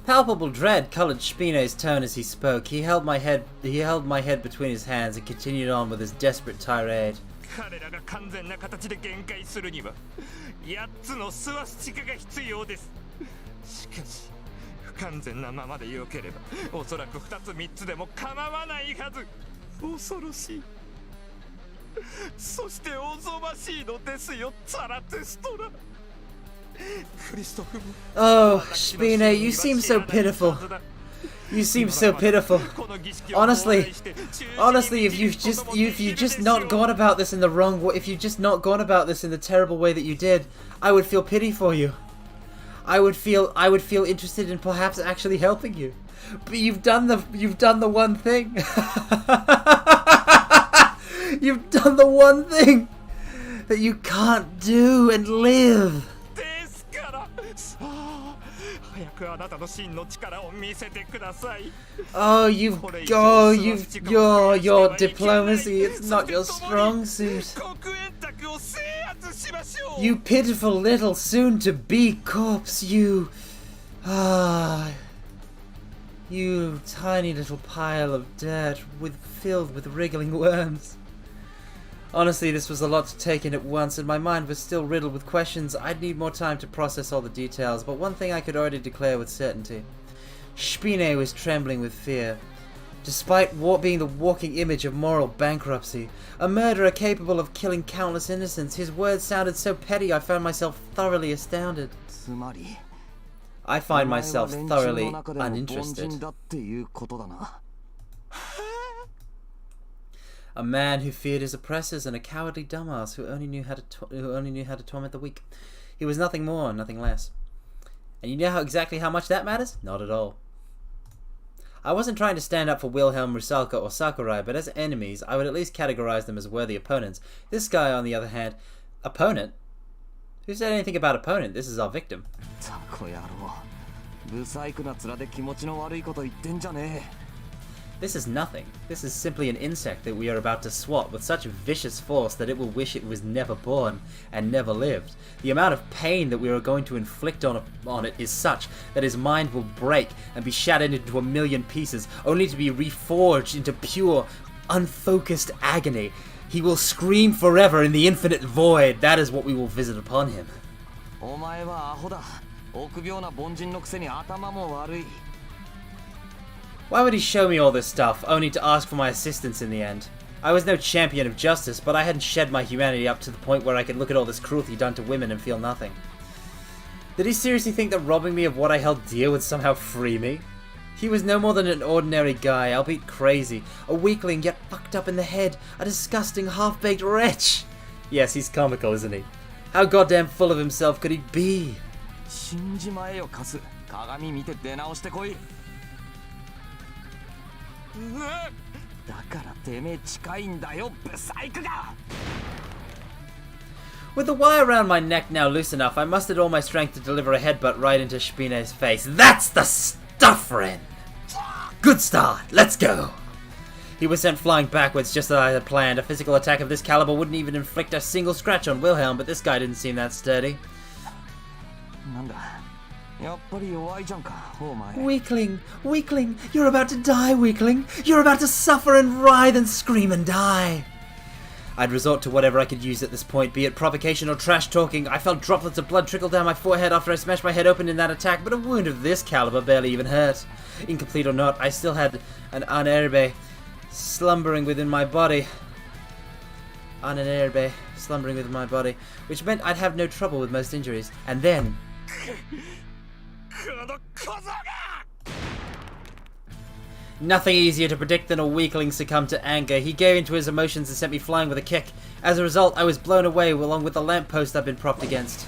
Palpable dread colored Spine's tone as he spoke. He held my head between his hands and continued on with his desperate tirade.
彼らが完全な形で限界するには8つのスワスチカが必要です。しかし不完全なままでよければおそらく2つ3つでも構わないはず。恐ろしい。そしておぞましいのですよ、ザラテストラ。クリストフも
Oh, Spine, you seem so pitiful. You seem so pitiful. Honestly, if you just not gone about this in the wrong way, if you just not gone about this in the terrible way that you did, I would feel pity for you. I would feel interested in perhaps actually helping you. But you've done the one thing. You've done the one thing that you can't do and live. Oh, your diplomacy, it's not your strong suit. You pitiful little soon-to-be corpse, you tiny little pile of dirt filled with wriggling worms. Honestly, this was a lot to take in at once, and my mind was still riddled with questions. I'd need more time to process all the details, but one thing I could already declare with certainty. Spine was trembling with fear. Despite being the walking image of moral bankruptcy, a murderer capable of killing countless innocents, his words sounded so petty I found myself thoroughly astounded. I find myself thoroughly uninterested. A man who feared his oppressors and a cowardly dumbass who only knew how to torment the weak. He was nothing more, nothing less. And you know exactly how much that matters? Not at all. I wasn't trying to stand up for Wilhelm, Rusalka, or Sakurai, but as enemies, I would at least categorize them as worthy opponents. This guy, on the other hand, opponent? Who said anything about opponent? This is our victim. This is nothing. This is simply an insect that we are about to swat with such vicious force that it will wish it was never born and never lived. The amount of pain that we are going to inflict on it is such that his mind will break and be shattered into a million pieces, only to be reforged into pure, unfocused agony. He will scream forever in the infinite void. That is what we will visit upon him. Why would he show me all this stuff, only to ask for my assistance in the end? I was no champion of justice, but I hadn't shed my humanity up to the point where I could look at all this cruelty done to women and feel nothing. Did he seriously think that robbing me of what I held dear would somehow free me? He was no more than an ordinary guy, albeit crazy, a weakling yet fucked up in the head, a disgusting half-baked wretch. Yes, he's comical, isn't he? How goddamn full of himself could he be? With the wire around my neck now loose enough, I mustered all my strength to deliver a headbutt right into Spine's face. That's the stuff, friend! Good start, let's go! He was sent flying backwards just as I had planned. A physical attack of this caliber wouldn't even inflict a single scratch on Wilhelm, but this guy didn't seem that sturdy. Weakling! Weakling! You're about to die, weakling! You're about to suffer and writhe and scream and die! I'd resort to whatever I could use at this point, be it provocation or trash talking. I felt droplets of blood trickle down my forehead after I smashed my head open in that attack, but a wound of this caliber barely even hurt. Incomplete or not, I still had an irae slumbering within my body. Irae slumbering within my body, which meant I'd have no trouble with most injuries. And then... Nothing easier to predict than a weakling succumbed to anger. He gave into his emotions and sent me flying with a kick. As a result, I was blown away along with the lamppost I'd been propped against.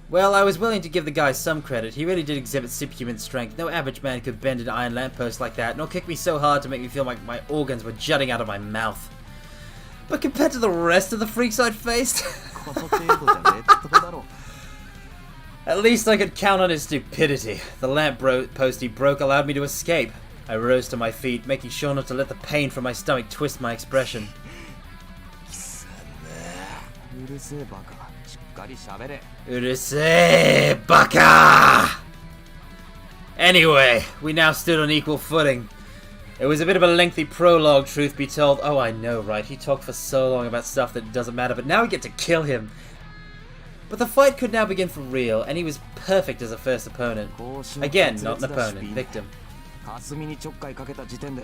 Well, I was willing to give the guy some credit. He really did exhibit superhuman strength. No average man could bend an iron lamppost like that, nor kick me so hard to make me feel like my organs were jutting out of my mouth. But compared to the rest of the freaks I'd faced... At least I could count on his stupidity. The lamppost he broke allowed me to escape. I rose to my feet, making sure not to let the pain from my stomach twist my expression. Urusei baka! Anyway, we now stood on equal footing. It was a bit of a lengthy prologue, truth be told. Oh, I know, right? He talked for so long about stuff that doesn't matter, but now we get to kill him. But the fight could now begin for real, and he was perfect as a first opponent. Again, not an opponent, victim.
かすみにちょっかいかけた時点で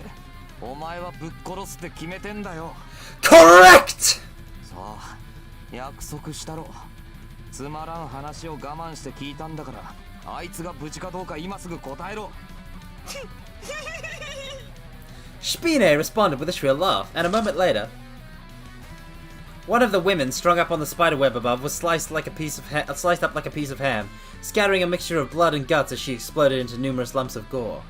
お前はぶっ殺すって決めてんだよ。
Correct!
さあ、約束したろ。つまらん話を我慢して聞いたんだから、あいつが無事かどうか今すぐ答えろ。
Spine responded with a shrill laugh, and a moment later, one of the women strung up on the spiderweb above was sliced up like a piece of ham, scattering a mixture of blood and guts as she exploded into numerous lumps of gore.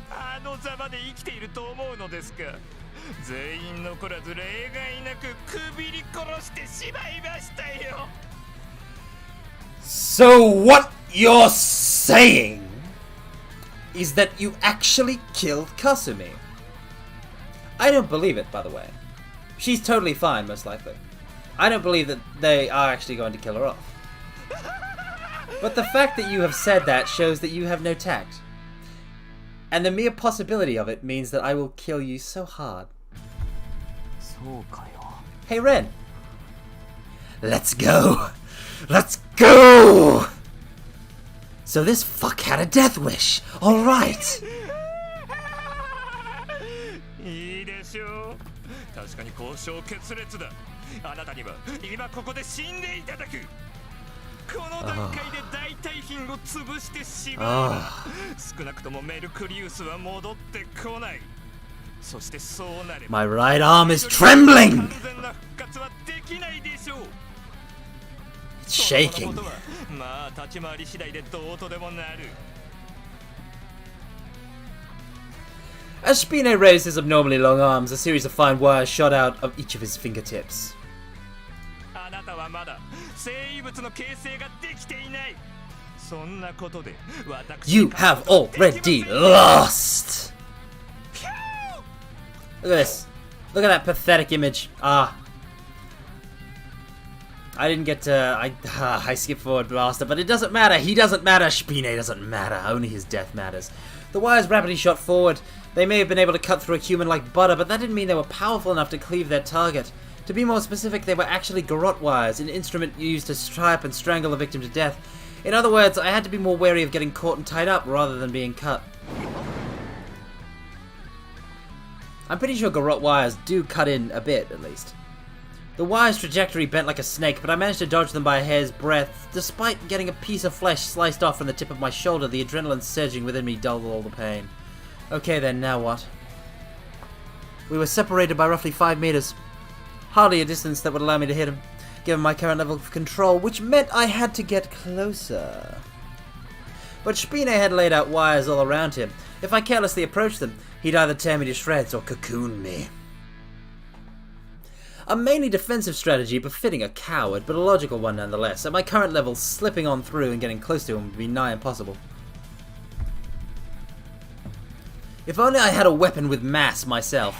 あのざまで生きていると思うのですか。全員残らず例外なくくびり殺してしまいましたよ。
So what you're saying is that you actually killed Kasumi? I don't believe it, by the way. She's totally fine, most likely. I don't believe that they are actually going to kill her off. But the fact that you have said that shows that you have no tact. And the mere possibility of it means that I will kill you so hard.
そうかよ。
Hey, Ren. Let's go. Let's go! So this fuck had a death wish. All right.
いいでしょう。確かに交渉決裂だ。あなたには今ここで死んでいただく。この段階で大隊品を潰してしまう。少なくともメルクリウスは戻ってこない。そしてそうなれば
My right arm is trembling.
完全な復活はできないでしょう。
It's shaking.
まあ立ち回り次第でどうとでもなる。
As Spine raised his abnormally long arms, a series of fine wires shot out of each of his fingertips.
あなたはまだ生物の形成ができていない。そんなことで私
You have already lost. Look at this. Look at that pathetic image. I didn't get to... I skipped forward faster, but it doesn't matter. He doesn't matter. Spine doesn't matter. Only his death matters. The wires rapidly shot forward. They may have been able to cut through a human like butter, but that didn't mean they were powerful enough to cleave their target. To be more specific, they were actually garrote wires, an instrument used to strap and strangle a victim to death. In other words, I had to be more wary of getting caught and tied up rather than being cut. I'm pretty sure garrote wires do cut in a bit, at least. The wire's trajectory bent like a snake, but I managed to dodge them by a hair's breadth. Despite getting a piece of flesh sliced off from the tip of my shoulder, the adrenaline surging within me dulled all the pain. Okay then, now what? We were separated by roughly 5 meters. Hardly a distance that would allow me to hit him, given my current level of control, which meant I had to get closer. But Spine had laid out wires all around him. If I carelessly approached them, he'd either tear me to shreds or cocoon me. A mainly defensive strategy befitting a coward, but a logical one nonetheless. At my current level, slipping on through and getting close to him would be nigh impossible. If only I had a weapon with mass myself.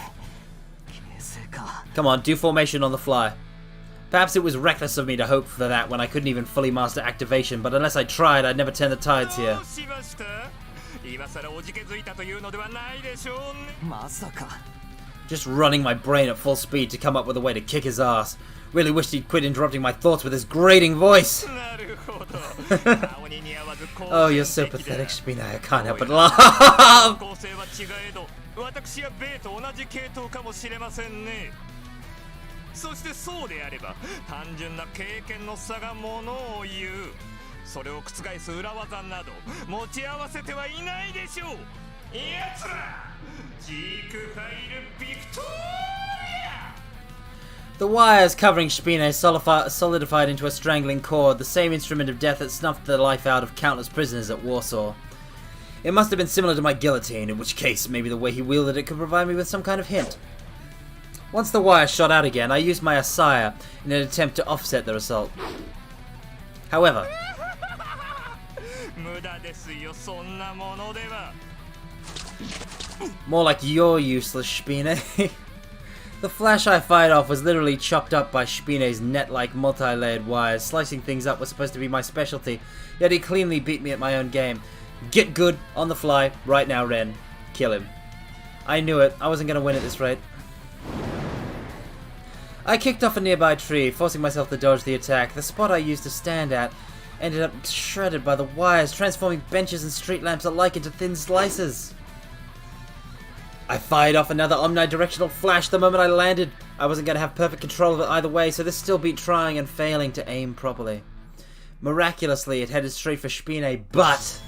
Come on, do formation on the fly. Perhaps it was reckless of me to hope for that when I couldn't even fully master activation, but unless I tried, I'd never turn the tides here.
今さらおじけづいたというのではないでしょうね。
まさか。
Just running my brain at full speed to come up with a way to kick his ass. Really wished he'd quit interrupting my thoughts with his grating voice. Oh, you're so pathetic, Spine. I can't help but laugh.
構成は違えど、私やベイと同じ系統かもしれませんね。そしてそうであれば、単純な経験の差がものを言う。それを覆す裏技など持ち合わせてはいないでしょう。やつら、ジークファイルビクトリア。
The wires covering Spine solidified into a strangling cord, the same instrument of death that snuffed the life out of countless prisoners at Warsaw. It must have been similar to my guillotine, in which case maybe the way he wielded it could provide me with some kind of hint. Once the wire shot out again, I used my Asaya in an attempt to offset the result. However, more like you're useless, Spine. The flash I fired off was literally chopped up by Spine's net-like multi-layered wires. Slicing things up was supposed to be my specialty, yet he cleanly beat me at my own game. Get good, on the fly, right now, Ren. Kill him. I knew it. I wasn't going to win at this rate. I kicked off a nearby tree, forcing myself to dodge the attack. The spot I used to stand at ended up shredded by the wires, transforming benches and street lamps alike into thin slices. I fired off another omnidirectional flash the moment I landed. I wasn't going to have perfect control of it either way, so this still beat trying and failing to aim properly. Miraculously, it headed straight for Spine, but...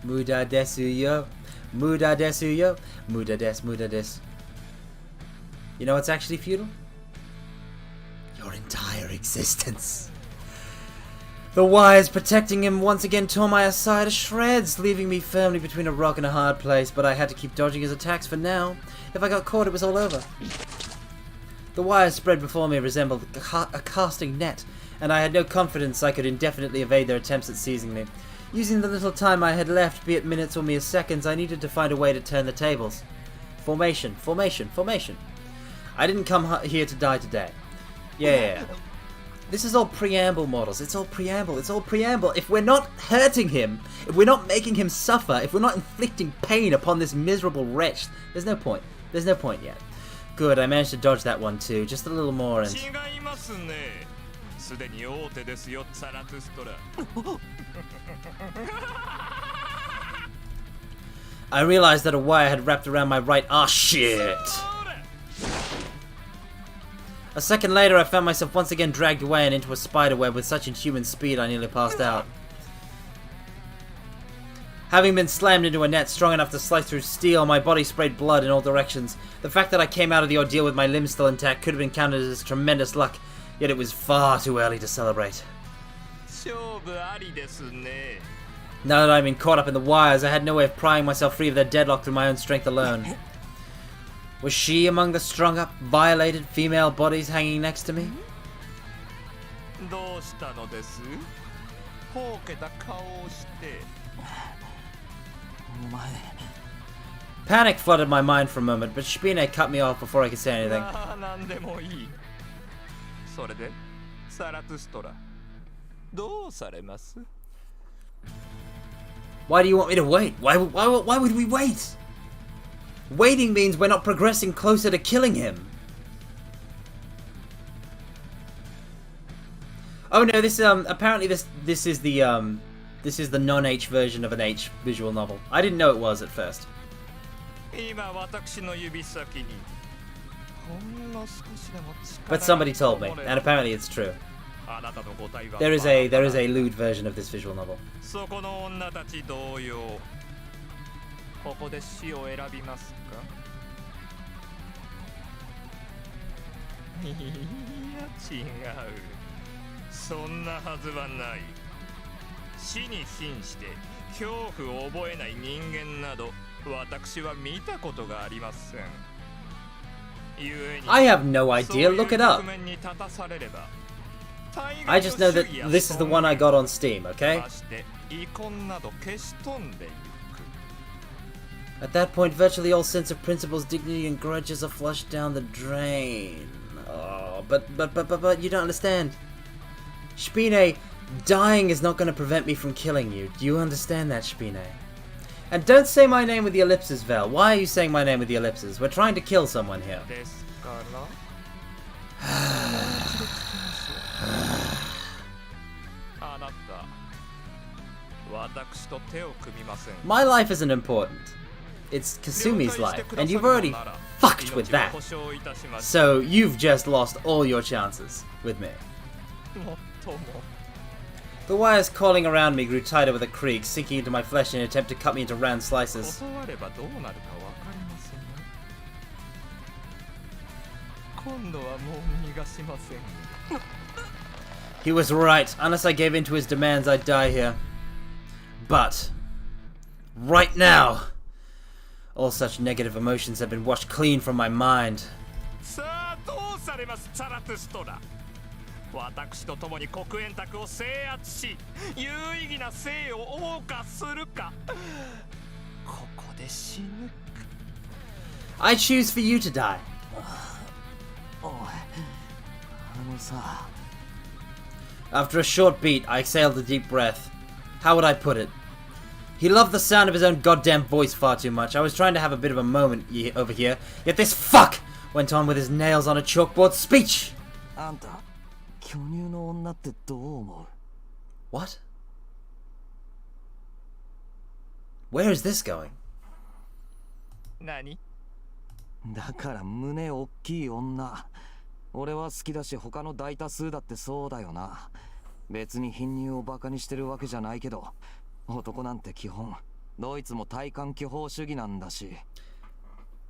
Muda desu yo. Muda desu yo. Muda des. You know what's actually futile? Your entire existence. The wires protecting him once again tore my side to shreds, leaving me firmly between a rock and a hard place, but I had to keep dodging his attacks for now. If I got caught, it was all over. The wires spread before me resembled a casting net, and I had no confidence I could indefinitely evade their attempts at seizing me. Using the little time I had left, be it minutes or mere seconds, I needed to find a way to turn the tables. Formation. I didn't come here to die today. Yeah. This is all preamble, models. It's all preamble. If we're not hurting him, if we're not making him suffer, if we're not inflicting pain upon this miserable wretch, there's no point. There's no point yet. Good, I managed to dodge that one too. Just a little more and... I realized that a wire had wrapped around my right arm. Shit! A second later, I found myself once again dragged away and into a spiderweb with such inhuman speed I nearly passed out. Having been slammed into a net strong enough to slice through steel, my body sprayed blood in all directions. The fact that I came out of the ordeal with my limbs still intact could have been counted as tremendous luck, yet it was far too early to celebrate. Now that I've been caught up in the wires, I had no way of prying myself free of their deadlock through my own strength alone. Was she among the strung-up, violated female bodies hanging next to me? Panic flooded my mind for a moment, but Spine cut me off before I could say anything. Why do you want me to wait? Why would we wait? Waiting means we're not progressing closer to killing him. Oh no, this apparently this is the non-H version of an H visual novel. I didn't know it was at first. But somebody told me, and apparently it's true. There is a lewd version of this visual novel. I have no idea, look it up. I just know that this is the one I got on Steam, okay? At that point, virtually all sense of principles, dignity, and grudges are flushed down the drain. Oh, but you don't understand. Spine, dying is not going to prevent me from killing you. Do you understand that, Spine? And don't say my name with the ellipses, Vel. Why are you saying my name with the ellipses? We're trying to kill someone here. My life isn't important. It's Kasumi's life, and you've already fucked with that. So you've just lost all your chances with me. The wires coiling around me grew tighter with a creak, sinking into my flesh in an attempt to cut me into round slices. He was right. Unless I gave in to his demands, I'd die here. But right now, all such negative emotions have been washed clean from my mind. I choose for you to die. After a short beat, I exhaled a deep breath. How would I put it? He loved the sound of his own goddamn voice far too much. I was trying to have a bit of a moment over here, yet this fuck went on with his nails on a chalkboard speech.
あんた、巨乳の女ってどう思
What? Where is this going?
何？
う？だから胸大きい女。俺は好きだし他の大多数だってそうだよな。別に貧乳をバカにしてるわけじゃないけど、男なんて基本ドイツも体感巨峰主義なんだし。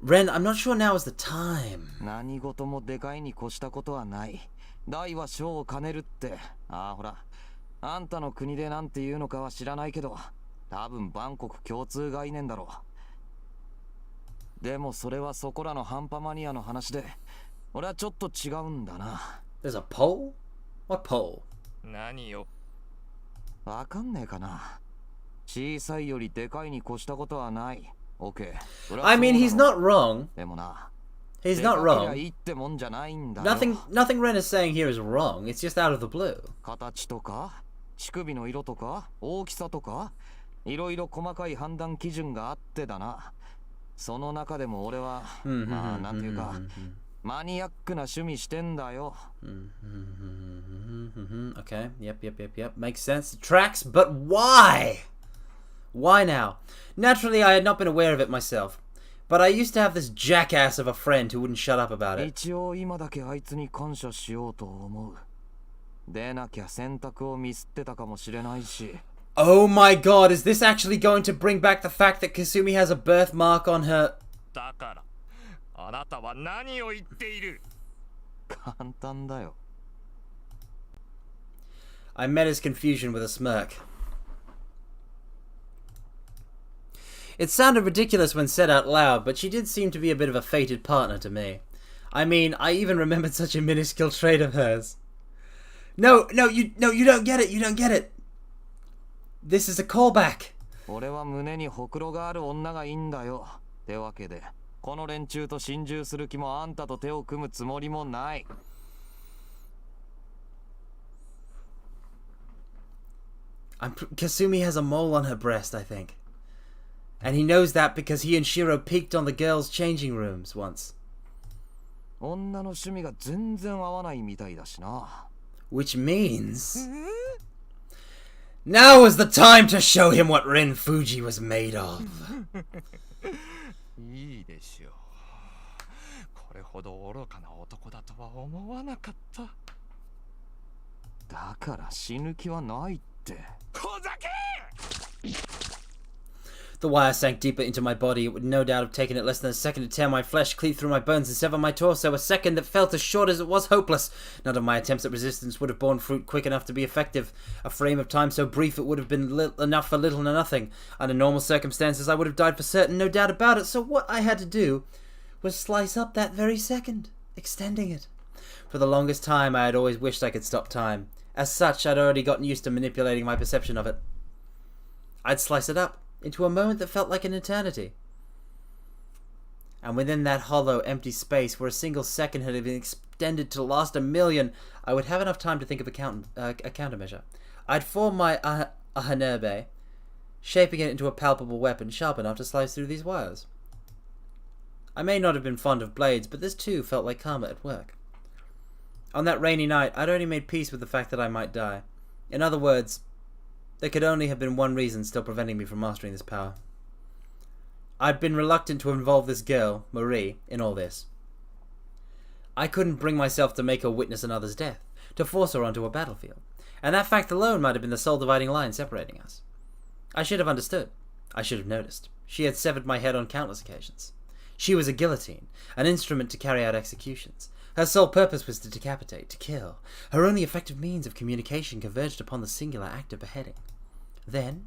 Ren, I'm not sure now is the time.
何事もでかいに越したことはない。大は小を兼ねるって。ああほら、あんたの国でなんて言うのかは知らないけど、多分万国共通概念だろう。でもそれはそこらのハンパマニアの話で、俺はちょっと違うんだな。
There's a pole? What pole?
何よ。
わかんねえかな。小さいよりでかいに越したことはない。OK。
I mean, he's not wrong.
でもな。
He's not wrong.
Nothing
Ren is saying here is wrong. It's just out of the blue.
形とか、乳首の色とか、大きさとか、いろいろ細かい判断基準があってだな。その中でも俺は、まあなんていうか、マニアックな趣味してんだよ。
Okay. Yep. Makes sense. Tracks, but why? Why now? Naturally, I had not been aware of it myself. But I used to have this jackass of a friend who wouldn't shut up about it.
一応今だけあいつに感謝しようと思う。でなきゃ選択をミスってたかもしれないし。
Oh my god, is this actually going to bring back the fact that Kasumi has a birthmark on her?
だから、あなたは何を言っている？
簡単だよ。
I met his confusion with a smirk. It sounded ridiculous when said out loud, but she did seem to be a bit of a fated partner to me. I mean, I even remembered such a minuscule trait of hers. No, you don't get it, you don't get it. This is a callback.
俺は胸にほくろがある女がいいんだよ。ってわけで、この連中と心中する気もあんたと手を組むつもりもない。
Kasumi has a mole on her breast, I think. And he knows that because he and Shiro peeked on the girls' changing rooms once.
女の趣味が全然合わないみたいだしな。
Which means... Now is the time to show him what Ren Fuji was made of.
いいでしょう。これほど愚かな男だとは思わなかった。
だから死ぬ気はないって。
小酒
！The wire sank deeper into my body. It would no doubt have taken it less than a second to tear my flesh, cleave through my bones, and sever my torso. A second that felt as short as it was hopeless. None of my attempts at resistance would have borne fruit quick enough to be effective. A frame of time so brief it would have been enough for little or nothing. Under normal circumstances, I would have died for certain, no doubt about it. So what I had to do was slice up that very second, extending it. For the longest time, I had always wished I could stop time. As such, I'd already gotten used to manipulating my perception of it. I'd slice it up into a moment that felt like an eternity. And within that hollow, empty space where a single second had been extended to last 1,000,000, I would have enough time to think of a countermeasure. I'd form my ahanerbe, shaping it into a palpable weapon sharp enough to slice through these wires. I may not have been fond of blades, but this too felt like karma at work. On that rainy night, I'd already made peace with the fact that I might die. In other words, there could only have been one reason still preventing me from mastering this power. I'd been reluctant to involve this girl, Marie, in all this. I couldn't bring myself to make her witness another's death, to force her onto a battlefield, and that fact alone might have been the sole dividing line separating us. I should have understood. I should have noticed. She had severed my head on countless occasions. She was a guillotine, an instrument to carry out executions. Her sole purpose was to decapitate, to kill. Her only effective means of communication converged upon the singular act of beheading. Then,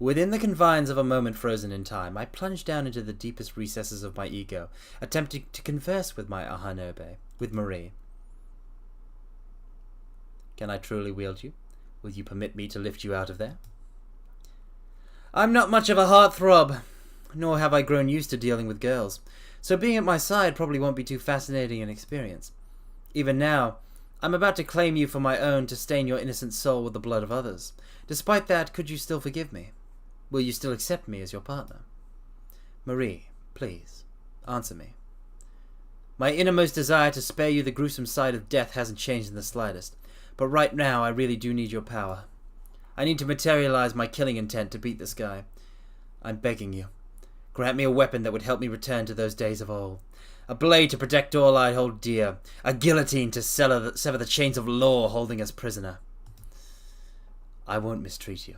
within the confines of a moment frozen in time, I plunged down into the deepest recesses of my ego, attempting to converse with my Ahanobe, with Marie. Can I truly wield you? Will you permit me to lift you out of there? I'm not much of a heartthrob, nor have I grown used to dealing with girls, so being at my side probably won't be too fascinating an experience. Even now, I'm about to claim you for my own to stain your innocent soul with the blood of others. Despite that, could you still forgive me? Will you still accept me as your partner? Marie, please, answer me. My innermost desire to spare you the gruesome sight of death hasn't changed in the slightest, but right now I really do need your power. I need to materialize my killing intent to beat this guy. I'm begging you. Grant me a weapon that would help me return to those days of old. A blade to protect all I hold dear. A guillotine to sever the chains of law holding us prisoner. I won't mistreat you.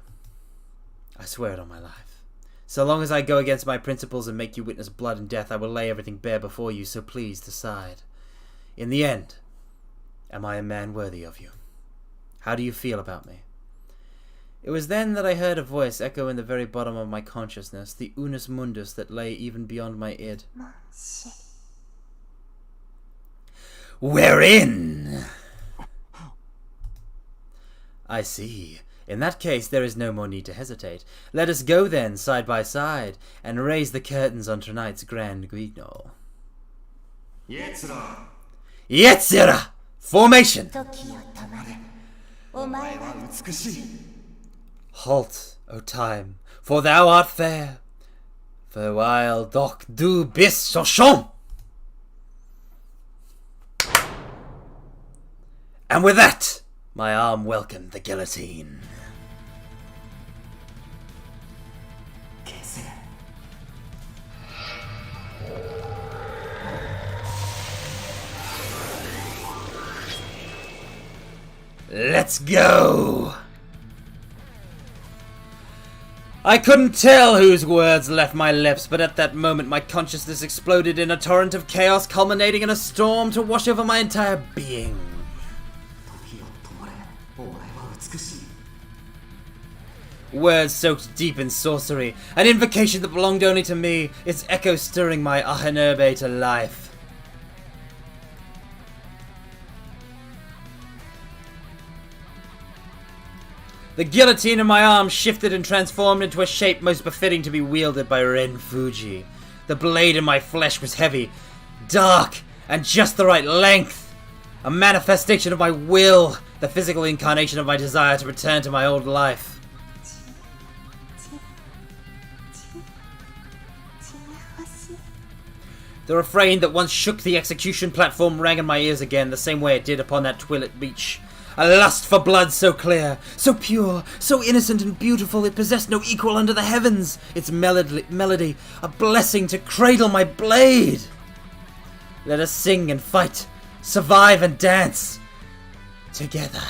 I swear it on my life. So long as I go against my principles and make you witness blood and death, I will lay everything bare before you, so please decide. In the end, am I a man worthy of you? How do you feel about me? It was then that I heard a voice echo in the very bottom of my consciousness, the unus mundus that lay even beyond my id. We're in! I see. In that case, there is no more need to hesitate. Let us go then, side by side, and raise the curtains on tonight's grand guignol. Yetzira! Formation! Halt, O time, for thou art fair. For while doc du bist so schon. And with that, my arm welcomed the guillotine. Let's go! I couldn't tell whose words left my lips, but at that moment my consciousness exploded in a torrent of chaos, culminating in a storm to wash over my entire being. Words soaked deep in sorcery, an invocation that belonged only to me, its echo stirring my Ahenerbe to life. The guillotine in my arm shifted and transformed into a shape most befitting to be wielded by Ren Fuji. The blade in my flesh was heavy, dark, and just the right length. A manifestation of my will, the physical incarnation of my desire to return to my old life. The refrain that once shook the execution platform rang in my ears again, the same way it did upon that twilit beach. A lust for blood so clear, so pure, so innocent and beautiful, it possessed no equal under the heavens. Its melody, a blessing to cradle my blade. Let us sing and fight, survive and dance together.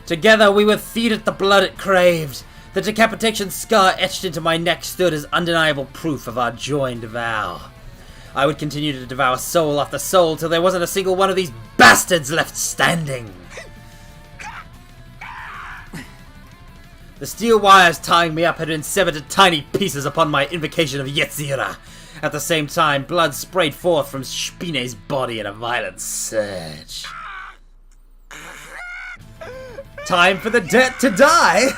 Together we would feed it the blood it craved. The decapitation scar etched into my neck stood as undeniable proof of our joined vow. I would continue to devour soul after soul till there wasn't a single one of these bastards left standing. The steel wires tying me up had been severed to tiny pieces upon my invocation of Yetzira. At the same time, blood sprayed forth from Spine's body in a violent surge. Time for the debt to die!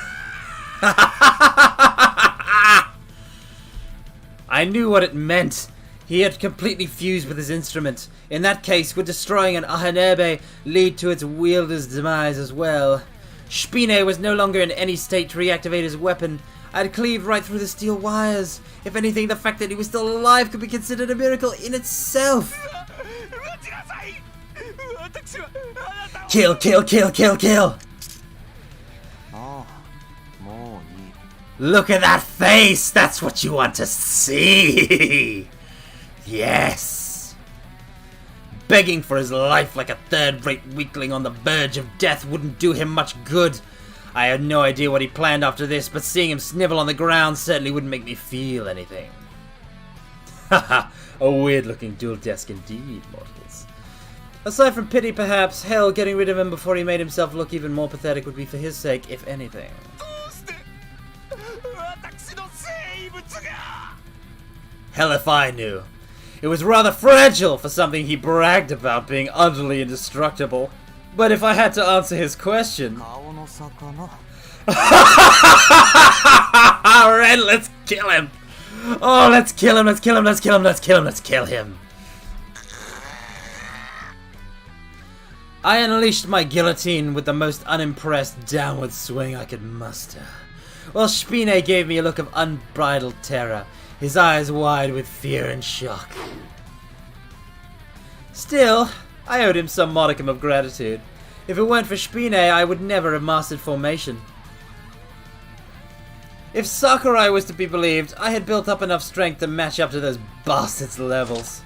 I knew what it meant. He had completely fused with his instrument. In that case, would destroying an Ahenerbe lead to its wielder's demise as well? Spine was no longer in any state to reactivate his weapon. I'd cleaved right through the steel wires. If anything, the fact that he was still alive could be considered a miracle in itself. Kill, kill, kill, kill, kill! Look at that face! That's what you want to see! Yes! Begging for his life like a third-rate weakling on the verge of death wouldn't do him much good. I had no idea what he planned after this, but seeing him snivel on the ground certainly wouldn't make me feel anything. Haha, a weird-looking dual desk indeed, mortals. Aside from pity, perhaps, hell, getting rid of him before he made himself look even more pathetic would be for his sake, if anything. Hell if I knew. It was rather fragile for something he bragged about being utterly indestructible. But if I had to answer his question... Alright, let's kill him! Oh, let's kill him, let's kill him, let's kill him, let's kill him, let's kill him! I unleashed my guillotine with the most unimpressed downward swing I could muster, while Spine gave me a look of unbridled terror, his eyes wide with fear and shock. Still, I owed him some modicum of gratitude. If it weren't for Spine, I would never have mastered formation. If Sakurai was to be believed, I had built up enough strength to match up to those bastards' levels.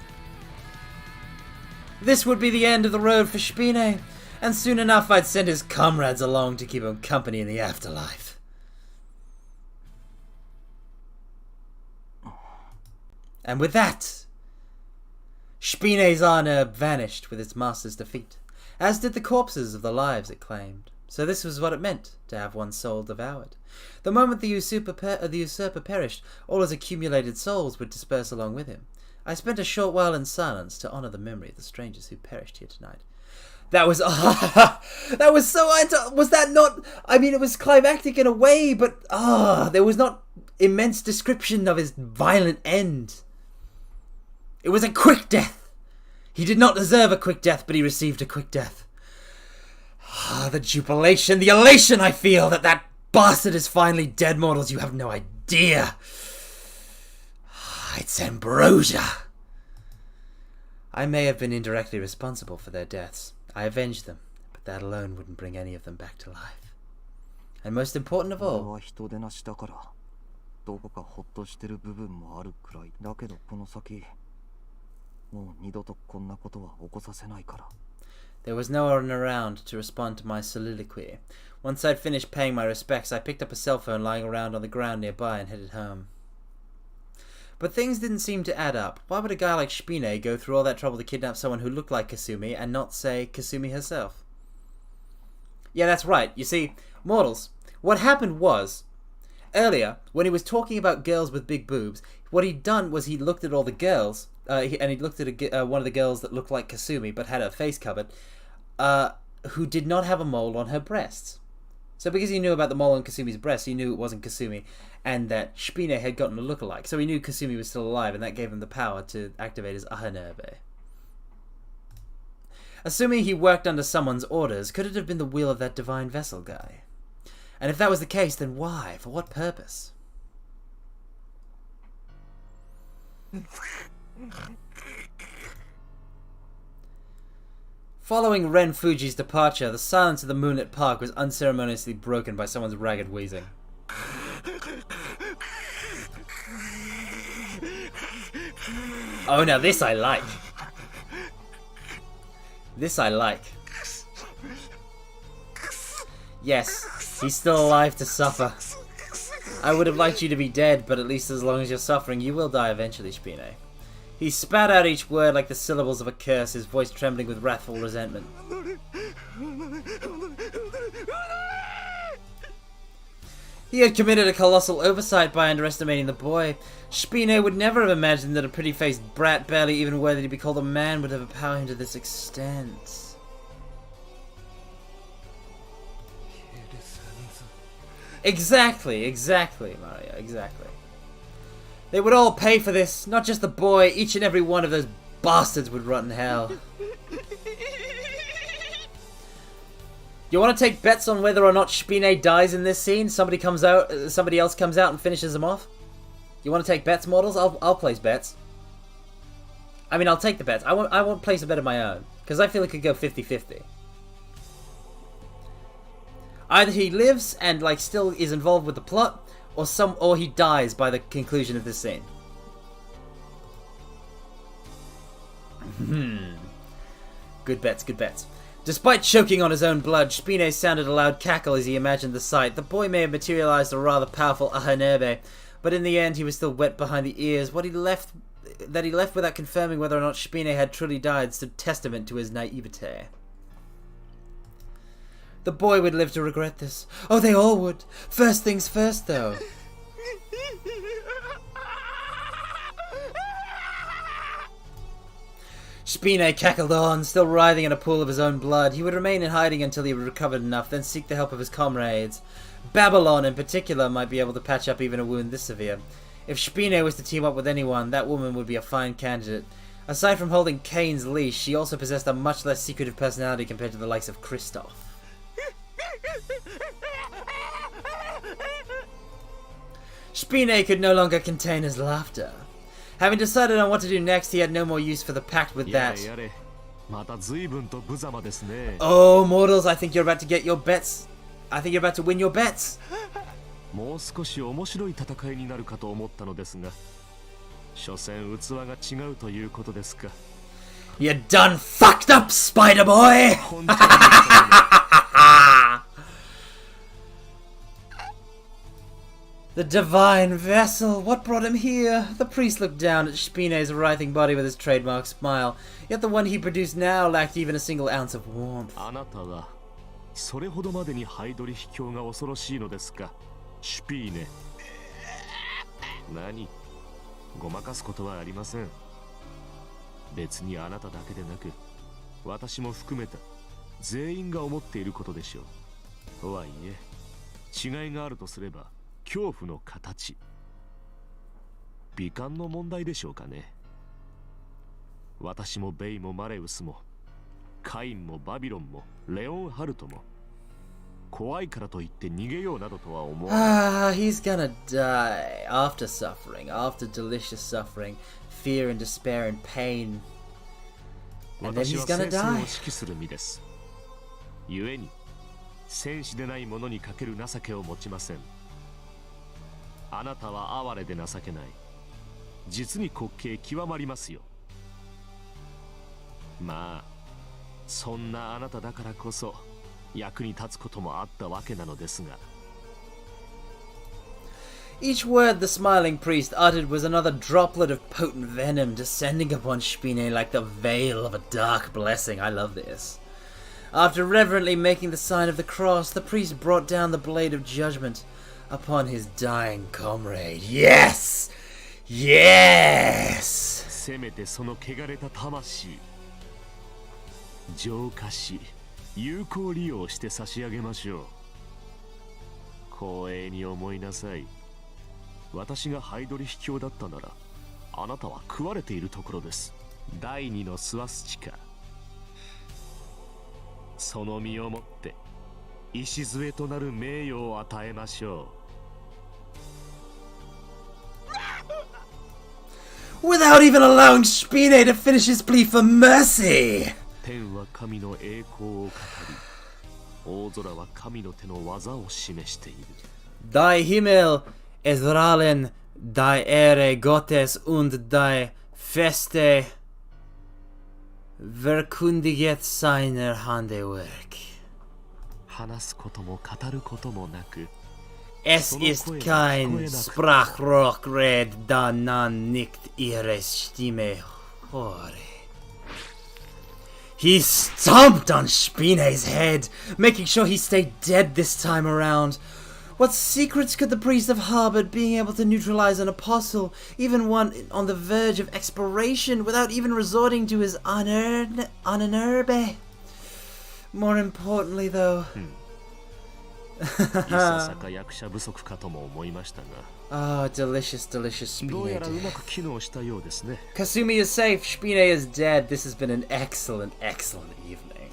This would be the end of the road for Spine, and soon enough I'd send his comrades along to keep him company in the afterlife. And with that, Spine's honor vanished with its master's defeat, as did the corpses of the lives it claimed. So this was what it meant to have one's soul devoured. The moment the usurper perished, all his accumulated souls would disperse along with him. I spent a short while in silence to honor the memory of the strangers who perished here tonight. That was that was so was that not? I mean, it was climactic in a way, but there was not immense description of his violent end. It was a quick death. He did not deserve a quick death, but he received a quick death. The jubilation, the elation I feel that bastard is finally dead, mortals. You have no idea. It's ambrosia. I may have been indirectly responsible for their deaths. I avenged them, but that alone wouldn't bring any of them back to life. And most important of all, there was no one around to respond to my soliloquy. Once I'd finished paying my respects, I picked up a cell phone lying around on the ground nearby and headed home. But things didn't seem to add up. Why would a guy like Spine go through all that trouble to kidnap someone who looked like Kasumi and not, say, Kasumi herself? Yeah, that's right. You see, mortals, what happened was, earlier, when he was talking about girls with big boobs, what he'd done was he looked at all the girls, and he looked at one of the girls that looked like Kasumi but had her face covered, who did not have a mole on her breasts. So because he knew about the mole on Kasumi's breast, he knew it wasn't Kasumi, and that Spine had gotten a lookalike. So he knew Kasumi was still alive, and that gave him the power to activate his irae. Assuming he worked under someone's orders, could it have been the will of that divine vessel guy? And if that was the case, then why? For what purpose? Following Ren Fuji's departure, the silence of the moonlit park was unceremoniously broken by someone's ragged wheezing. Oh, now this I like. This I like. Yes, he's still alive to suffer. I would have liked you to be dead, but at least as long as you're suffering, you will die eventually, Spine. He spat out each word like the syllables of a curse, his voice trembling with wrathful resentment. He had committed a colossal oversight by underestimating the boy. Spine would never have imagined that a pretty-faced brat, barely even worthy to be called a man, would overpower him to this extent. Exactly, Mario, exactly. They would all pay for this, not just the boy, each and every one of those bastards would rot in hell. You want to take bets on whether or not Spine dies in this scene? Somebody else comes out and finishes him off? You want to take bets, mortals? I'll place bets. I mean, I'll take the bets. I won't place a bet of my own, because I feel it could go 50-50. Either he lives and still is involved with the plot, or he dies by the conclusion of this scene. Good bets, good bets. Despite choking on his own blood, Spine sounded a loud cackle as he imagined the sight. The boy may have materialized a rather powerful irae, but in the end he was still wet behind the ears. What he left without confirming whether or not Spine had truly died stood testament to his naivete. The boy would live to regret this. Oh, they all would. First things first, though. Spine cackled on, still writhing in a pool of his own blood. He would remain in hiding until he recovered enough, then seek the help of his comrades. Babylon, in particular, might be able to patch up even a wound this severe. If Spine was to team up with anyone, that woman would be a fine candidate. Aside from holding Kane's leash, she also possessed a much less secretive personality compared to the likes of Kristoff. Spine could no longer contain his laughter. Having decided on what to do next, he had no more use for the pact with that. Oh, mortals, I think you're about to get your bets. I think you're about to win your bets.
もう少し面白い戦いになるかと思ったのですが、所詮器が違うということですか。
You done fucked up, Spider Boy! The divine vessel, what brought him here? The priest looked down at Spine's writhing body with his trademark smile, yet the one he produced now lacked even a single ounce of warmth.
あなたはそれほどまでにハイドリ秘境が恐ろしいのですか、シュピーネ。何？ごまかすことはありません。別にあなただけでなく、私も含めた全員が思っていることでしょう。とはいえ、違いがあるとすれば、恐怖の形。美観の問題でしょうかね。私もベイもマレウスも、カインもバビロンもレオンハルトも、怖いからといって逃げようなどとは思わない。
He's gonna die after suffering, after delicious suffering, fear and despair and pain. And then he's gonna die.
私は戦争を指揮する身です。故に、戦士でない者にかける情けを持ちません。あなたは哀れで情けない。実に滑稽極まりますよ。まあ、そんなあなただからこそ役に立つこともあったわけなのですが。
Each word the smiling priest uttered was another droplet of potent venom descending upon Spine like the veil of a dark blessing. I love this. After reverently making the sign of the cross, the priest brought down the blade of judgment upon his dying comrade. Yes! Yes!
せめてその汚れた魂、浄化し、有効利用して差し上げましょう。光栄に思いなさい。私がハイドリ秘境だったなら、あなたは食われているところです。第二のスワスチカ。その身をもって礎となる名誉を与えましょう。
Without even allowing Spine to finish his plea for mercy!
天は神の栄光を語り、大空は神の手の技を示している。
Die Himmel Ezralen, die Ehre Gottes und die Feste verkündiget seiner Handewerk.
話すことも語ることもなく、
Es ist kein Sprachrohr red, da man nicht ihre Stimme höre. He stomped on Spine's head, making sure he stayed dead this time around. What secrets could the priest have harbored, being able to neutralize an apostle, even one on the verge of expiration, without even resorting to his honorbe? More importantly, though...
いささか役者不足かとも思いましたが。
Oh, delicious, delicious Spine.
どうやらうまく機能したようですね。
Kasumi is safe, Spine is dead. This has been an excellent, excellent evening.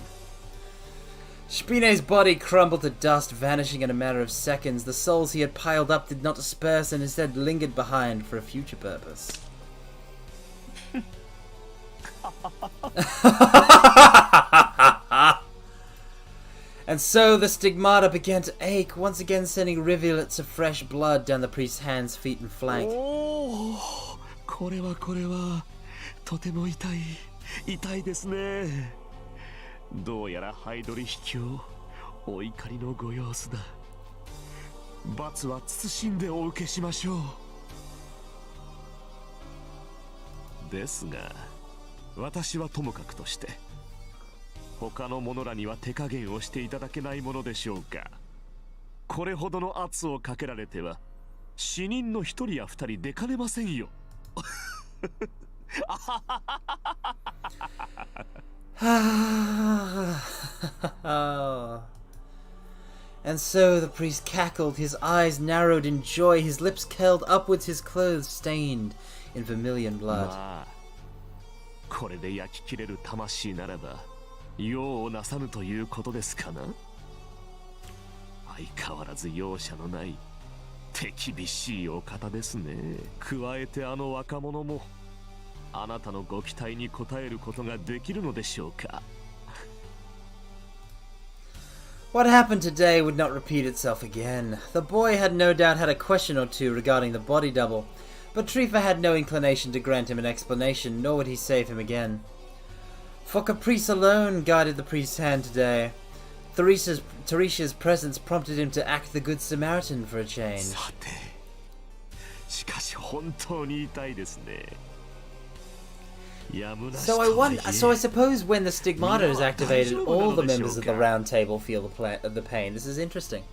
Spine's body crumbled to dust, vanishing in a matter of seconds. The souls he had piled up did not disperse and instead lingered behind for a future purpose. And so the stigmata began to ache, once again sending rivulets of fresh blood down the priest's hands, feet, and flank.
これはとても痛いですね。どうやらハイドリ秘境、お怒りのご様子だ。罰は慎んでお受けしましょう。ですが、私はともかくとして、他の者らには手加減をしていただけないものでしょうか。これほどの圧をかけられては、死人の一人や二人出かねませんよ。
And so the priest cackled, his eyes narrowed in joy, his lips curled upwards, his clothes stained in vermilion blood.
まあ、これで焼き切れる魂ならば用をなさぬということですかな。相変わらず容赦のない手厳しいお方ですね。加えてあの若者もあなたのご期待に応えることができるのでしょうか。
What happened today would not repeat itself again. The boy had no doubt had a question or two regarding the body double, but Trifa had no inclination to grant him an explanation, nor would he save him again. For caprice alone guided the priest's hand today. Teresia's presence prompted him to act the good Samaritan for a change.
さて、しかし本当に痛いですね。
So I suppose when the stigmata is activated, all the members of the round table feel the pain. This is interesting.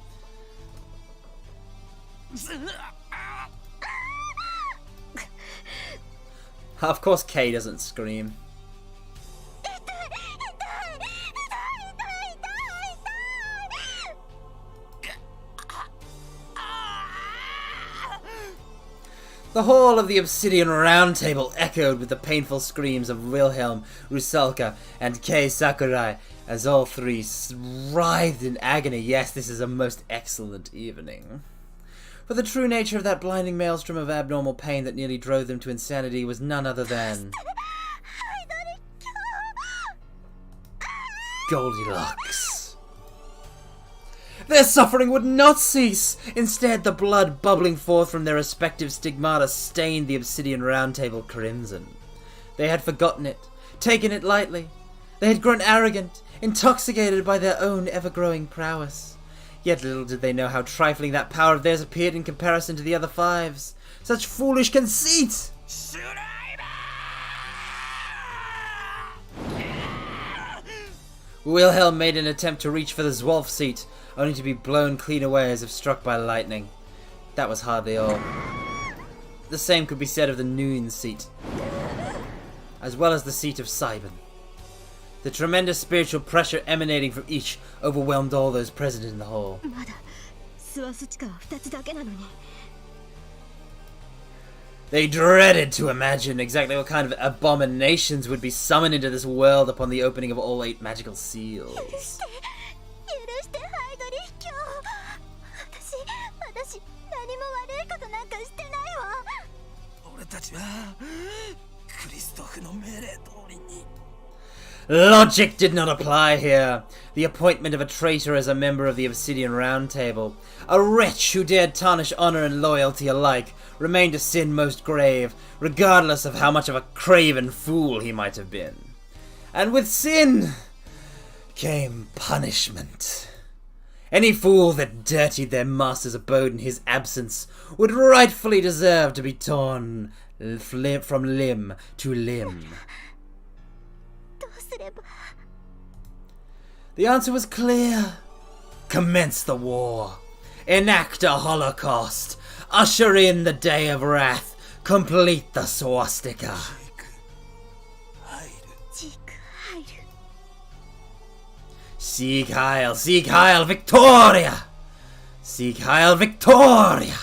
Of course, Kay doesn't scream. The hall of the Obsidian Round Table echoed with the painful screams of Wilhelm, Rusalka, and Kei Sakurai, as all three writhed in agony. Yes, this is a most excellent evening. For the true nature of that blinding maelstrom of abnormal pain that nearly drove them to insanity was none other than Goldilocks. Their suffering would not cease! Instead, the blood bubbling forth from their respective stigmata stained the Obsidian Round Table crimson. They had forgotten it, taken it lightly. They had grown arrogant, intoxicated by their own ever-growing prowess. Yet little did they know how trifling that power of theirs appeared in comparison to the other fives. Such foolish conceit! Wilhelm made an attempt to reach for the Zwolf seat, only to be blown clean away as if struck by lightning. That was hardly all. The same could be said of the Noon seat, as well as the seat of Cybin. The tremendous spiritual pressure emanating from each overwhelmed all those present in the hall. They dreaded to imagine exactly what kind of abominations would be summoned into this world upon the opening of all 8 magical seals. Logic did not apply here. The appointment of a traitor as a member of the Obsidian Round Table, a wretch who dared tarnish honor and loyalty alike, remained a sin most grave, regardless of how much of a craven fool he might have been. And with sin came punishment. Any fool that dirtied their master's abode in his absence would rightfully deserve to be torn from limb to limb. The answer was clear. Commence the war. Enact a holocaust. Usher in the day of wrath. Complete the swastika. Sieg Heil, Sieg Heil, Victoria! Sieg Heil, Victoria!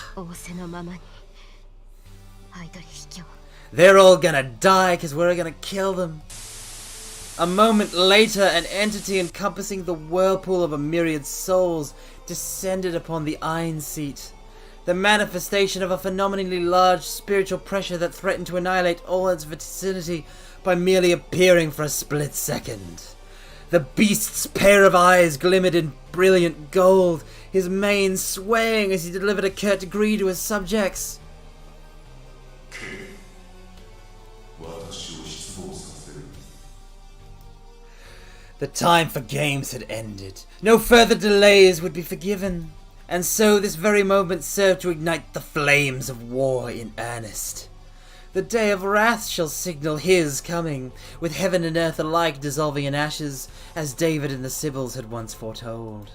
They're all gonna die because we're gonna kill them. A moment later, an entity encompassing the whirlpool of a myriad souls descended upon the Ein seat. The manifestation of a phenomenally large spiritual pressure that threatened to annihilate all its vicinity by merely appearing for a split second. The beast's pair of eyes glimmered in brilliant gold, his mane swaying as he delivered a curt decree to his subjects. The time for games had ended. No further delays would be forgiven. And so this very moment served to ignite the flames of war in earnest. The day of wrath shall signal his coming, with heaven and earth alike dissolving in ashes, as David and the Sibyls had once foretold.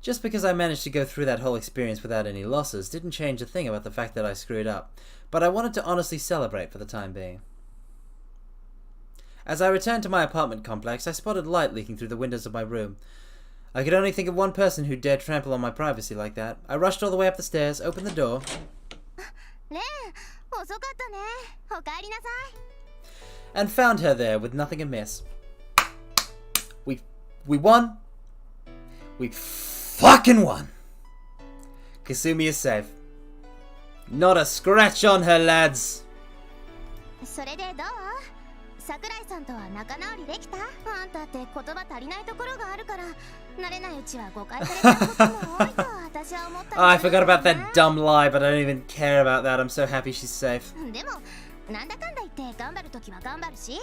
Just because I managed to go through that whole experience without any losses didn't change a thing about the fact that I screwed up, but I wanted to honestly celebrate for the time being. As I returned to my apartment complex, I spotted light leaking through the windows of my room. I could only think of one person who dared trample on my privacy like that. I rushed all the way up the stairs, opened the door. And found her there with nothing amiss. We won. We fucking won. Kasumi is safe. Not a scratch on her, lads.
それでどう？桜井さんとは仲直りできた？あんたって言葉足りないところがあるから慣れないうちは誤解されたことも多いと私は思った。
Oh, I forgot about that dumb lie, but I don't even care about that. I'm so happy she's safe.
でもなんだかんだ言って頑張るときは頑張るし、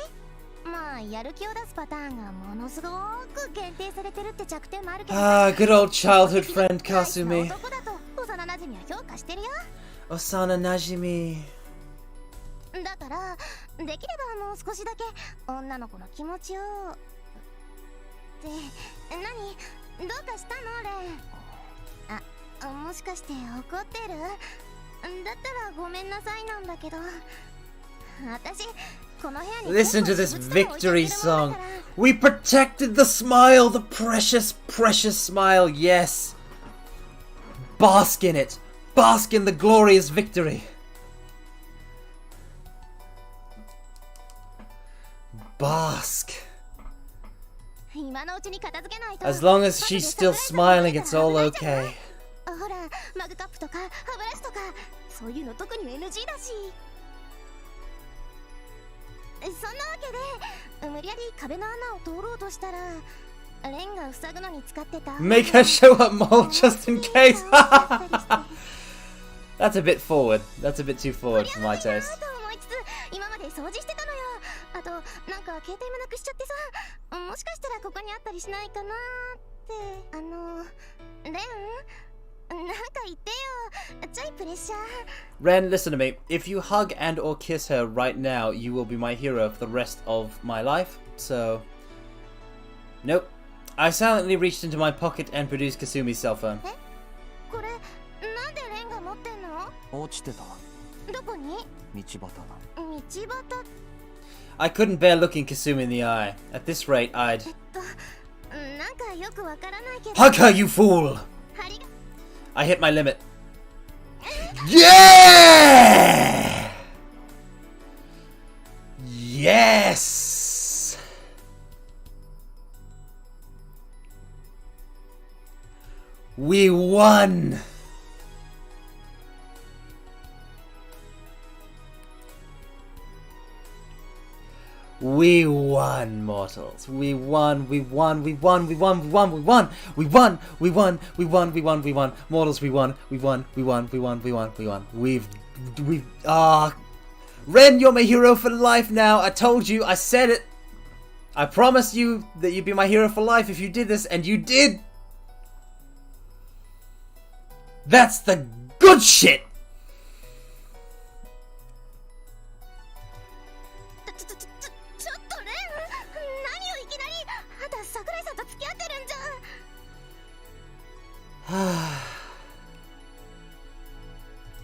まあやる気を出すパターンがものすごく限定されてるって弱点もあるけど。
Ah, good old childhood friend Kasumi.
男だと幼馴染は評価してるよ。
Osana Najimi.
だからできればもう少しだけ女の子の気持ちをって何どうかしたのレン？あ、もしかして怒ってる？だったらごめんなさいなんだけど私この部屋に
Listen to this victory song. We protected the smile, the precious, precious smile, yes. Bask in it. Bask in the glorious victory. Bask. As long as she's still smiling, it's all okay.
ほら、マグカップとか歯ブラシとかそういうの特に NG だし。そんなわけで無理やり壁の穴を通ろうとしたらレンが塞ぐのに使ってた
Make her show up more just in case. That's a bit forward. That's a bit too forward for my taste.
今まで掃除してたのよ。あとなんか携帯もなくしちゃってさ、もしかしたらここにあったりしないかなってレンなんか言ってよ。ちょいプレッシャー。
Ren, listen to me. If you hug and or kiss her right now, you will be my hero for the rest of my life. So, nope. I silently reached into my pocket and produced Kasumi's cell phone.
これなんでレンが持ってんの？
落ちてた。
どこに？
道端。
道端。
I couldn't bear looking Kasumi in the eye. At this rate, I'd
なんかよくわからないけど。
hug her, you fool!
針が
I hit my limit. Yeah! Yes! We won! We won, mortals. We won, we won, we won, we won, we won, we won, we won, we won, we won, we won, we won. Mortals, we won, we won, we won, we won, we won, we won. We've Ren, you're my hero for life now. I told you, I said it. I promised you that you'd be my hero for life if you did this, and you did. That's the good shit.
ちょっとレン、何をいきなりあんた桜井さんと付き合ってるんじゃん。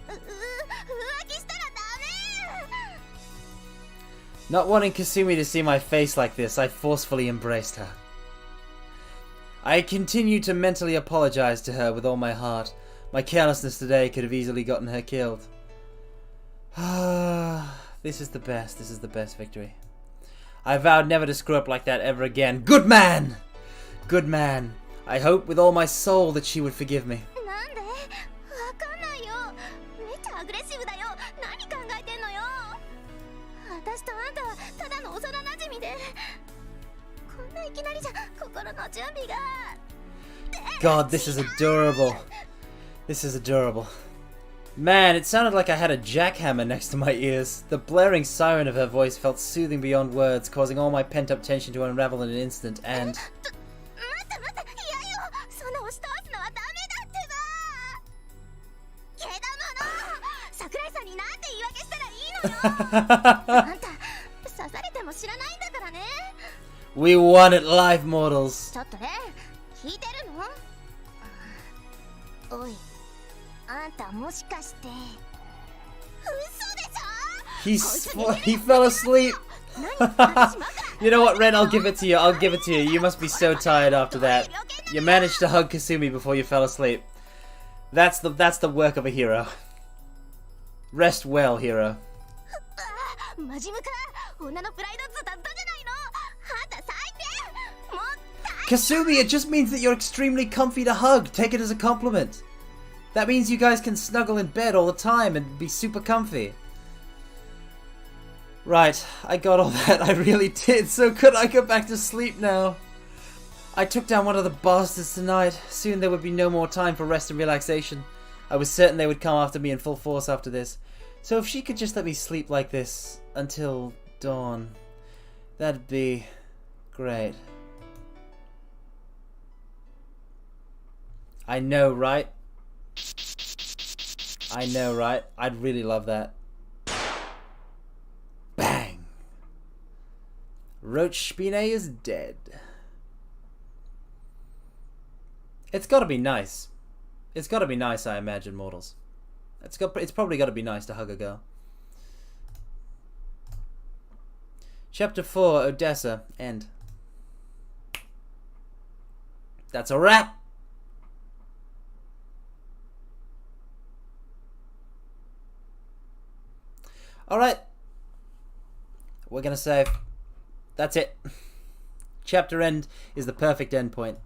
浮気したらダメ。
Not wanting Kasumi to see my face like this, I forcefully embraced her. I continued to mentally apologize to her with all my heart. My carelessness today could have easily gotten her killed. This is the best victory. I vowed never to screw up like that ever again. Good man! Good man. I hope with all my soul that she would forgive me.
なんで？わかんないよ。めっちゃアグレッシブだよ。何考えてんのよ。私とあんたはただの幼馴染で、こんないきなりじゃ心の準備が。
God, this is adorable. This is adorable. Man, it sounded like I had a jackhammer next to my ears. The blaring siren of her voice felt soothing beyond words, causing all my pent-up tension to unravel in an instant, and...
待って、いやよ。そんな押し通すのはダメだってば。けだもの。桜井さんになんて言い訳したらいいのよ。あんた刺されても知らないんだからね。
We won it live, mortals.
ちょっとね、聞いてるの？おい。 あんたもしかして嘘でしょ?
He fell asleep. You know what, Ren? I'll give it to you. You must be so tired after that. You managed to hug Kasumi before you fell asleep. That's the work of a hero. Rest well, hero. Kasumi, it just means that you're extremely comfy to hug. Take it as a compliment. That means you guys can snuggle in bed all the time and be super comfy. Right, I got all that. I really did. So could I go back to sleep now? I took down one of the bastards tonight. Soon there would be no more time for rest and relaxation. I was certain they would come after me in full force after this. So if she could just let me sleep like this until dawn, that'd be great. I know, right? I know, right? I'd really love that. Bang! Roach Spine is dead. It's gotta be nice. It's gotta be nice, I imagine, mortals. It's probably gotta be nice to hug a girl. Chapter 4, Odessa, end. That's a wrap! Alright. We're gonna save. That's it. Chapter end is the perfect end point.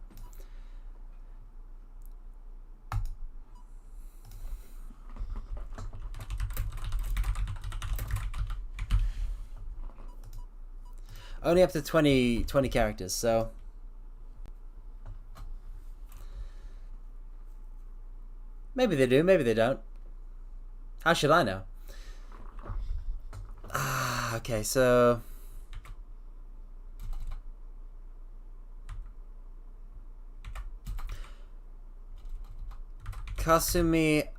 Only up to 20 characters, so... Maybe they do, maybe they don't. How should I know? Okay, so... Kasumi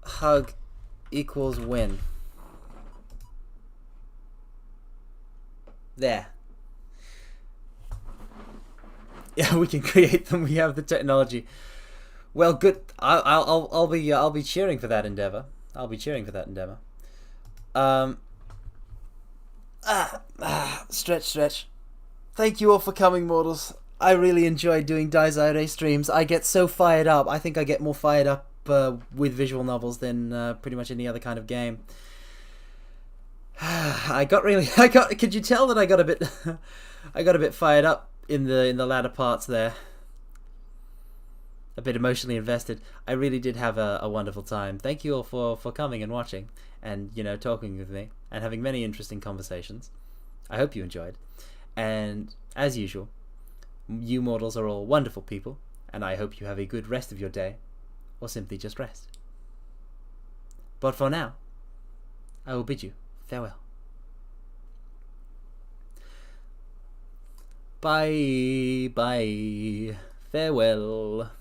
hug equals win. There. Yeah, we can create them. We have the technology. Well, good. I'll be cheering for that endeavor. I'll be cheering for that endeavor. Stretch. Thank you all for coming, mortals. I really enjoy doing DOVA-SYNDROME streams. I get so fired up. I think I get more fired up with visual novels than pretty much any other kind of game. Could you tell that I got a bit I got a bit fired up in the latter parts there. A bit emotionally invested. I really did have a wonderful time. Thank you all for coming and watching and, you know, talking with me and having many interesting conversations. I hope you enjoyed. And as usual, you mortals are all wonderful people, and I hope you have a good rest of your day, or simply just rest. But for now, I will bid you farewell. Bye. Farewell.